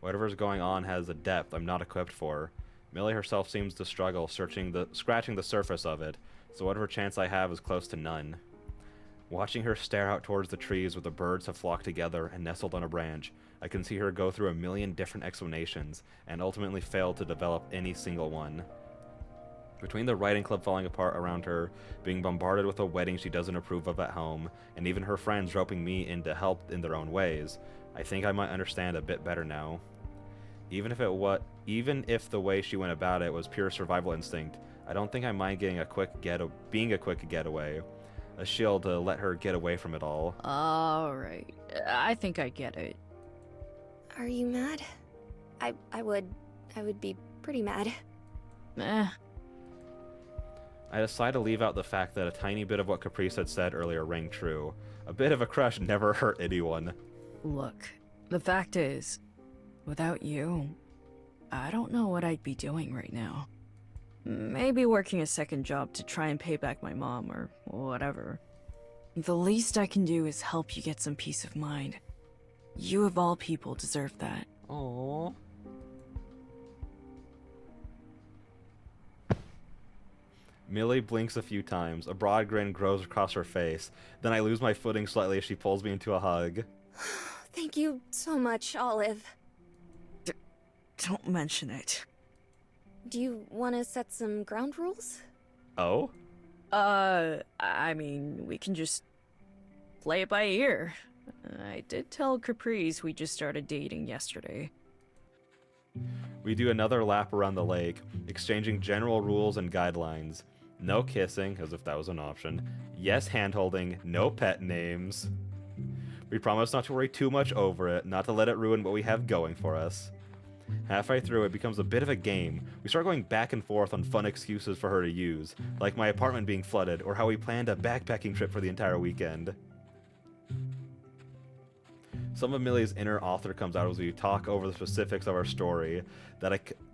S1: Whatever's going on has a depth I'm not equipped for. Millie herself seems to struggle, scratching the surface of it, so whatever chance I have is close to none. Watching her stare out towards the trees where the birds have flocked together and nestled on a branch, I can see her go through a million different explanations, and ultimately fail to develop any single one. Between the writing club falling apart around her, being bombarded with a wedding she doesn't approve of at home, and even her friends roping me in to help in their own ways, I think I might understand a bit better now. Even if the way she went about it was pure survival instinct, I don't think I mind being a quick getaway. A shield to let her get away from it all.
S3: Alright, I think I get it.
S4: Are you mad? I would be pretty mad.
S3: Eh.
S1: I decide to leave out the fact that a tiny bit of what Caprice had said earlier rang true. A bit of a crush never hurt anyone.
S3: Look, the fact is, without you, I don't know what I'd be doing right now. Maybe working a second job to try and pay back my mom or whatever. The least I can do is help you get some peace of mind. You of all people deserve that.
S1: Aww. Millie blinks a few times. A broad grin grows across her face. Then I lose my footing slightly as she pulls me into a hug.
S4: Thank you so much, Olive.
S3: Don't mention it.
S4: Do you want to set some ground rules?
S1: Oh?
S3: I mean, we can just play it by ear. I did tell Caprice we just started dating yesterday.
S1: We do another lap around the lake, exchanging general rules and guidelines. No kissing, as if that was an option. Yes hand-holding, no pet names. We promise not to worry too much over it, not to let it ruin what we have going for us. Halfway through, it becomes a bit of a game. We start going back and forth on fun excuses for her to use, like my apartment being flooded, or how we planned a backpacking trip for the entire weekend. Some of Millie's inner author comes out as we talk over the specifics of our story, that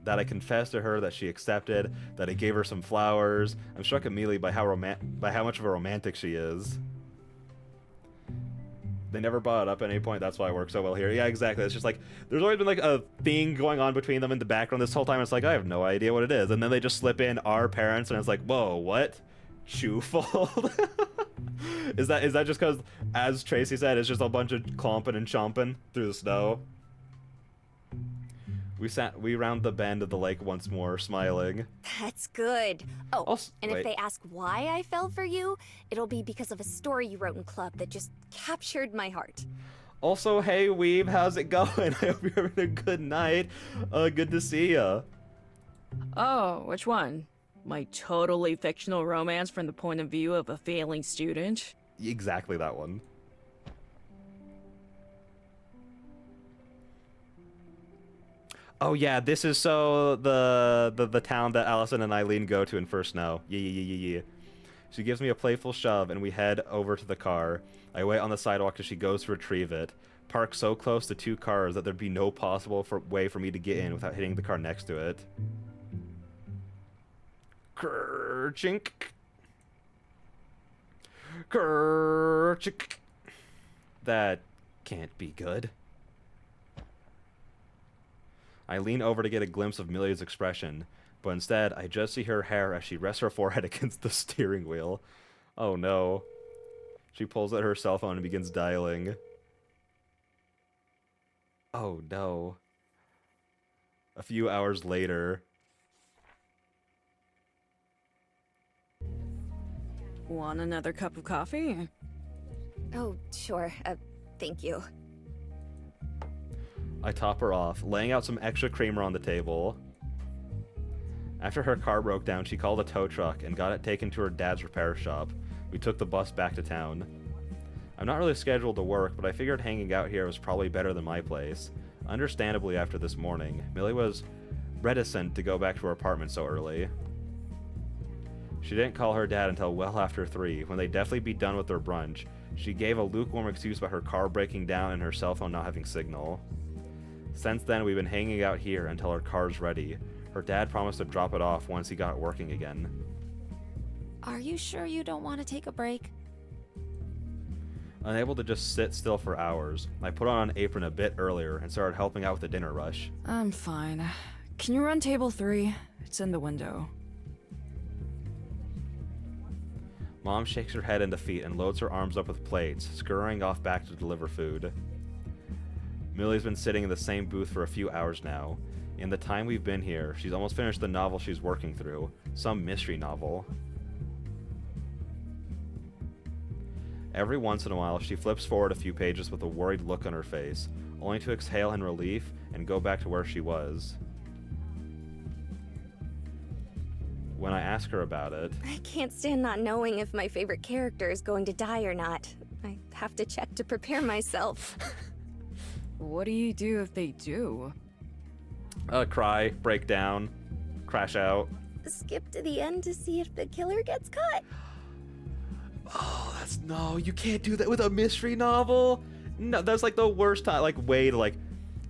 S1: I confessed to her, that she accepted, that I gave her some flowers. I'm struck immediately by how much of a romantic she is. They never brought it up at any point, that's why it works so well here. Yeah, exactly. It's just like, there's always been like a thing going on between them in the background this whole time. It's like, I have no idea what it is. And then they just slip in our parents, and it's like, whoa, what? TwoFold? Is that just because, as Tracy said, it's just a bunch of clomping and chomping through the snow? We round the bend of the lake once more, smiling.
S4: That's good. Oh,
S1: Also,
S4: and
S1: wait.
S4: if they ask why I fell for you, it'll be because of a story you wrote in club that just captured my heart.
S1: Also, hey Weeb, how's it going? I hope you're having a good night. Good to see ya.
S3: Oh, which one? My totally fictional romance from the point of view of a failing student?
S1: Exactly that one. Oh yeah, this is so the town that Allison and Eileen go to in First Snow. Yeah. She gives me a playful shove, and we head over to the car. I wait on the sidewalk as she goes to retrieve it. Parked so close to two cars that there'd be no possible way for me to get in without hitting the car next to it. Chink. Chink. That can't be good. I lean over to get a glimpse of Millie's expression, but instead I just see her hair as she rests her forehead against the steering wheel. Oh no. She pulls out her cell phone and begins dialing. Oh no. A few hours later.
S3: Want another cup of coffee?
S4: Oh, sure. Thank you.
S1: I top her off, laying out some extra creamer on the table. After her car broke down, she called a tow truck and got it taken to her dad's repair shop. We took the bus back to town. I'm not really scheduled to work, but I figured hanging out here was probably better than my place. Understandably, after this morning, Millie was reticent to go back to her apartment so early. She didn't call her dad until well after 3, when they'd definitely be done with their brunch. She gave a lukewarm excuse about her car breaking down and her cell phone not having signal. Since then, we've been hanging out here until her car's ready. Her dad promised to drop it off once he got it working again.
S8: Are you sure you don't want to take a break?
S1: Unable to just sit still for hours, I put on an apron a bit earlier and started helping out with the dinner rush.
S3: I'm fine. Can you run table 3? It's in the window.
S1: Mom shakes her head in defeat and loads her arms up with plates, scurrying off back to deliver food. Millie's been sitting in the same booth for a few hours now. In the time we've been here, she's almost finished the novel she's working through, some mystery novel. Every once in a while, she flips forward a few pages with a worried look on her face, only to exhale in relief and go back to where she was. When I ask her about it...
S4: I can't stand not knowing if my favorite character is going to die or not. I have to check to prepare myself.
S3: What do you do if they do?
S1: Cry, break down, crash out.
S4: Skip to the end to see if the killer gets caught.
S1: Oh, no, you can't do that with a mystery novel. No, that's like the worst time, way to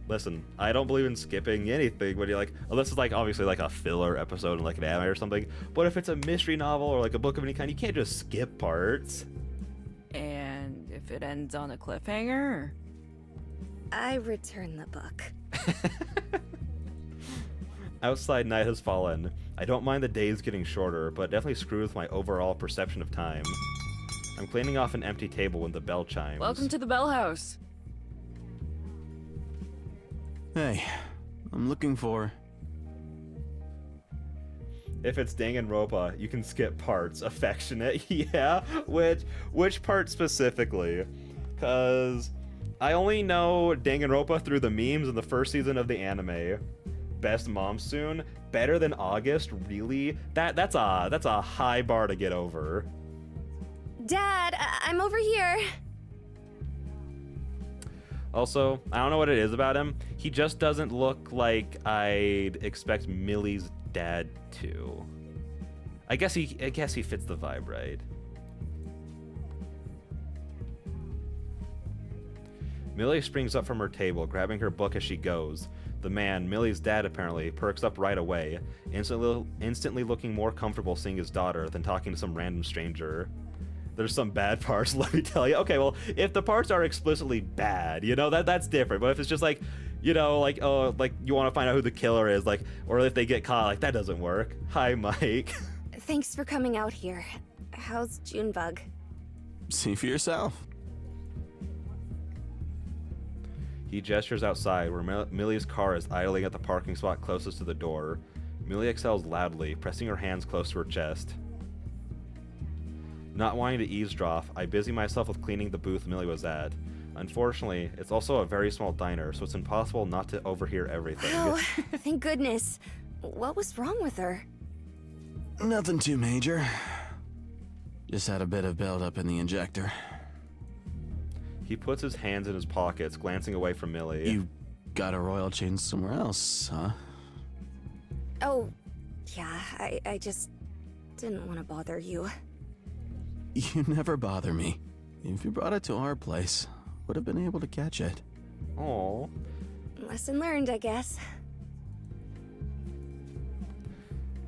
S1: listen, I don't believe in skipping anything when you're unless it's obviously a filler episode in an anime or something. But if it's a mystery novel or a book of any kind, you can't just skip parts.
S3: And if it ends on a cliffhanger?
S4: I return the book.
S1: Outside night has fallen. I don't mind the days getting shorter, but it definitely screws with my overall perception of time. I'm cleaning off an empty table when the bell chimes.
S3: Welcome to the Bell House.
S10: Hey, I'm looking for...
S1: If it's Danganronpa, you can skip parts. Affectionate, yeah? Which part specifically? Because I only know Danganronpa through the memes in the first season of the anime. Best mom soon? Better than August? Really? That's a high bar to get over.
S4: Dad, I'm over here.
S1: Also, I don't know what it is about him. He just doesn't look like I'd expect Millie's dad to. I guess he fits the vibe, right? Millie springs up from her table, grabbing her book as she goes. The man, Millie's dad apparently, perks up right away, instantly looking more comfortable seeing his daughter than talking to some random stranger. There's some bad parts, let me tell you. Okay, well, if the parts are explicitly bad, you know, that's different. But if it's just like, you know, like, oh, like you want to find out who the killer is, like, or if they get caught, like, that doesn't work. Hi, Mike.
S4: Thanks for coming out here. How's Junebug?
S10: See for yourself.
S1: He gestures outside, where Millie's car is idling at the parking spot closest to the door. Millie exhales loudly, pressing her hands close to her chest. Not wanting to eavesdrop, I busy myself with cleaning the booth Millie was at. Unfortunately, it's also a very small diner, so it's impossible not to overhear everything.
S4: Oh, thank goodness. What was wrong with her?
S10: Nothing too major. Just had a bit of buildup in the injector.
S1: He puts his hands in his pockets, glancing away from Millie.
S10: You got a royal change somewhere else, huh?
S4: Oh, yeah, I just didn't want to bother you.
S10: You never bother me. If you brought it to our place, would have been able to catch it.
S1: Aww.
S4: Lesson learned, I guess.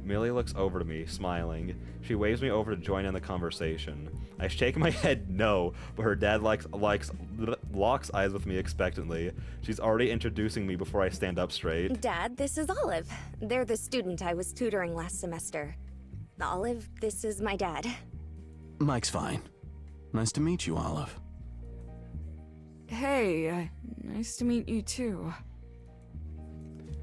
S1: Millie looks over to me, smiling. She waves me over to join in the conversation. I shake my head no, but her dad locks eyes with me expectantly. She's already introducing me before I stand up straight.
S4: Dad, this is Olive. They're the student I was tutoring last semester. Olive, this is my dad.
S10: Mike's fine. Nice to meet you, Olive.
S3: Hey, nice to meet you too.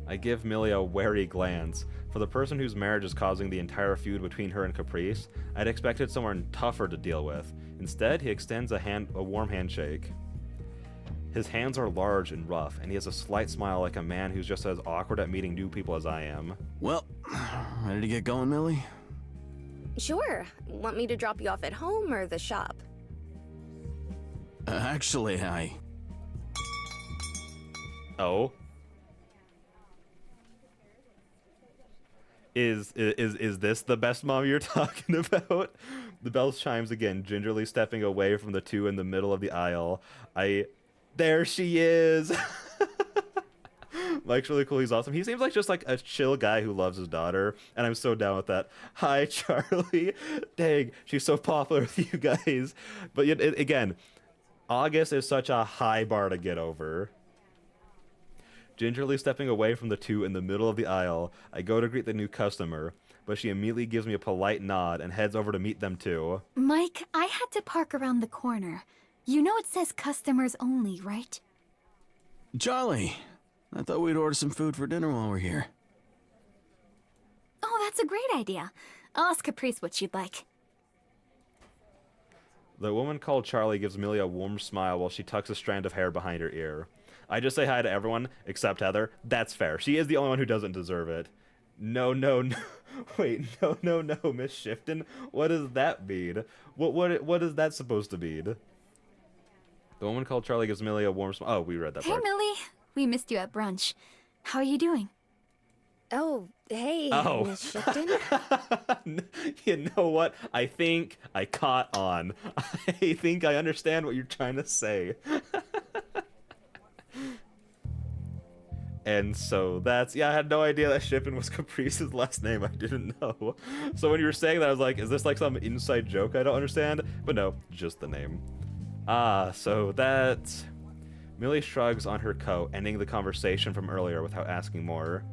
S1: I give Millie a wary glance. For the person whose marriage is causing the entire feud between her and Caprice, I'd expected someone tougher to deal with. Instead, he extends a warm handshake. His hands are large and rough, and he has a slight smile like a man who's just as awkward at meeting new people as I am.
S10: Well, ready to get going, Millie?
S4: Sure. Want me to drop you off at home or the shop?
S10: Actually,
S1: Oh? Is this the best mom you're talking about? The bell chimes again, gingerly stepping away from the two in the middle of the aisle. There she is! Mike's really cool, he's awesome. He seems like just like a chill guy who loves his daughter, and I'm so down with that. Hi, Charlie. Dang, she's so popular with you guys. But yet, again, August is such a high bar to get over. Gingerly stepping away from the two in the middle of the aisle, I go to greet the new customer, but she immediately gives me a polite nod and heads over to meet them too.
S9: Mike, I had to park around the corner. You know it says customers only, right?
S10: Charlie, I thought we'd order some food for dinner while we're here.
S9: Oh, that's a great idea. I'll ask Caprice what she'd like.
S1: The woman called Charlie gives Millie a warm smile while she tucks a strand of hair behind her ear. I just say hi to everyone except Heather. That's fair. She is the only one who doesn't deserve it. No. Wait, no, Miss Shifton. What does that mean? What is that supposed to mean? The woman called Charlie gives Millie a warm smile. Oh, we read that
S9: Hey,
S1: part.
S9: Millie. We missed you at brunch. How are you doing?
S4: Oh, hey,
S1: Oh.
S4: Miss Shifton.
S1: You know what? I think I caught on. I think I understand what you're trying to say. And so that's, yeah, I had no idea that Shippen was Caprice's last name. I didn't know. So when you were saying that, I was like, is this like some inside joke I don't understand? But no, just the name. So that's... Millie shrugs on her coat, ending the conversation from earlier without asking more.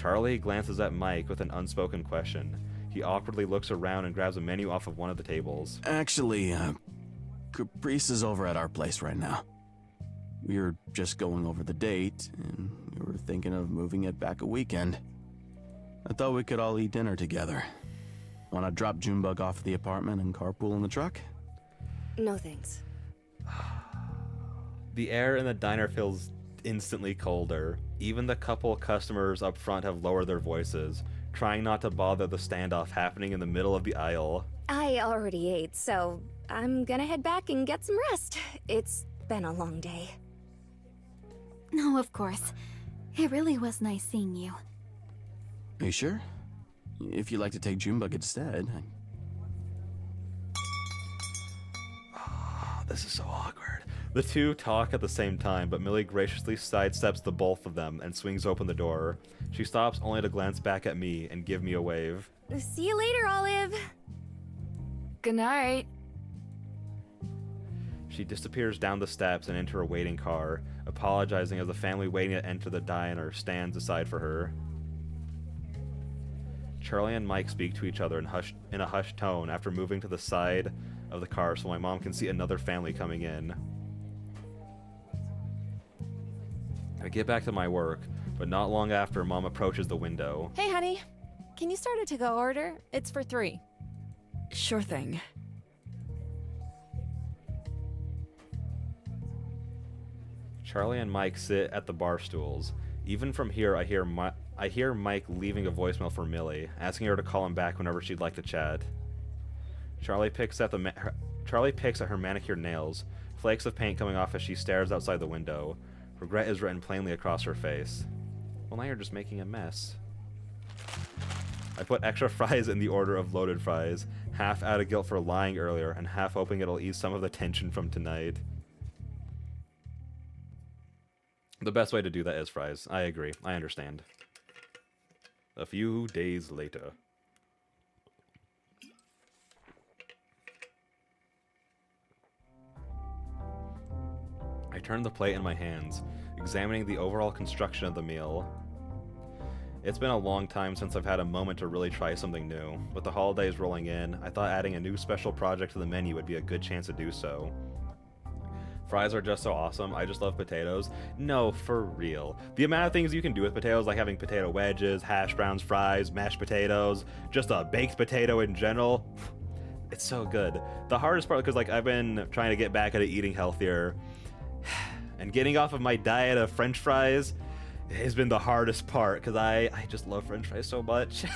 S1: Charlie glances at Mike with an unspoken question. He awkwardly looks around and grabs a menu off of one of the tables.
S10: Actually, Caprice is over at our place right now. We were just going over the date, and we were thinking of moving it back a weekend. I thought we could all eat dinner together. Wanna drop Junebug off at the apartment and carpool in the truck?
S4: No thanks.
S1: The air in the diner feels instantly colder. Even the couple customers up front have lowered their voices, trying not to bother the standoff happening in the middle of the aisle.
S4: I already ate, so I'm gonna head back and get some rest. It's been a long day.
S9: No, of course. It really was nice seeing you.
S10: Are you sure? If you'd like to take Junebug instead.
S1: This is so awkward. The two talk at the same time, but Millie graciously sidesteps the both of them and swings open the door. She stops only to glance back at me and give me a wave.
S4: See you later, Olive.
S3: Good night.
S1: She disappears down the steps and into her waiting car, apologizing as the family waiting to enter the diner stands aside for her. Charlie and Mike speak to each other in a hushed tone after moving to the side of the car so my mom can see another family coming in. I get back to my work, but not long after, Mom approaches the window.
S8: Hey, honey. Can you start a to-go order? It's for 3.
S3: Sure thing.
S1: Charlie and Mike sit at the bar stools. Even from here, I hear Mike leaving a voicemail for Millie, asking her to call him back whenever she'd like to chat. Charlie picks at her manicured nails, flakes of paint coming off as she stares outside the window. Regret is written plainly across her face. Well, now you're just making a mess. I put extra fries in the order of loaded fries, half out of guilt for lying earlier, and half hoping it'll ease some of the tension from tonight. The best way to do that is fries. I agree. I understand. A few days later. I turn the plate in my hands, examining the overall construction of the meal. It's been a long time since I've had a moment to really try something new. With the holidays rolling in, I thought adding a new special project to the menu would be a good chance to do so. Fries are just so awesome. I just love potatoes. No, for real. The amount of things you can do with potatoes, like having potato wedges, hash browns, fries, mashed potatoes, just a baked potato in general, it's so good. The hardest part, because like I've been trying to get back at eating healthier, and getting off of my diet of French fries has been the hardest part, because I just love French fries so much.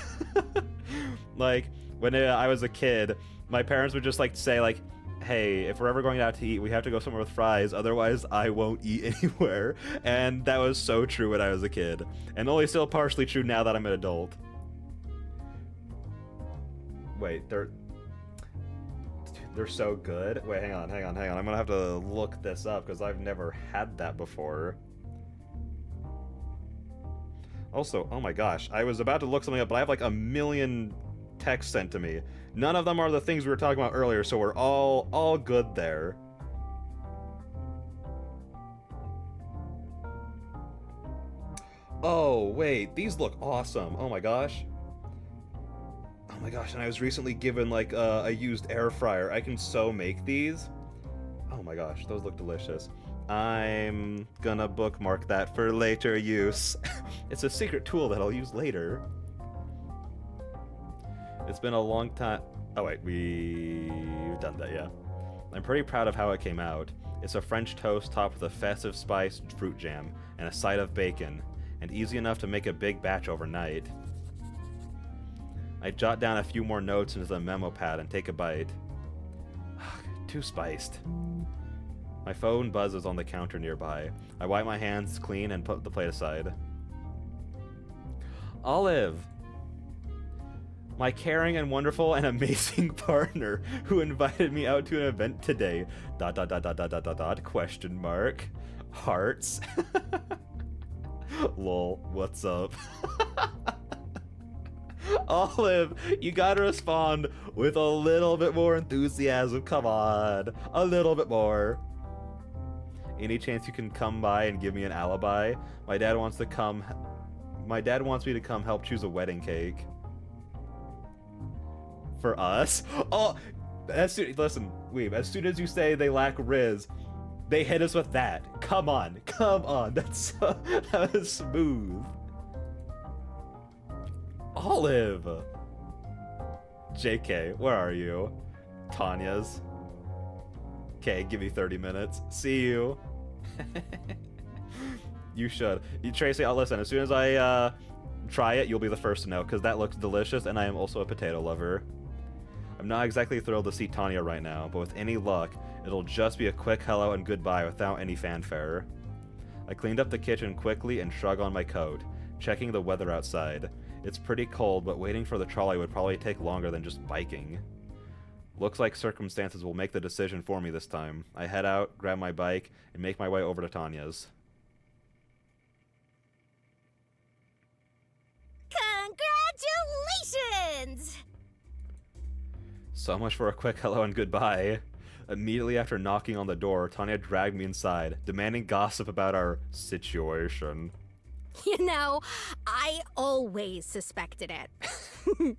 S1: Like, when I was a kid, my parents would just like say like, hey, if we're ever going out to eat, we have to go somewhere with fries, otherwise I won't eat anywhere. And that was so true when I was a kid, and only still partially true now that I'm an adult. Wait, they're so good. Wait, hang on. I'm gonna have to look this up because I've never had that before. Also, oh my gosh, I was about to look something up, but I have like a million texts sent to me. None of them are the things we were talking about earlier, so we're all good there. Oh, wait, these look awesome. Oh my gosh. Oh my gosh, and I was recently given like a used air fryer. I can so make these. Oh my gosh, those look delicious. I'm gonna bookmark that for later use. It's a secret tool that I'll use later. It's been a long time. Oh wait, we've done that, yeah. I'm pretty proud of how it came out. It's a French toast topped with a festive spiced fruit jam and a side of bacon, and easy enough to make a big batch overnight. I jot down a few more notes into the memo pad and take a bite. Too spiced. My phone buzzes on the counter nearby. I wipe my hands clean and put the plate aside. Olive! My caring and wonderful and amazing partner who invited me out to an event today. ... question mark. Hearts. Lol, what's up? Olive, you gotta respond with a little bit more enthusiasm. Come on, a little bit more. Any chance you can come by and give me an alibi? My dad wants to come My dad wants me to come help choose a wedding cake. For us? Oh, listen, Weeb, as soon as you say they lack Riz, they hit us with that. Come on, come on. That was smooth. Olive. JK, where are you? Tanya's. Okay, give me 30 minutes. See you. You should. Tracy, listen, as soon as I try it, you'll be the first to know, because that looks delicious, and I am also a potato lover. I'm not exactly thrilled to see Tanya right now, but with any luck, it'll just be a quick hello and goodbye without any fanfare. I cleaned up the kitchen quickly and shrug on my coat, checking the weather outside. It's pretty cold, but waiting for the trolley would probably take longer than just biking. Looks like circumstances will make the decision for me this time. I head out, grab my bike, and make my way over to Tanya's.
S2: Congratulations!
S1: So much for a quick hello and goodbye. Immediately after knocking on the door, Tanya dragged me inside, demanding gossip about our situation.
S2: You know, I always suspected it.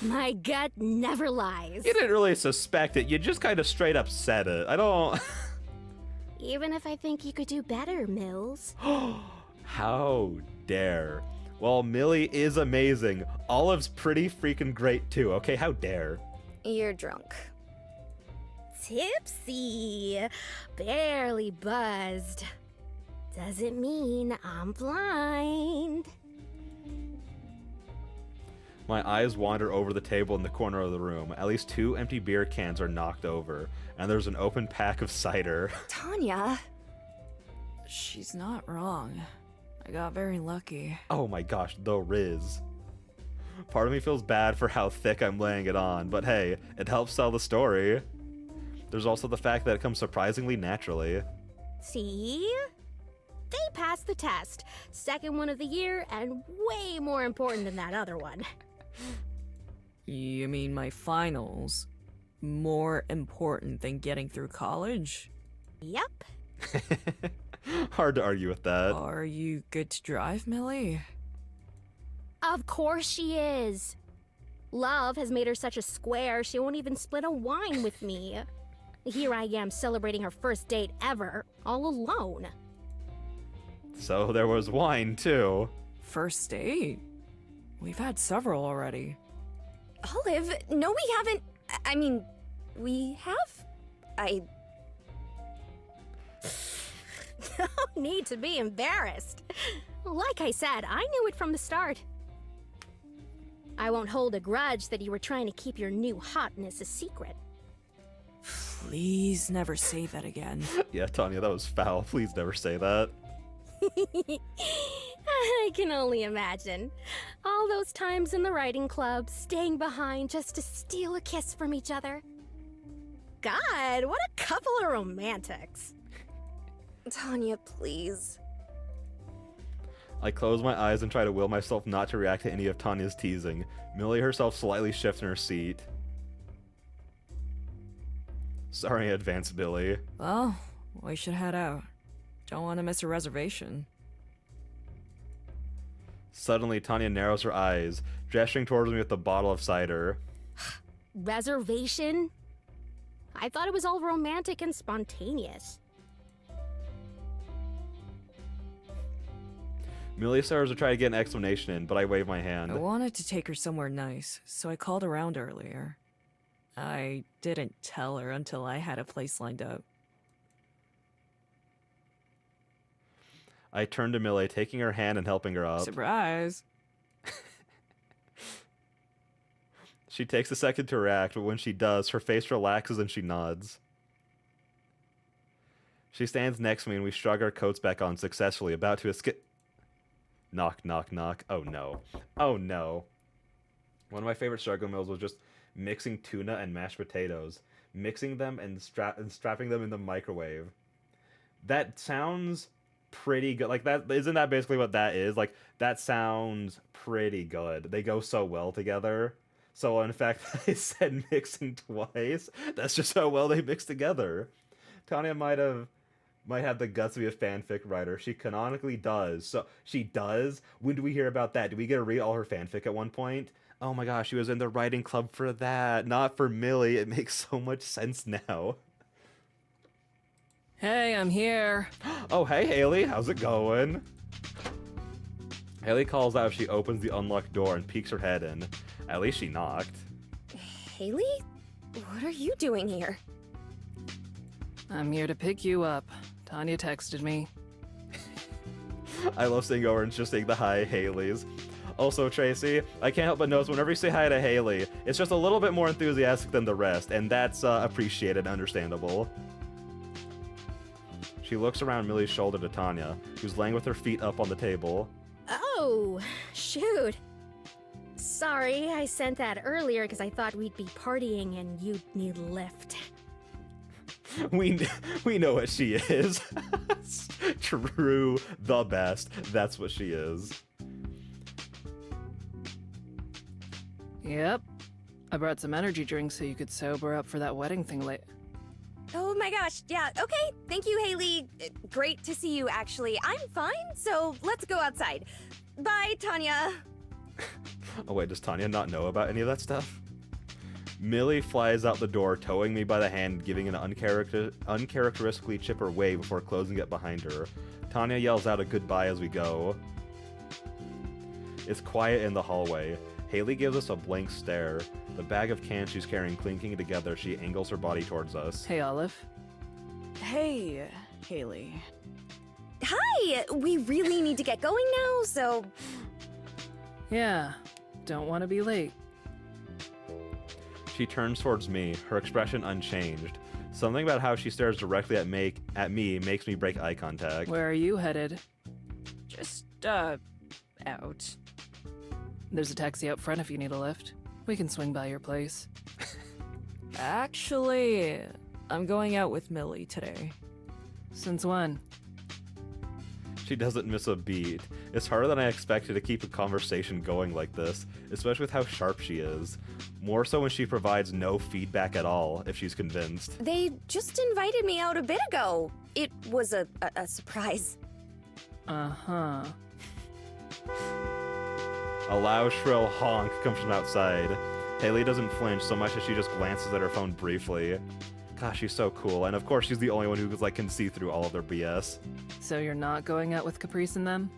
S2: My gut never lies.
S1: You didn't really suspect it, you just kind of straight up said it. I don't...
S2: Even if I think you could do better, Mills.
S1: How dare. Well, Millie is amazing. Olive's pretty freaking great too, okay? How dare.
S4: You're drunk.
S2: Tipsy. Barely buzzed. Doesn't mean I'm blind.
S1: My eyes wander over the table in the corner of the room. At least 2 empty beer cans are knocked over, and there's an open pack of cider.
S4: Tanya.
S3: She's not wrong. I got very lucky.
S1: Oh my gosh, the Riz. Part of me feels bad for how thick I'm laying it on, but hey, it helps tell the story. There's also the fact that it comes surprisingly naturally.
S2: See? They passed the test. Second one of the year, and way more important than that other one.
S3: You mean my finals? More important than getting through college?
S2: Yep.
S1: Hard to argue with that.
S3: Are you good to drive, Millie?
S2: Of course she is. Love has made her such a square, she won't even split a wine with me. Here I am celebrating her first date ever, all alone.
S1: So there was wine, too.
S3: First date? We've had several already.
S4: Olive, no, we haven't. I mean, we have?
S2: No need to be embarrassed. Like I said, I knew it from the start. I won't hold a grudge that you were trying to keep your new hotness a secret.
S3: Please never say that again.
S1: Yeah, Tanya, that was foul. Please never say that.
S2: I can only imagine. All those times in the writing club, staying behind just to steal a kiss from each other. God, what a couple of romantics.
S4: Tanya, please.
S1: I close my eyes and try to will myself not to react to any of Tanya's teasing. Millie herself slightly shifts in her seat. Sorry in advance, Billy.
S3: Well, we should head out. Don't want to miss a reservation.
S1: Suddenly, Tanya narrows her eyes, gesturing towards me with the bottle of cider.
S2: Reservation? I thought it was all romantic and spontaneous.
S1: Millie starts to try to get an explanation in, but I wave my hand.
S3: I wanted to take her somewhere nice, so I called around earlier. I didn't tell her until I had a place lined up.
S1: I turn to Millie, taking her hand and helping her up.
S3: Surprise!
S1: She takes a second to react, but when she does, her face relaxes and she nods. She stands next to me and we shrug our coats back on successfully, about to escape. Knock, knock, knock. Oh no. Oh no. One of my favorite struggle meals was just mixing tuna and mashed potatoes, mixing them and strapping them in the microwave. That sounds pretty good. Like, that isn't that basically what that is? Like, that sounds pretty good. They go so well together. So in fact, I said mixing twice. That's just how well they mix together. Tanya might have Might have the guts to be a fanfic writer. She canonically does. So she does? When do we hear about that? Do we get to read all her fanfic at one point? Oh my gosh, she was in the writing club for that, not for Millie. It makes so much sense now.
S6: Hey, I'm here.
S1: Oh, hey, Haley. How's it going? Haley calls out as she opens the unlocked door and peeks her head in. At least she knocked.
S4: Haley? What are you doing here?
S6: I'm here to pick you up. Tanya texted me.
S1: I love seeing over and just saying the hi, Haley's. Also, Tracy, I can't help but notice whenever you say hi to Haley, it's just a little bit more enthusiastic than the rest, and that's appreciated and understandable. She looks around Millie's shoulder to Tanya, who's laying with her feet up on the table.
S2: Oh, shoot. Sorry, I sent that earlier because I thought we'd be partying and you'd need a lift.
S1: We know what she is. True, the best. That's what she is.
S6: Yep. I brought some energy drinks so you could sober up for that wedding thing late.
S4: Oh my gosh, yeah, okay. Thank you, Haley. Great to see you, actually. I'm fine, so let's go outside. Bye, Tanya.
S1: Oh wait, does Tanya not know about any of that stuff? Millie flies out the door, towing me by the hand, giving an uncharacteristically chipper wave before closing it behind her. Tanya yells out a goodbye as we go. It's quiet in the hallway. Haley gives us a blank stare. The bag of cans she's carrying clinking together, she angles her body towards us.
S6: Hey, Olive.
S3: Hey, Haley.
S4: Hi! We really need to get going now, so...
S6: Yeah, don't want to be late.
S1: She turns towards me, her expression unchanged. Something about how she stares directly at me makes me break eye contact.
S6: Where are you headed?
S3: Just, out.
S6: There's a taxi out front if you need a lift. We can swing by your place.
S3: Actually, I'm going out with Millie today.
S6: Since when?
S1: She doesn't miss a beat. It's harder than I expected to keep a conversation going like this, especially with how sharp she is. More so when she provides no feedback at all, if she's convinced.
S4: They just invited me out a bit ago. It was a surprise.
S6: Uh-huh.
S1: A loud, shrill honk comes from outside. Haley doesn't flinch so much as she just glances at her phone briefly. Gosh, she's so cool, and of course she's the only one who can see through all of their BS.
S6: So you're not going out with Caprice and them?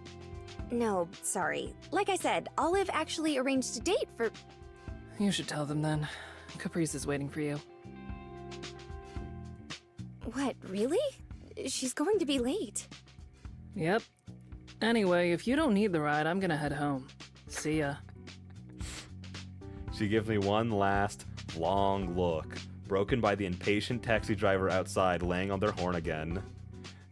S4: No, sorry. Like I said, Olive actually arranged a date for...
S6: You should tell them then. Caprice is waiting for you.
S4: What, really? She's going to be late.
S6: Yep. Anyway, if you don't need the ride, I'm gonna head home. See ya.
S1: She gives me one last, long look, broken by the impatient taxi driver outside laying on their horn again.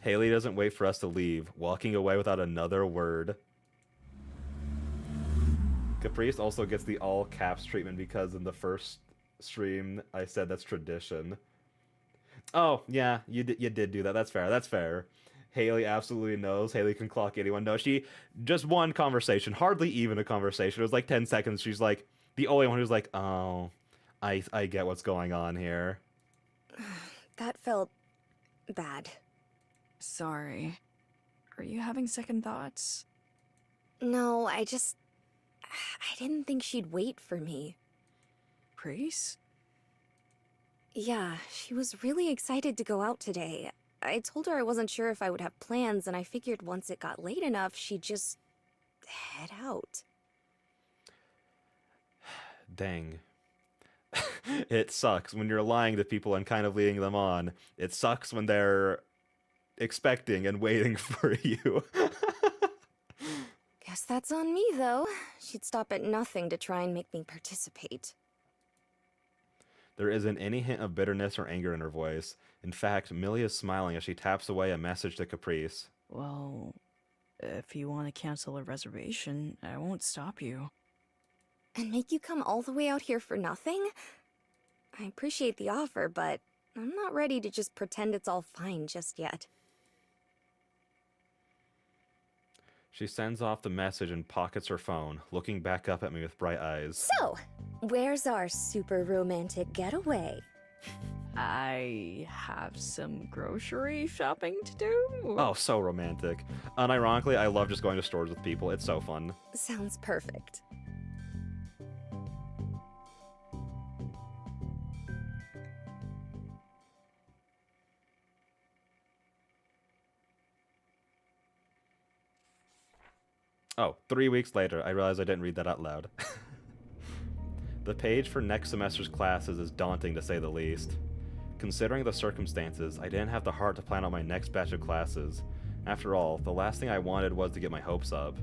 S1: Haley doesn't wait for us to leave, walking away without another word. Caprice also gets the all caps treatment because in the first stream I said that's tradition. Oh, yeah, you did do that. That's fair. That's fair. Haley absolutely knows. Haley can clock anyone. No, she just one conversation, hardly even a conversation. It was like 10 seconds. She's like the only one who's like, oh, I get what's going on here.
S4: That felt bad.
S3: Sorry. Are you having second thoughts?
S4: No, I didn't think she'd wait for me.
S3: Grace?
S4: Yeah, she was really excited to go out today. I told her I wasn't sure if I would have plans, and I figured once it got late enough, she'd just head out.
S1: Dang. It sucks when you're lying to people and kind of leading them on. It sucks when they're expecting and waiting for you.
S4: Guess that's on me, though. She'd stop at nothing to try and make me participate.
S1: There isn't any hint of bitterness or anger in her voice. In fact, Millie is smiling as she taps away a message to Caprice.
S3: Well, if you want to cancel a reservation, I won't stop you.
S4: And make you come all the way out here for nothing? I appreciate the offer, but I'm not ready to just pretend it's all fine just yet.
S1: She sends off the message and pockets her phone, looking back up at me with bright eyes.
S4: So, where's our super romantic getaway?
S3: I have some grocery shopping to do.
S1: Oh, so romantic. Unironically, I love just going to stores with people. It's so fun.
S4: Sounds perfect.
S1: Oh, 3 weeks later, I realized I didn't read that out loud. The page for next semester's classes is daunting to say the least. Considering the circumstances, I didn't have the heart to plan out my next batch of classes. After all, the last thing I wanted was to get my hopes up.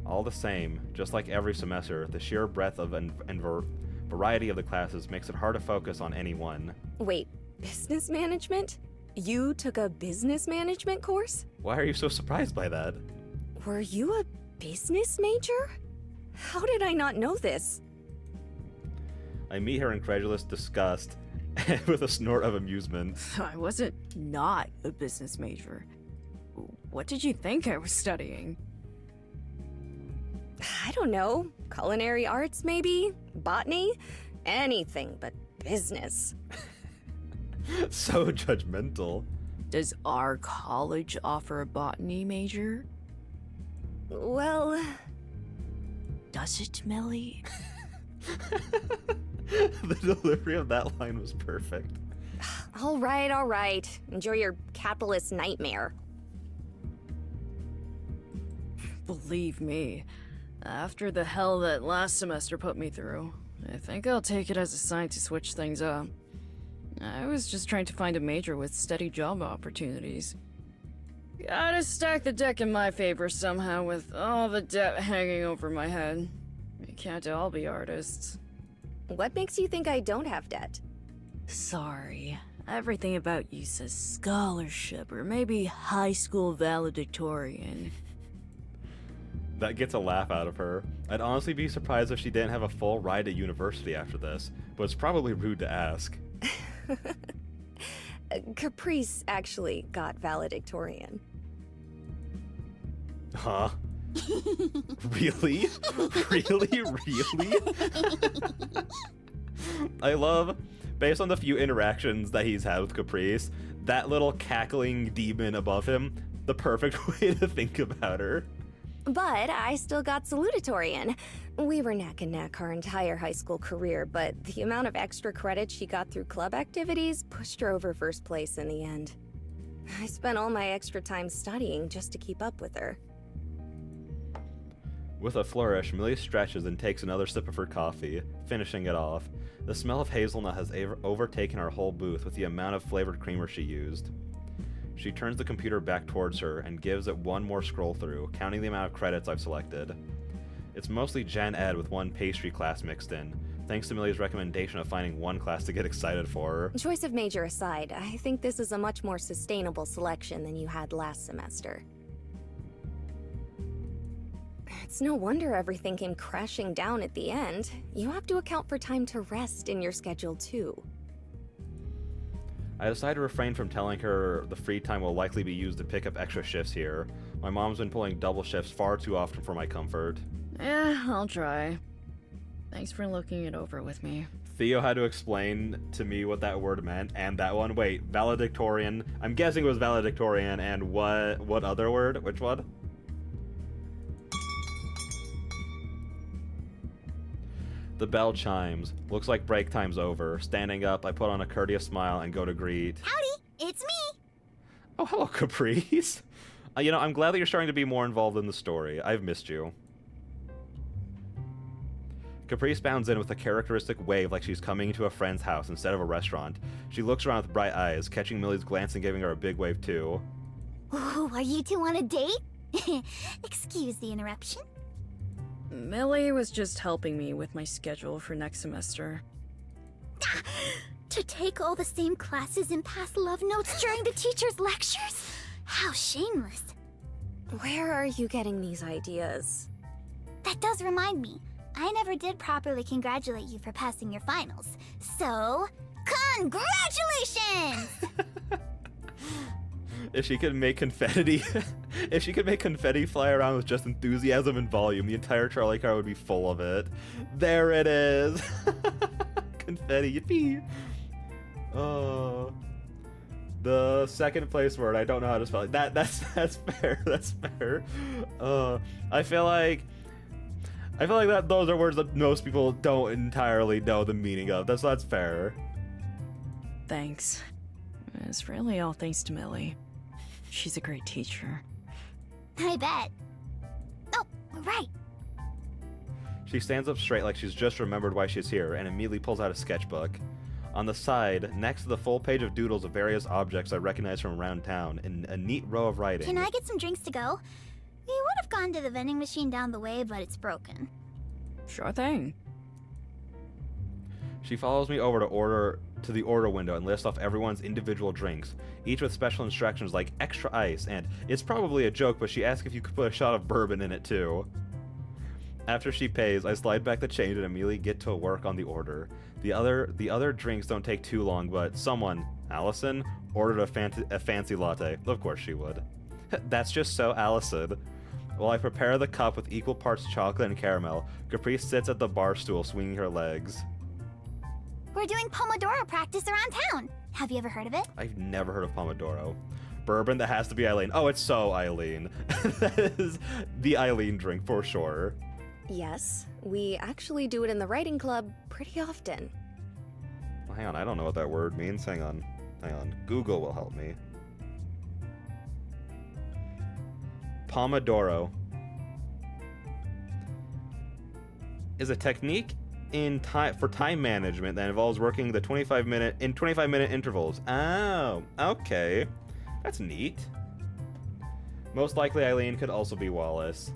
S1: All the same, just like every semester, the sheer breadth of and variety of the classes makes it hard to focus on any one.
S4: Wait, business management? You took a business management course?
S1: Why are you so surprised by that?
S4: Were you a business major? How did I not know this?
S1: I meet her incredulous disgust with a snort of amusement.
S3: I wasn't not a business major. What did you think I was studying?
S4: I don't know. Culinary arts, maybe? Botany? Anything but business.
S1: So judgmental.
S3: Does our college offer a botany major?
S4: Well...
S3: Does it, Millie?
S1: The delivery of that line was perfect.
S4: all right. Enjoy your capitalist nightmare.
S3: Believe me, after the hell that last semester put me through, I think I'll take it as a sign to switch things up. I was just trying to find a major with steady job opportunities. Gotta stack the deck in my favor somehow with all the debt hanging over my head. We can't all be artists.
S4: What makes you think I don't have debt?
S3: Sorry. Everything about you says scholarship or maybe high school valedictorian.
S1: That gets a laugh out of her. I'd honestly be surprised if she didn't have a full ride to university after this, but it's probably rude to ask.
S4: Caprice actually got valedictorian.
S1: Huh? Really? Really? I love, based on the few interactions that he's had with Caprice, that little cackling demon above him, the perfect way to think about her.
S4: But I still got salutatorian. We were neck and neck our entire high school career, but the amount of extra credits she got through club activities pushed her over first place in the end. I spent all my extra time studying just to keep up with her.
S1: With a flourish, Millie stretches and takes another sip of her coffee, finishing it off. The smell of hazelnut has overtaken our whole booth with the amount of flavored creamer she used. She turns the computer back towards her and gives it one more scroll through, counting the amount of credits I've selected. It's mostly Gen Ed with one pastry class mixed in, thanks to Millie's recommendation of finding one class to get excited for.
S4: Choice of major aside, I think this is a much more sustainable selection than you had last semester. It's no wonder everything came crashing down at the end. You have to account for time to rest in your schedule too.
S1: I decide to refrain from telling her the free time will likely be used to pick up extra shifts here. My mom's been pulling double shifts far too often for my comfort.
S3: I'll try. Thanks for looking it over with me.
S1: Theo had to explain to me what that word meant, and that one, wait, valedictorian. I'm guessing it was valedictorian, and what other word? Which one? The bell chimes. Looks like break time's over. Standing up, I put on a courteous smile and go to greet.
S9: Howdy, it's me.
S1: Oh, hello, Caprice. I'm glad that you're starting to be more involved in the story. I've missed you. Caprice bounds in with a characteristic wave like she's coming to a friend's house instead of a restaurant. She looks around with bright eyes, catching Millie's glance and giving her a big wave too.
S9: Ooh, are you two on a date? Excuse the interruption.
S3: Millie was just helping me with my schedule for next semester.
S9: To take all the same classes and pass love notes during the teacher's lectures? How shameless.
S4: Where are you getting these ideas?
S9: That does remind me. I never did properly congratulate you for passing your finals. So, congratulations!
S1: If she could make confetti, if she could make confetti fly around with just enthusiasm and volume, the entire Charlie car would be full of it. There it is. Confetti, yippee. Oh. The second place word, I don't know how to spell it. That's fair. That's fair. I feel like that those are words that most people don't entirely know the meaning of. That's fair.
S3: Thanks. It's really all thanks to Millie. She's a great teacher.
S9: I bet. Oh, right.
S1: She stands up straight like she's just remembered why she's here and immediately pulls out a sketchbook. On the side, next to the full page of doodles of various objects I recognize from around town, in a neat row of writing.
S9: Can I get some drinks to go? We would have gone to the vending machine down the way, but it's broken.
S3: Sure thing.
S1: She follows me over to the order window and lists off everyone's individual drinks, each with special instructions like extra ice, and it's probably a joke, but she asks if you could put a shot of bourbon in it too. After she pays, I slide back the change and immediately get to work on the order. The other drinks don't take too long, but someone, Allison, ordered a fancy latte. Of course she would. That's just so Allison. While I prepare the cup with equal parts chocolate and caramel, Caprice sits at the bar stool swinging her legs.
S9: We're doing Pomodoro practice around town. Have you ever heard of it?
S1: I've never heard of Pomodoro. Bourbon, that has to be Eileen. Oh, it's so Eileen. That is the Eileen drink for sure.
S4: Yes, we actually do it in the writing club pretty often.
S1: Well, hang on, I don't know what that word means. Hang on. Google will help me. Pomodoro is a technique for time management that involves working the 25-minute intervals. Oh, okay. That's neat. Most likely Eileen could also be Wallace.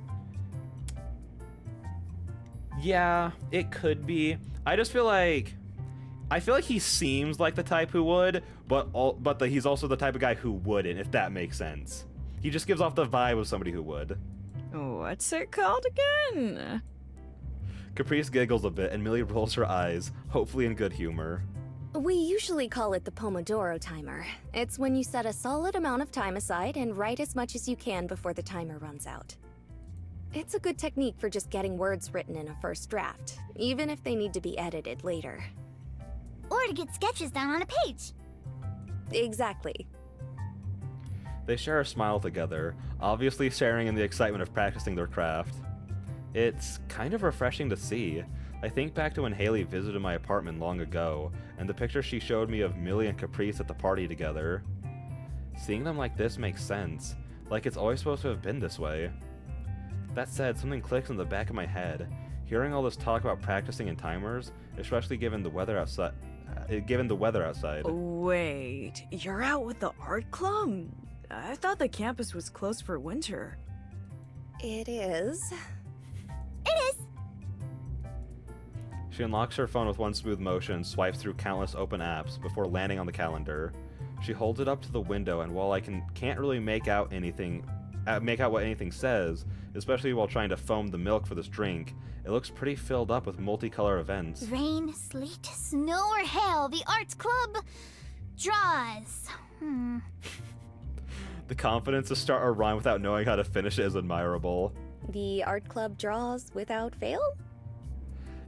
S1: Yeah, it could be. I feel like he seems like the type who would, but he's also the type of guy who wouldn't, if that makes sense. He just gives off the vibe of somebody who would.
S3: What's it called again?
S1: Caprice giggles a bit and Millie rolls her eyes, hopefully in good humor.
S4: We usually call it the Pomodoro timer. It's when you set a solid amount of time aside and write as much as you can before the timer runs out. It's a good technique for just getting words written in a first draft, even if they need to be edited later.
S9: Or to get sketches down on a page.
S4: Exactly.
S1: They share a smile together, obviously sharing in the excitement of practicing their craft. It's kind of refreshing to see. I think back to when Haley visited my apartment long ago, and the picture she showed me of Millie and Caprice at the party together. Seeing them like this makes sense, like it's always supposed to have been this way. That said, something clicks in the back of my head. Hearing all this talk about practicing and timers, especially given the weather outside.
S3: Wait, you're out with the art club? I thought the campus was closed for winter.
S4: It is.
S9: It is.
S1: She unlocks her phone with one smooth motion and swipes through countless open apps before landing on the calendar. She holds it up to the window, and while I can't really make out what anything says, especially while trying to foam the milk for this drink, it looks pretty filled up with multicolor events.
S9: Rain, sleet, snow, or hail, the arts club draws.
S1: The confidence to start a rhyme without knowing how to finish it is admirable.
S4: The art club draws without fail?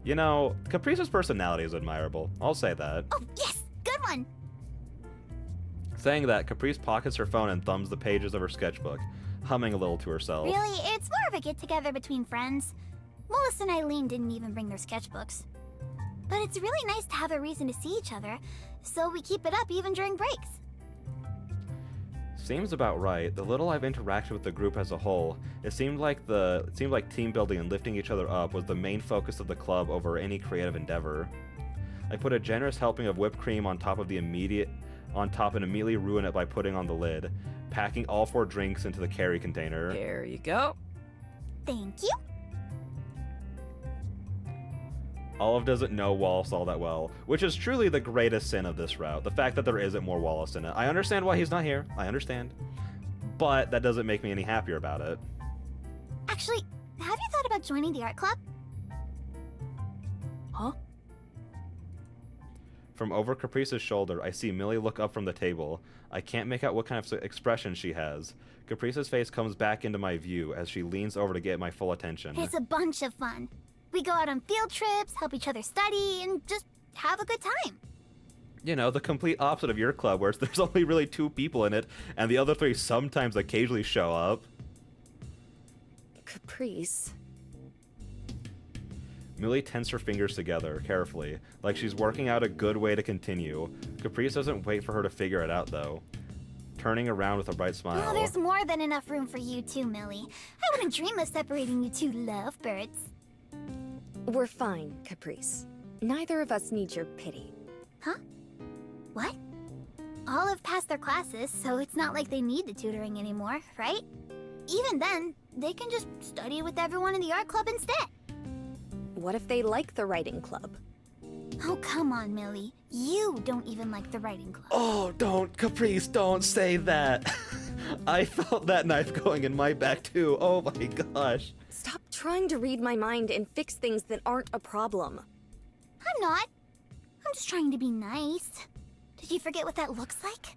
S1: You know, Caprice's personality is admirable. I'll say that.
S9: Oh, yes! Good one!
S1: Saying that, Caprice pockets her phone and thumbs the pages of her sketchbook, humming a little to herself.
S9: Really, it's more of a get-together between friends. Wallace and Eileen didn't even bring their sketchbooks. But it's really nice to have a reason to see each other, so we keep it up even during breaks.
S1: Seems about right. The little I've interacted with the group as a whole, it seemed like team building and lifting each other up was the main focus of the club over any creative endeavor. I put a generous helping of whipped cream on top and immediately ruin it by putting on the lid, packing all 4 drinks into the carry container.
S3: There you go.
S9: Thank you.
S1: Olive doesn't know Wallace all that well, which is truly the greatest sin of this route, the fact that there isn't more Wallace in it. I understand why he's not here, I understand, but that doesn't make me any happier about it.
S9: Actually, have you thought about joining the art club?
S3: Huh?
S1: From over Caprice's shoulder, I see Millie look up from the table. I can't make out what kind of expression she has. Caprice's face comes back into my view as she leans over to get my full attention.
S9: It's a bunch of fun. We go out on field trips, help each other study, and just have a good time.
S1: You know, the complete opposite of your club, where there's only really 2 people in it, and the other 3 sometimes occasionally show up.
S4: Caprice.
S1: Millie tensed her fingers together, carefully, like she's working out a good way to continue. Caprice doesn't wait for her to figure it out, though. Turning around with a bright smile.
S9: Oh, there's more than enough room for you too, Millie. I wouldn't dream of separating you two lovebirds.
S4: We're fine, Caprice. Neither of us needs your pity.
S9: Huh? What? Olive passed their classes, so it's not like they need the tutoring anymore, right? Even then, they can just study with everyone in the art club instead.
S4: What if they like the writing club?
S9: Oh, come on, Millie. You don't even like the writing club.
S1: Oh, don't, Caprice, don't say that. I felt that knife going in my back too. Oh my gosh.
S4: Stop trying to read my mind and fix things that aren't a problem.
S9: I'm not. I'm just trying to be nice. Did you forget what that looks like?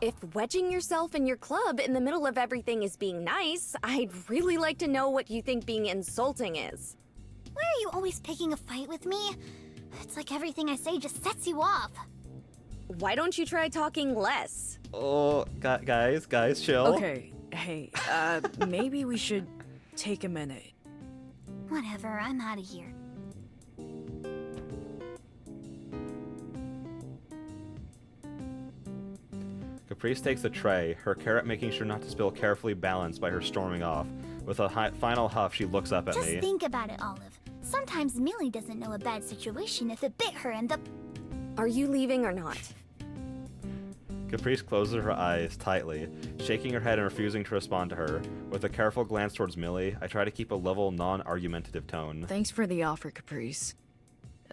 S4: If wedging yourself in your club in the middle of everything is being nice, I'd really like to know what you think being insulting is.
S9: Why are you always picking a fight with me? It's like everything I say just sets you off.
S4: Why don't you try talking less?
S1: Oh, guys, chill.
S3: Okay, hey, maybe we should take a minute.
S9: Whatever, I'm out of here.
S1: Caprice takes the tray, her carrot making sure not to spill, carefully balanced by her storming off. With a final huff, she looks up at
S9: Just
S1: me.
S9: think about it, Olive. Sometimes Millie doesn't know a bad situation if it bit her in the...
S4: Are you leaving or not?
S1: Caprice closes her eyes tightly, shaking her head and refusing to respond to her. With a careful glance towards Millie, I try to keep a level, non-argumentative tone.
S3: Thanks for the offer, Caprice.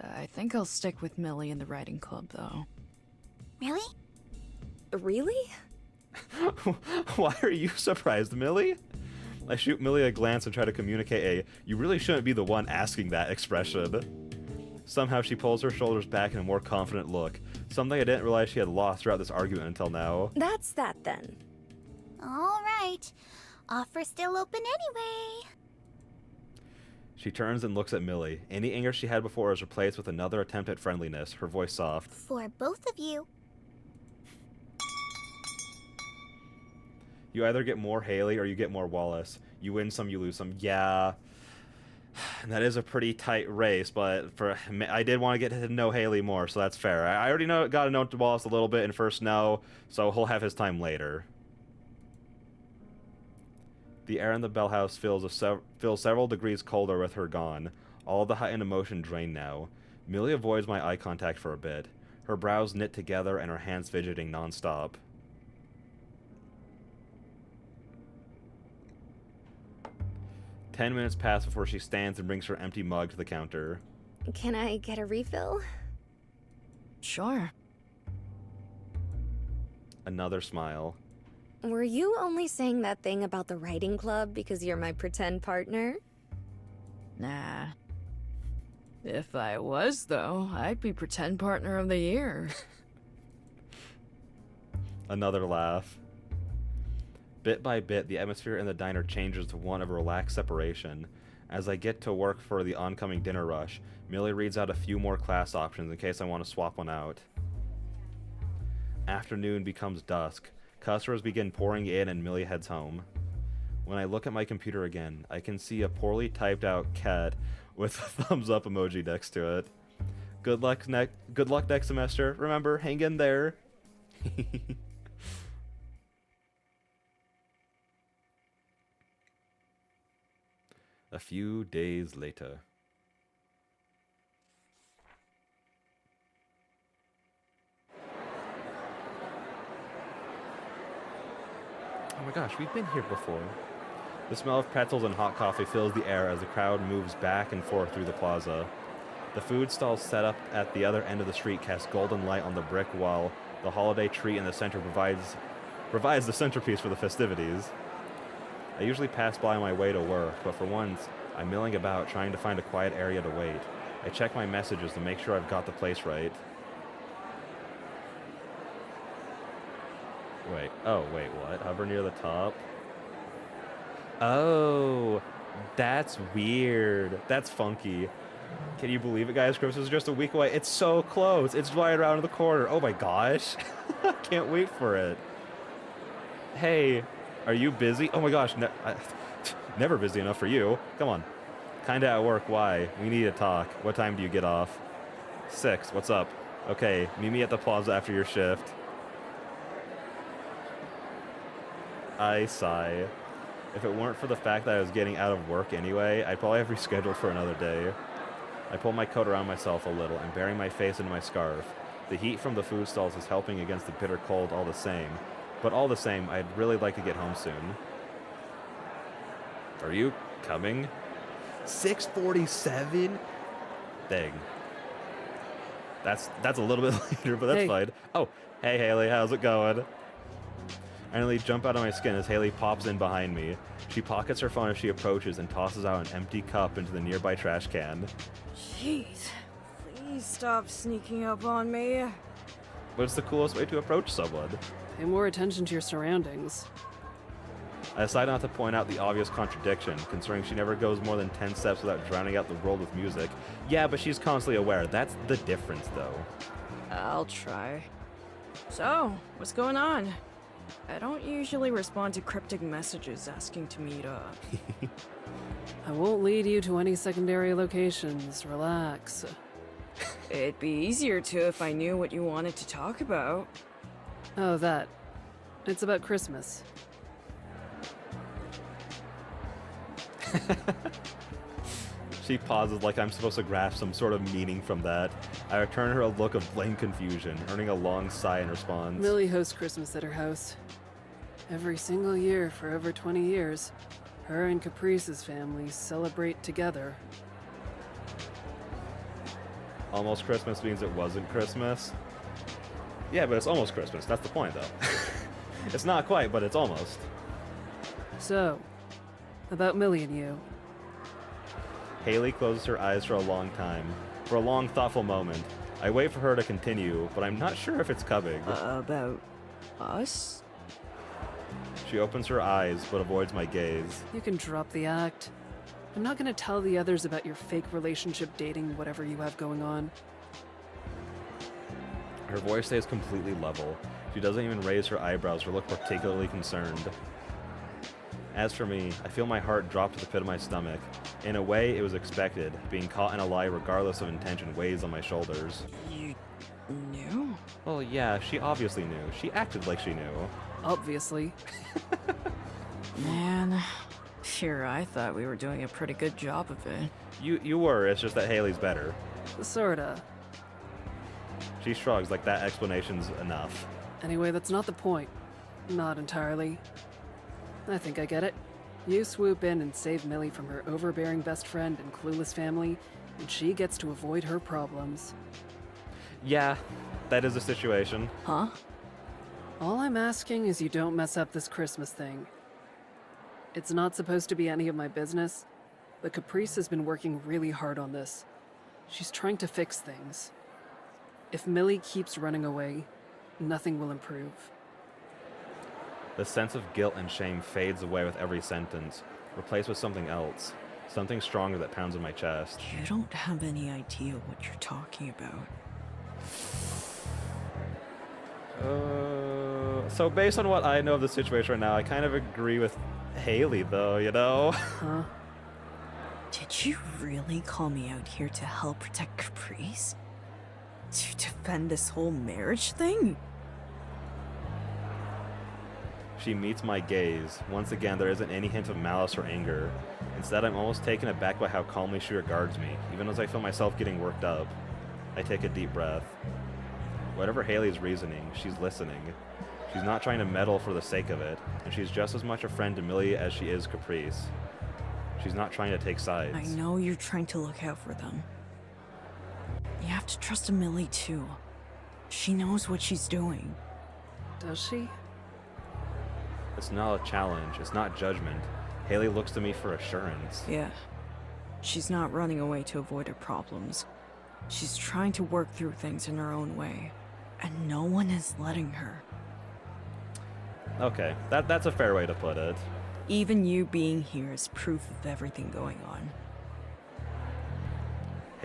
S3: I think I'll stick with Millie in the writing club, though.
S9: Really?
S4: Really?
S1: Why are you surprised, Millie? I shoot Millie a glance and try to communicate a "you really shouldn't be the one asking that" expression. Somehow she pulls her shoulders back in a more confident look, something I didn't realize she had lost throughout this argument until now.
S4: That's that then.
S9: All right. Offer still open anyway.
S1: She turns and looks at Millie. Any anger she had before is replaced with another attempt at friendliness, her voice soft.
S9: For both of you.
S1: You either get more Haley or you get more Wallace. You win some, you lose some. Yeah. That is a pretty tight race, but I did want to get to know Haley more, so that's fair. I already got to know Wallace a little bit in first no, so he'll have his time later. The air in the Bell House feels several degrees colder with her gone. All the heightened emotion drained now. Millie avoids my eye contact for a bit, her brows knit together and her hands fidgeting nonstop. 10 minutes pass before she stands and brings her empty mug to the counter.
S4: Can I get a refill?
S3: Sure.
S1: Another smile.
S4: Were you only saying that thing about the writing club because you're my pretend partner?
S3: Nah. If I was, though, I'd be pretend partner of the year.
S1: Another laugh. Bit by bit, the atmosphere in the diner changes to one of relaxed separation. As I get to work for the oncoming dinner rush, Millie reads out a few more class options in case I want to swap one out. Afternoon becomes dusk. Customers begin pouring in and Millie heads home. When I look at my computer again, I can see a poorly typed out cat with a thumbs up emoji next to it. Good luck next semester. Remember, hang in there. A few days later. Oh my gosh, we've been here before. The smell of pretzels and hot coffee fills the air as the crowd moves back and forth through the plaza. The food stalls set up at the other end of the street cast golden light on the brick wall. The holiday tree in the center provides the centerpiece for the festivities. I usually pass by on my way to work, but for once, I'm milling about trying to find a quiet area to wait. I check my messages to make sure I've got the place right. Wait, what? Hover near the top? Oh, that's weird. That's funky. Can you believe it, guys? Christmas is just a week away. It's so close. It's right around the corner. Oh my gosh. Can't wait for it. Hey, are you busy? Oh my gosh. Never busy enough for you. Come on. Kinda at work. Why? We need to talk. What time do you get off? 6. What's up? Okay, meet me at the plaza after your shift. I sigh. If it weren't for the fact that I was getting out of work anyway, I'd probably have rescheduled for another day. I pull my coat around myself a little and bury my face into my scarf. The heat from the food stalls is helping against the bitter cold all the same. But all the same, I'd really like to get home soon. Are you coming? 6:47? Dang. That's a little bit later, but that's
S11: Hey.
S1: fine. Oh, hey Haley, how's it going? I nearly jump out of my skin as Haley pops in behind me. She pockets her phone as she approaches and tosses out an empty cup into the nearby trash can.
S3: Jeez, please stop sneaking up on me.
S1: What's the coolest way to approach someone?
S11: Pay more attention to your surroundings.
S1: I decide not to point out the obvious contradiction, considering she never goes more than 10 steps without drowning out the world with music. Yeah, but she's constantly aware. That's the difference, though.
S3: I'll try. So, what's going on? I don't usually respond to cryptic messages asking to meet up.
S11: I won't lead you to any secondary locations. Relax.
S3: It'd be easier to if I knew what you wanted to talk about.
S11: Oh, that. It's about Christmas.
S1: She pauses like I'm supposed to grasp some sort of meaning from that. I return her a look of blank confusion, earning a long sigh in response.
S11: Millie hosts Christmas at her house. Every single year for over 20 years, her and Caprice's families celebrate together.
S1: Almost Christmas means it wasn't Christmas. Yeah, but it's almost Christmas. That's the point, though. It's not quite, but it's almost.
S11: So, about Millie and you.
S1: Haley closes her eyes for a long time. For a long, thoughtful moment. I wait for her to continue, but I'm not sure if it's coming.
S3: About us?
S1: She opens her eyes, but avoids my gaze.
S11: You can drop the act. I'm not gonna tell the others about your fake relationship dating whatever you have going on.
S1: Her voice stays completely level. She doesn't even raise her eyebrows or look particularly concerned. As for me, I feel my heart drop to the pit of my stomach. In a way, it was expected. Being caught in a lie regardless of intention weighs on my shoulders.
S3: You knew?
S1: Well, yeah, she obviously knew. She acted like she knew.
S11: Obviously.
S3: Man, sure, I thought we were doing a pretty good job of it.
S1: You were, it's just that Haley's better.
S11: Sorta.
S1: She shrugs like that explanation's enough.
S11: Anyway, that's not the point. Not entirely. I think I get it. You swoop in and save Millie from her overbearing best friend and clueless family, and she gets to avoid her problems.
S1: Yeah, that is the situation.
S3: Huh?
S11: All I'm asking is you don't mess up this Christmas thing. It's not supposed to be any of my business, but Caprice has been working really hard on this. She's trying to fix things. If Millie keeps running away, nothing will improve.
S1: The sense of guilt and shame fades away with every sentence, replaced with something else. Something stronger that pounds in my chest.
S3: You don't have any idea what you're talking about.
S1: So based on what I know of the situation right now, I kind of agree with Haley, though, you know?
S11: Huh?
S3: Did you really call me out here to help protect Caprice? To defend this whole marriage thing?
S1: She meets my gaze. Once again, there isn't any hint of malice or anger. Instead, I'm almost taken aback by how calmly she regards me, even as I feel myself getting worked up. I take a deep breath. Whatever Haley's reasoning, she's listening. She's not trying to meddle for the sake of it, and she's just as much a friend to Millie as she is Caprice. She's not trying to take sides.
S3: I know you're trying to look out for them. You have to trust Millie too. She knows what she's doing.
S11: Does she?
S1: It's not a challenge. It's not judgment. Haley looks to me for assurance.
S3: Yeah. She's not running away to avoid her problems. She's trying to work through things in her own way. And no one is letting her.
S1: Okay, that's a fair way to put it.
S3: Even you being here is proof of everything going on.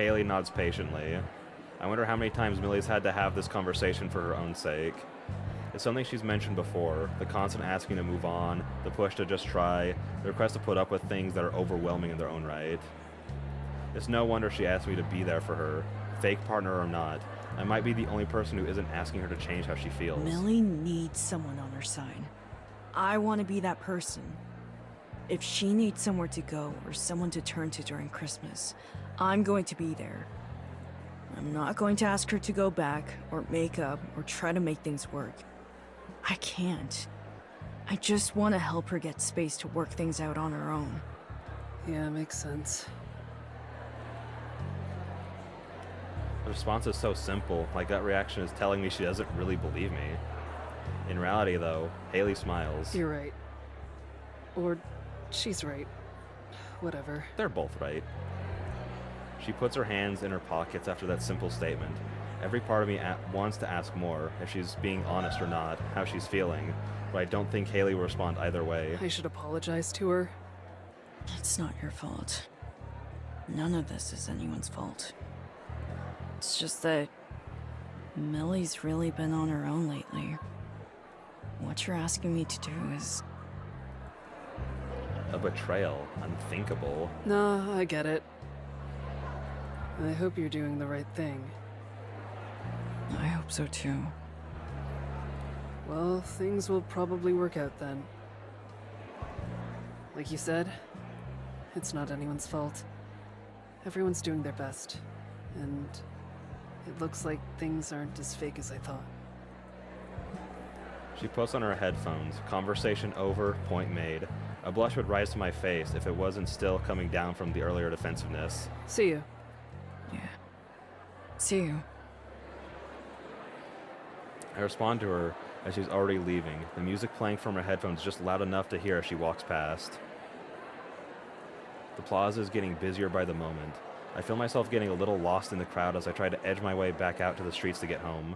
S1: Haley nods patiently. I wonder how many times Millie's had to have this conversation for her own sake. It's something she's mentioned before, the constant asking to move on, the push to just try, the request to put up with things that are overwhelming in their own right. It's no wonder she asked me to be there for her, fake partner or not. I might be the only person who isn't asking her to change how she feels.
S12: Millie needs someone on her side. I want to be that person. If she needs somewhere to go or someone to turn to during Christmas, I'm going to be there. I'm not going to ask her to go back, or make up, or try to make things work. I can't. I just want to help her get space to work things out on her own.
S11: Yeah, makes sense.
S1: The response is so simple, my gut reaction is telling me she doesn't really believe me. In reality, though, Haley smiles.
S11: You're right. Or she's right. Whatever.
S1: They're both right. She puts her hands in her pockets after that simple statement. Every part of me wants to ask more, if she's being honest or not, how she's feeling, but I don't think Haley will respond either way.
S11: I should apologize to her.
S12: It's not your fault. None of this is anyone's fault. It's just that Millie's really been on her own lately. What you're asking me to do is...
S1: A betrayal. Unthinkable.
S11: No, I get it. I hope you're doing the right thing.
S12: I hope so too.
S11: Well, things will probably work out then. Like you said, it's not anyone's fault. Everyone's doing their best. And it looks like things aren't as fake as I thought.
S1: She puts on her headphones. Conversation over, point made. A blush would rise to my face if it wasn't still coming down from the earlier defensiveness.
S11: See you.
S12: Yeah. See you.
S1: I respond to her as she's already leaving, the music playing from her headphones just loud enough to hear as she walks past. The plaza is getting busier by the moment. I feel myself getting a little lost in the crowd as I try to edge my way back out to the streets to get home.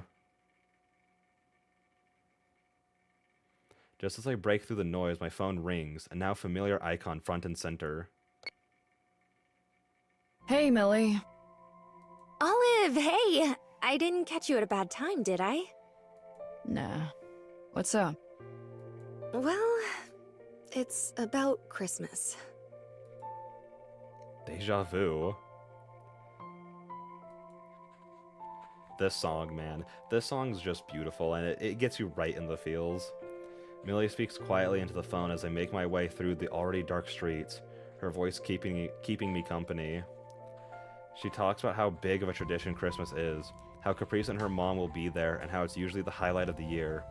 S1: Just as I break through the noise, my phone rings, a now familiar icon front and center.
S3: Hey, Millie.
S4: Olive, hey! I didn't catch you at a bad time, did I?
S3: Nah. What's up?
S4: Well, it's about Christmas.
S1: Deja vu. This song, man. This song's just beautiful, and it gets you right in the feels. Millie speaks quietly into the phone as I make my way through the already dark streets, her voice keeping me company. She talks about how big of a tradition Christmas is, how Caprice and her mom will be there, and how it's usually the highlight of the year.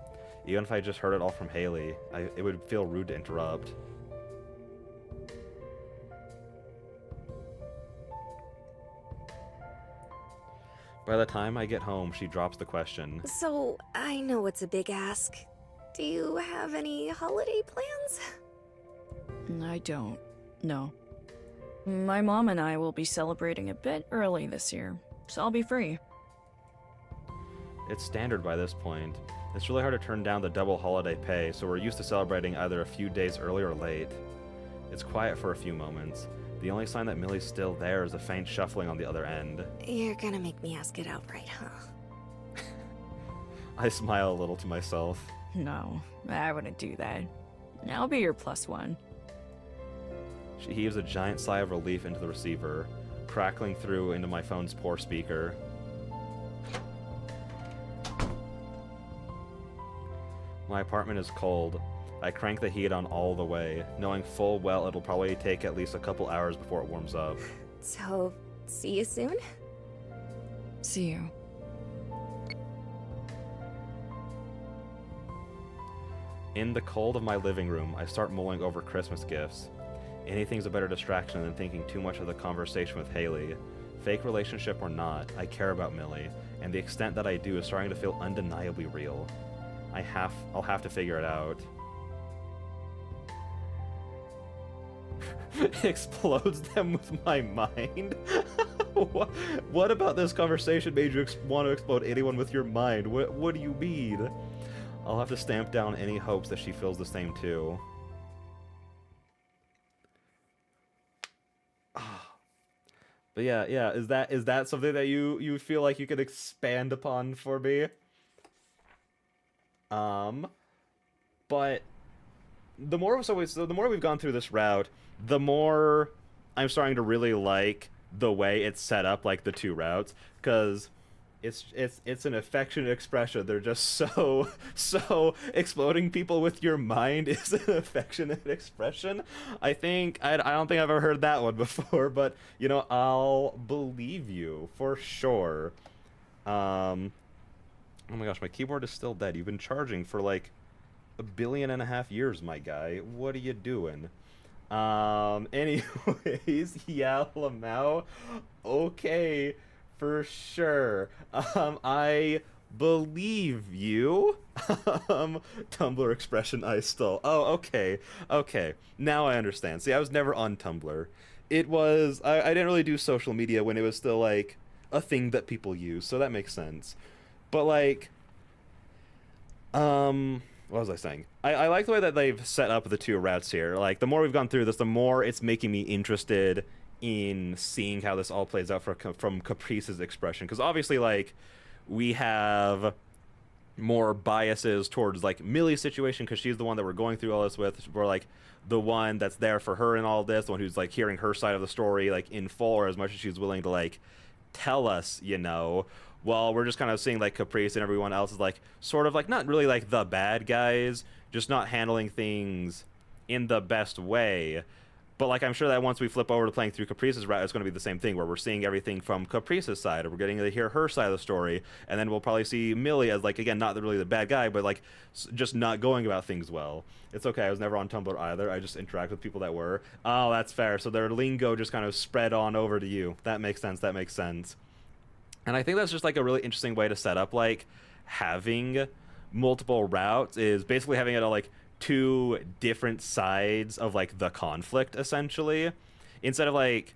S1: Even if I just heard it all from Haley, it would feel rude to interrupt. By the time I get home, she drops the question.
S4: So, I know it's a big ask. Do you have any holiday plans?
S12: I don't. No. My mom and I will be celebrating a bit early this year, so I'll be free.
S1: It's standard by this point. It's really hard to turn down the double holiday pay, so we're used to celebrating either a few days early or late. It's quiet for a few moments. The only sign that Millie's still there is a faint shuffling on the other end.
S4: You're gonna make me ask it outright, huh?
S1: I smile a little to myself.
S12: No, I wouldn't do that. I'll be your plus one.
S1: She heaves a giant sigh of relief into the receiver, crackling through into my phone's poor speaker. My apartment is cold. I crank the heat on all the way, knowing full well it'll probably take at least a couple hours before it warms up.
S4: So, see you soon?
S12: See you.
S1: In the cold of my living room, I start mulling over Christmas gifts. Anything's a better distraction than thinking too much of the conversation with Haley. Fake relationship or not, I care about Millie, and the extent that I do is starting to feel undeniably real. I'll have to figure it out. Explodes them with my mind? What about this conversation made you want to explode anyone with your mind? What do you mean? I'll have to stamp down any hopes that she feels the same too. But yeah, is that something that you feel like you could expand upon for me? But the more we've gone through this route, the more I'm starting to really like the way it's set up, like the two routes, because it's an affectionate expression. They're just so exploding people with your mind is an affectionate expression. I don't think I've ever heard that one before, but I'll believe you for sure. Oh my gosh, my keyboard is still dead. You've been charging for like 1.5 billion years, my guy. What are you doing? Anyways, yeah, Lamau. Okay, for sure. I believe you. Tumblr expression I stole. Oh, okay. Okay. Now I understand. See, I was never on Tumblr. It was, I didn't really do social media when it was still like a thing that people use, so that makes sense. But like, what was I saying? I like the way that they've set up the two routes here. Like, the more we've gone through this, the more it's making me interested in seeing how this all plays out from Caprice's expression. Because obviously, like, we have more biases towards, like, Millie's situation, because she's the one that we're going through all this with. We're, like, the one that's there for her in all this, the one who's, like, hearing her side of the story, like, in full, or as much as she's willing to, like, tell us, while we're just kind of seeing like Caprice and everyone else is like sort of like not really like the bad guys, just not handling things in the best way. But like I'm sure that once we flip over to playing through Caprice's route, it's going to be the same thing where we're seeing everything from Caprice's side, or we're getting to hear her side of the story, and then we'll probably see Millie as like, again, not really the bad guy, but like just not going about things well. It's okay, I was never on Tumblr either. I just interact with people that were. Oh, that's fair. So their lingo just kind of spread on over to you. That makes sense. That makes sense. And I think that's just like a really interesting way to set up like having multiple routes, is basically having it all like two different sides of like the conflict essentially, instead of like,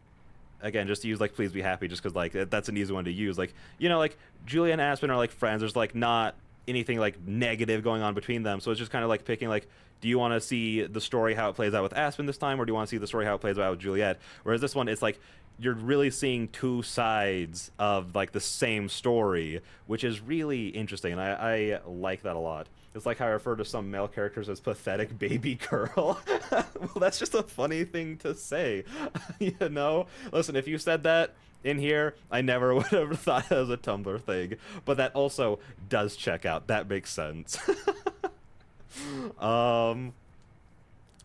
S1: again, just to use like please be happy just because like that's an easy one to use. Like, like Julia and Aspen are like friends. There's like not anything like negative going on between them, so it's just kind of like picking like, do you want to see the story how it plays out with Aspen this time, or do you want to see the story how it plays out with Juliet? Whereas this one, it's like you're really seeing two sides of like the same story, which is really interesting, and I like that a lot. It's like how I refer to some male characters as pathetic baby girl. Well, that's just a funny thing to say, Listen, if you said that in here, I never would have thought it was a Tumblr thing, but that also does check out. That makes sense.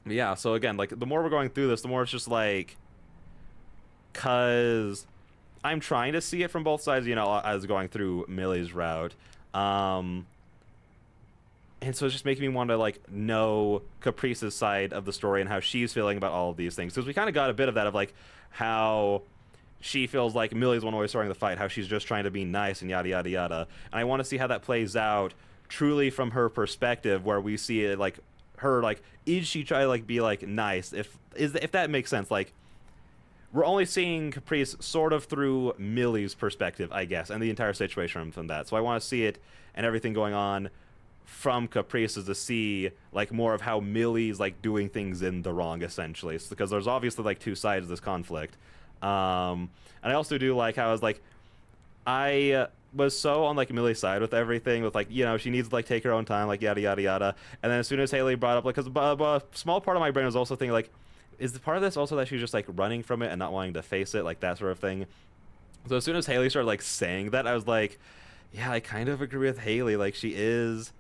S1: Yeah, so again, like the more we're going through this, the more it's just like, cause I'm trying to see it from both sides, as going through Millie's route. And so it's just making me want to like know Caprice's side of the story and how she's feeling about all of these things, because we kind of got a bit of that of like how she feels like Millie's the one always starting the fight, how she's just trying to be nice and yada yada yada. And I want to see how that plays out truly from her perspective, where we see it like her, like, is she trying to like be like nice, if that makes sense. Like, we're only seeing Caprice sort of through Millie's perspective, I guess, and the entire situation from that. So I want to see it and everything going on from Caprice's, to see like more of how Millie's like doing things in the wrong, essentially, because there's obviously like two sides of this conflict. And I also do like how I was so on like Millie's side with everything, with like, she needs to like take her own time, like yada yada yada. And then as soon as Haley brought up, like, because a small part of my brain was also thinking like, is the part of this also that she's just like running from it and not wanting to face it, like that sort of thing. So as soon as Haley started like saying that, I was like, yeah, I kind of agree with Haley. Like, she is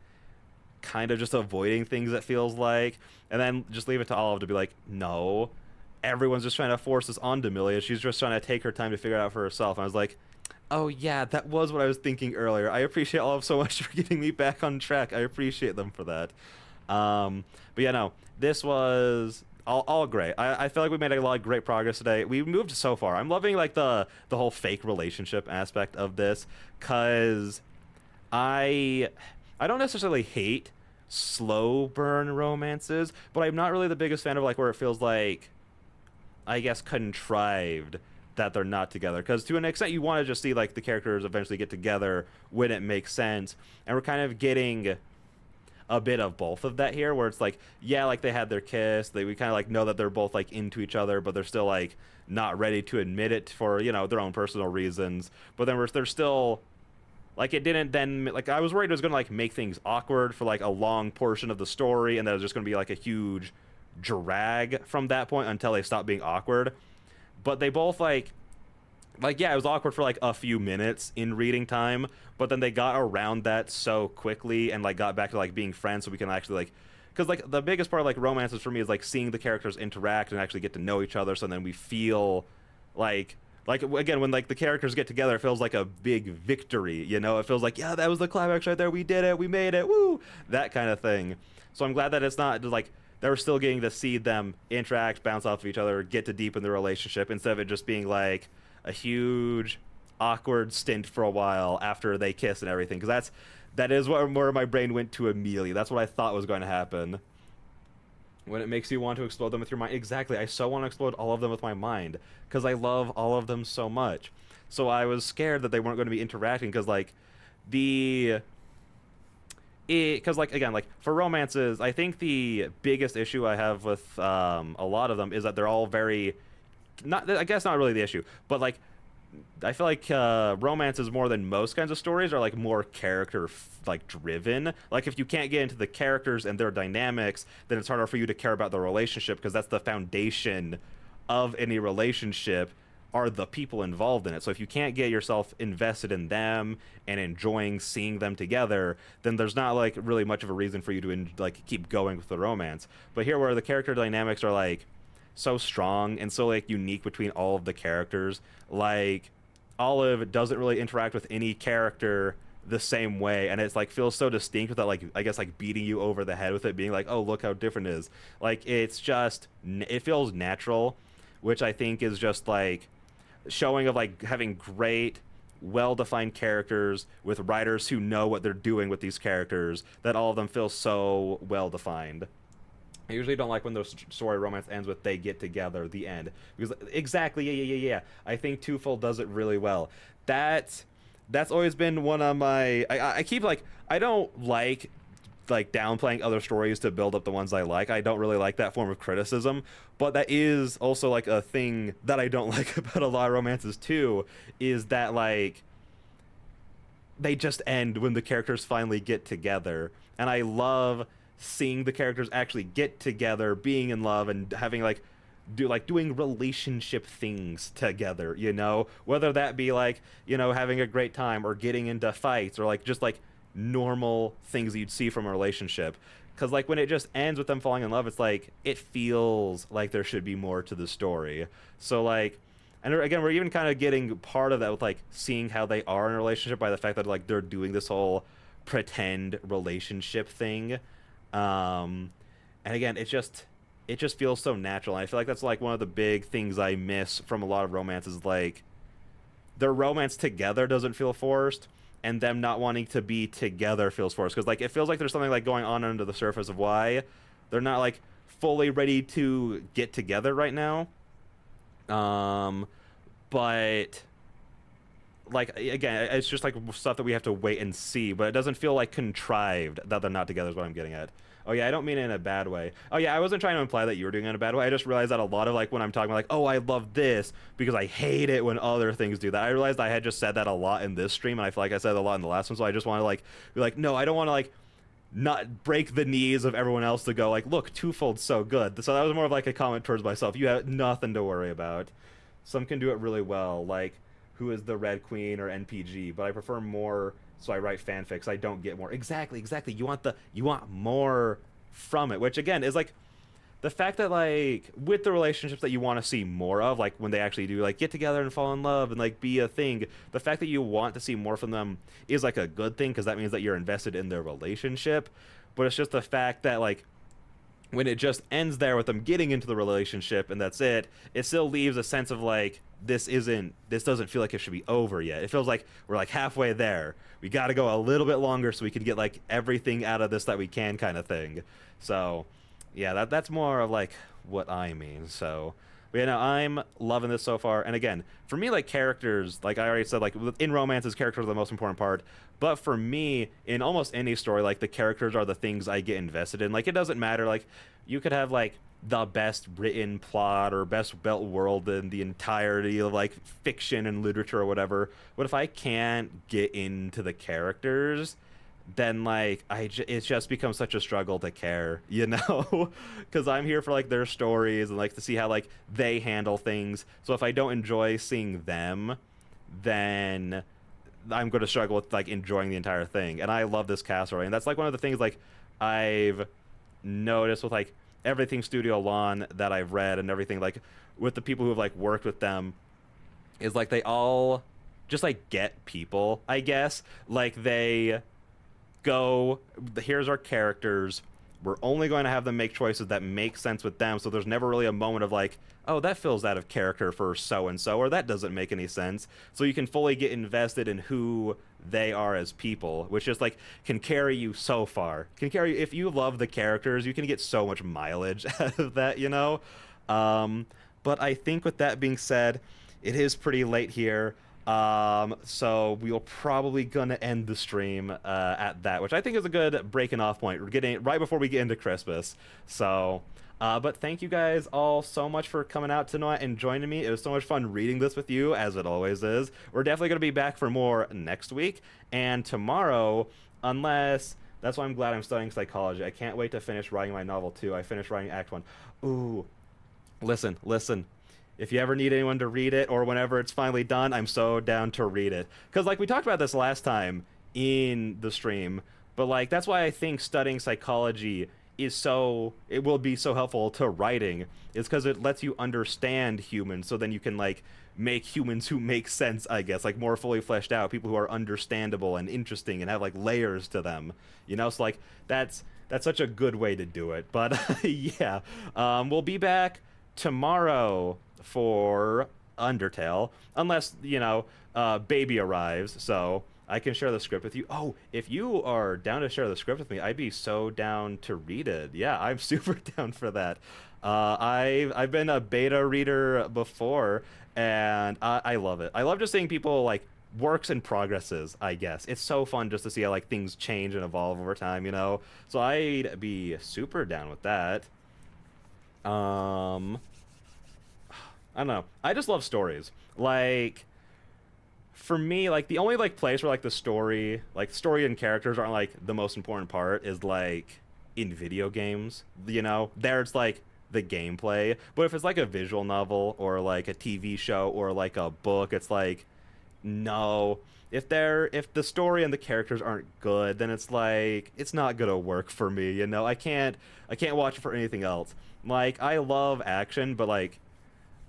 S1: kind of just avoiding things, it feels like. And then just leave it to Olive to be like, no, everyone's just trying to force this onto Millie, and she's just trying to take her time to figure it out for herself. And I was like, oh yeah, that was what I was thinking earlier. I appreciate Olive so much for getting me back on track. I appreciate them for that. But yeah, no, this was all great. I feel like we made a lot of great progress today. We moved so far. I'm loving like the whole fake relationship aspect of this, because I don't necessarily hate slow burn romances, but I'm not really the biggest fan of like where it feels like, I guess, contrived that they're not together, because to an extent you want to just see like the characters eventually get together when it makes sense, and we're kind of getting a bit of both of that here, where it's like, yeah, like they had their kiss, we kind of like know that they're both like into each other, but they're still like not ready to admit it for, you know, their own personal reasons. But then they're still like, it didn't then, like, I was worried it was gonna like make things awkward for like a long portion of the story, and that was just gonna be like a huge drag from that point until they stopped being awkward. But they both like yeah, it was awkward for like a few minutes in reading time, but then they got around that so quickly and like got back to like being friends, so we can actually like, because like the biggest part of like romances for me is like seeing the characters interact and actually get to know each other, so then we feel like again, when like the characters get together, it feels like a big victory, you know? It feels like, yeah, that was the climax right there, we did it, we made it, woo, that kind of thing. So I'm glad that it's not like that we're still getting to see them interact, bounce off of each other, get to deepen the relationship, instead of it just being like a huge awkward stint for a while after they kiss and everything, because that is where my brain went to immediately. That's what I thought was going to happen. When it makes you want to explode them with your mind. Exactly, I so want to explode all of them with my mind, because I love all of them so much. So I was scared that they weren't going to be interacting, because like because like, again, like for romances, I think the biggest issue I have with a lot of them is that they're all very, not, I guess not really the issue, but like I feel like romances, more than most kinds of stories, are like more character like driven. Like if you can't get into the characters and their dynamics, then it's harder for you to care about the relationship, because that's the foundation of any relationship, are the people involved in it. So if you can't get yourself invested in them and enjoying seeing them together, then there's not like really much of a reason for you to like keep going with the romance. But here, where the character dynamics are like so strong and so like unique between all of the characters, like Olive doesn't really interact with any character the same way, and it's like feels so distinct without like, I guess, like beating you over the head with it, being like, oh, look how different it is. Like it's just, it feels natural, which I think is just like showing of like having great, well-defined characters with writers who know what they're doing with these characters, that all of them feel so well-defined. I usually don't like when the story romance ends with they get together, the end. Because exactly, yeah. I think TwoFold does it really well. That's always been one of my, I keep like, I don't like downplaying other stories to build up the ones I like. I don't really like that form of criticism, but that is also like a thing that I don't like about a lot of romances too, is that like they just end when the characters finally get together. And I love seeing the characters actually get together, being in love, and having doing relationship things together, you know, whether that be like, you know, having a great time or getting into fights, or like just like normal things you'd see from a relationship. Because like when it just ends with them falling in love, it's like it feels like there should be more to the story. So like, and again, we're even kind of getting part of that with like seeing how they are in a relationship by the fact that like they're doing this whole pretend relationship thing. And again, it just feels so natural. And I feel like that's like one of the big things I miss from a lot of romances. Like their romance together doesn't feel forced, and them not wanting to be together feels forced, because like it feels like there's something like going on under the surface of why they're not like fully ready to get together right now. But like, again, it's just like stuff that we have to wait and see, but it doesn't feel like contrived that they're not together is what I'm getting at. Oh yeah, I don't mean it in a bad way. Oh yeah, I wasn't trying to imply that you were doing it in a bad way. I just realized that a lot of like when I'm talking about like, oh, I love this because I hate it when other things do that. I realized I had just said that a lot in this stream, and I feel like I said it a lot in the last one, so I just want to like be like, no, I don't want to like not break the knees of everyone else to go like, look, TwoFold's so good. So that was more of like a comment towards myself. You have nothing to worry about. Some can do it really well, like Who is the Red Queen or NPG, but I prefer more, so I write fanfics. I don't get more. Exactly. You want more from it, which again is like the fact that like with the relationships that you want to see more of, like when they actually do like get together and fall in love and like be a thing, the fact that you want to see more from them is like a good thing, because that means that you're invested in their relationship. But it's just the fact that like when it just ends there with them getting into the relationship and that's it, it still leaves a sense of like, this doesn't feel like it should be over yet. It feels like we're like halfway there. We got to go a little bit longer so we can get like everything out of this that we can, kind of thing. So yeah, that's more of like what I mean. So But yeah, no, I'm loving this so far. And again, for me, like characters, like I already said, like in romances, characters are the most important part. But for me, in almost any story, like the characters are the things I get invested in. Like it doesn't matter. Like you could have like the best written plot or best built world in the entirety of like fiction and literature or whatever. But if I can't get into the characters, then like it's just become such a struggle to care, you know, because I'm here for like their stories and like to see how like they handle things. So if I don't enjoy seeing them, then I'm going to struggle with like enjoying the entire thing. And I love this cast already, and that's like one of the things like I've noticed with like everything Studio Lawn that I've read and everything, like with the people who have like worked with them, is like they all just like get people, I guess. Like they go, here's our characters, we're only going to have them make choices that make sense with them, so there's never really a moment of like, oh, that feels out of character for so and so, or that doesn't make any sense. So you can fully get invested in who they are as people, which just like can carry you so far. Can carry, if you love the characters, you can get so much mileage out of that, you know. But I think with that being said, it is pretty late here. So we're probably gonna end the stream at that, which I think is a good breaking off point. We're getting right before we get into Christmas. So but thank you guys all so much for coming out tonight and joining me. It was so much fun reading this with you, as it always is. We're definitely gonna be back for more next week and tomorrow, unless, that's why I'm glad I'm studying psychology. I can't wait to finish writing my novel too. I finished writing Act 1. Ooh, listen. If you ever need anyone to read it, or whenever it's finally done, I'm so down to read it. Because, like, we talked about this last time in the stream, but, like, that's why I think studying psychology is so, it will be so helpful to writing, is because it lets you understand humans, so then you can, like, make humans who make sense, I guess, like, more fully fleshed out, people who are understandable and interesting and have, like, layers to them, you know? So, like, that's such a good way to do it. But, yeah, we'll be back tomorrow for Undertale, unless, you know, baby arrives, so I can share the script with you. Oh, if you are down to share the script with me, I'd be so down to read it. Yeah, I'm super down for that. I've been a beta reader before, and I love it. I love just seeing people, like, works in progresses, I guess. It's so fun just to see how, like, things change and evolve over time, you know? So I'd be super down with that. I don't know. I just love stories. Like, for me, like, the only, like, place where, like, the story and characters aren't, like, the most important part is, like, in video games, you know? There it's, like, the gameplay. But if it's, like, a visual novel or, like, a TV show or, like, a book, it's, like, no. If the story and the characters aren't good, then it's, like, it's not gonna work for me, you know? I can't watch it for anything else. Like, I love action, but, like,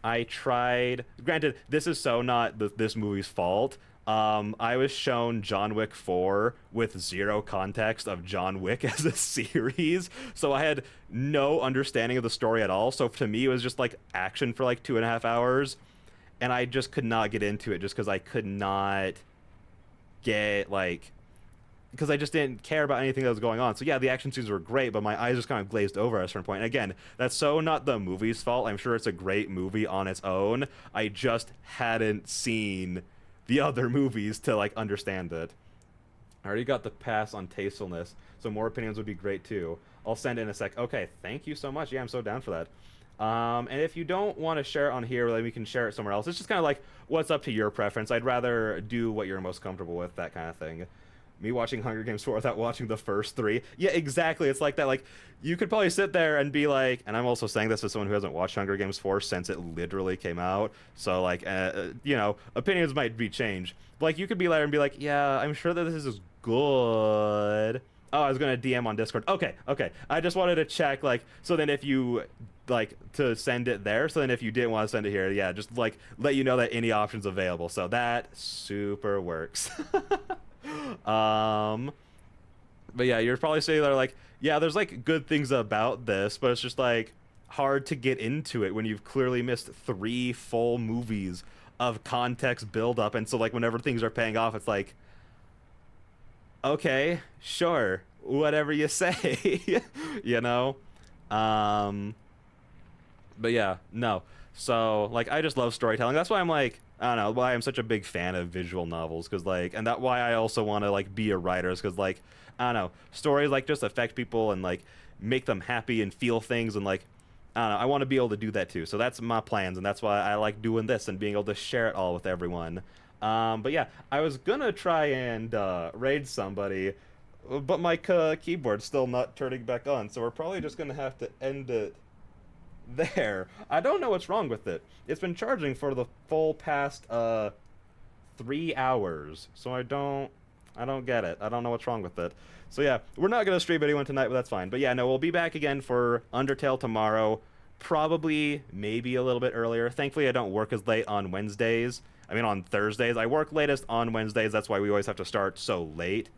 S1: I tried, granted, this is so not this movie's fault. I was shown John Wick 4 with zero context of John Wick as a series, so I had no understanding of the story at all. So to me, it was just like action for like 2.5 hours, and I just could not get into it just because I could not get, like, because I just didn't care about anything that was going on. So yeah, the action scenes were great, but my eyes just kind of glazed over at a certain point. And again, that's so not the movie's fault. I'm sure it's a great movie on its own. I just hadn't seen the other movies to, like, understand it. I already got the pass on tastefulness, so more opinions would be great too. I'll send in a sec. Okay, thank you so much. Yeah, I'm so down for that. And if you don't want to share it on here, then we can share it somewhere else. It's just kind of like what's up to your preference. I'd rather do what you're most comfortable with, that kind of thing. Me watching Hunger Games 4 without watching the first 3. Yeah, exactly. It's like that. Like, you could probably sit there and be like, and I'm also saying this as someone who hasn't watched Hunger Games 4 since it literally came out. So, like, you know, opinions might be changed. But, like, you could be there and be like, yeah, I'm sure that this is good. Oh, I was going to DM on Discord. Okay. I just wanted to check, like, so then if you, like, to send it there. So then if you didn't want to send it here, yeah, just, like, let you know that any option's available. So that super works. But yeah, you're probably saying they're like, yeah, there's like good things about this, but it's just like hard to get into it when you've clearly missed 3 full movies of context build up. And so, like, whenever things are paying off, it's like, okay, sure, whatever you say. You know? But yeah, no, So like I just love storytelling. That's why I'm like, I don't know, why I'm such a big fan of visual novels, because like, and that why I also want to like be a writer, is because like, I don't know, stories like just affect people and like make them happy and feel things, and like, I don't know, I want to be able to do that too. So that's my plans, and that's why I like doing this and being able to share it all with everyone. But yeah, I was gonna try and raid somebody, but my keyboard's still not turning back on, so we're probably just gonna have to end it there. I don't know what's wrong with it. It's been charging for the full past 3 hours, so I don't get it. I don't know what's wrong with it. So yeah, we're not gonna stream anyone tonight, but that's fine. But yeah, no, we'll be back again for Undertale tomorrow, probably maybe a little bit earlier. Thankfully I don't work as late on Wednesdays. I mean on Thursdays. I work latest on Wednesdays, that's why we always have to start so late.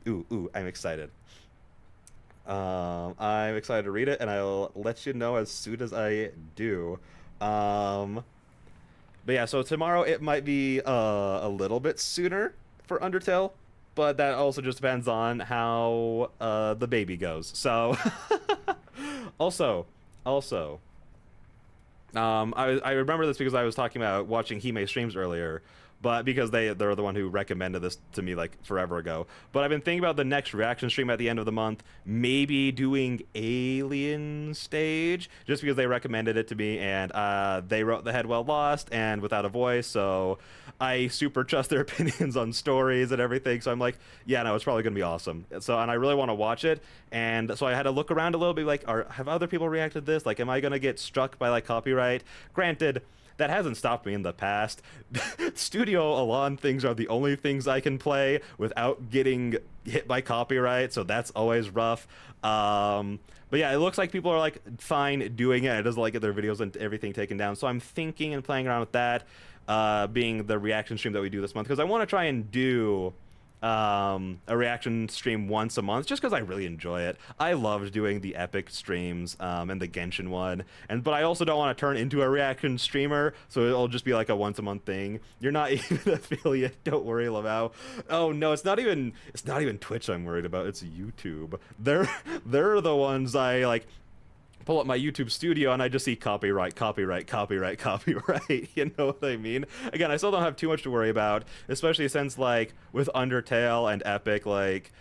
S1: Ooh, I'm excited. I'm excited to read it, and I'll let you know as soon as I do. But yeah, so tomorrow it might be a little bit sooner for Undertale, but that also just depends on how the baby goes. So, also, I remember this because I was talking about watching Hime streams earlier, but because they're the one who recommended this to me like forever ago. But I've been thinking about the next reaction stream at the end of the month, maybe doing Alien Stage, just because they recommended it to me, and they wrote The Head Well Lost and Without a Voice, so I super trust their opinions on stories and everything. So I'm like, yeah, no, it's probably gonna be awesome. So, and I really want to watch it, and so I had to look around a little bit, like, have other people reacted to this? Like, am I gonna get struck by like copyright? Granted, that hasn't stopped me in the past. Studio Alon things are the only things I can play without getting hit by copyright, so that's always rough. But yeah, it looks like people are like fine doing it. It doesn't like get their videos and everything taken down. So I'm thinking and playing around with that, being the reaction stream that we do this month, because I want to try and do a reaction stream once a month, just because I really enjoy it. I loved doing the epic streams and the Genshin one, but I also don't want to turn into a reaction streamer, so it'll just be like a once a month thing. You're not even an affiliate, don't worry, Lamau. Oh no, it's not even Twitch I'm worried about, it's YouTube. They're the ones I like pull up my YouTube studio and I just see copyright. You know what I mean? Again, I still don't have too much to worry about, especially since like with Undertale and Epic, like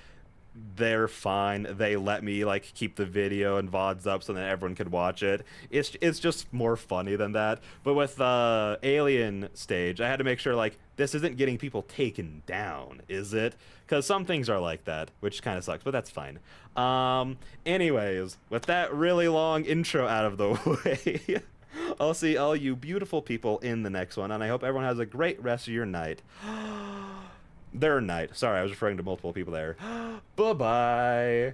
S1: they're fine. They let me like keep the video and VODs up so that everyone could watch it. It's just more funny than that. But with Alien Stage, I had to make sure like this isn't getting people taken down, is it? Because some things are like that, which kind of sucks, but that's fine. Anyways, with that really long intro out of the way, I'll see all you beautiful people in the next one, and I hope everyone has a great rest of your night. Their night. Sorry, I was referring to multiple people there. Bye-bye.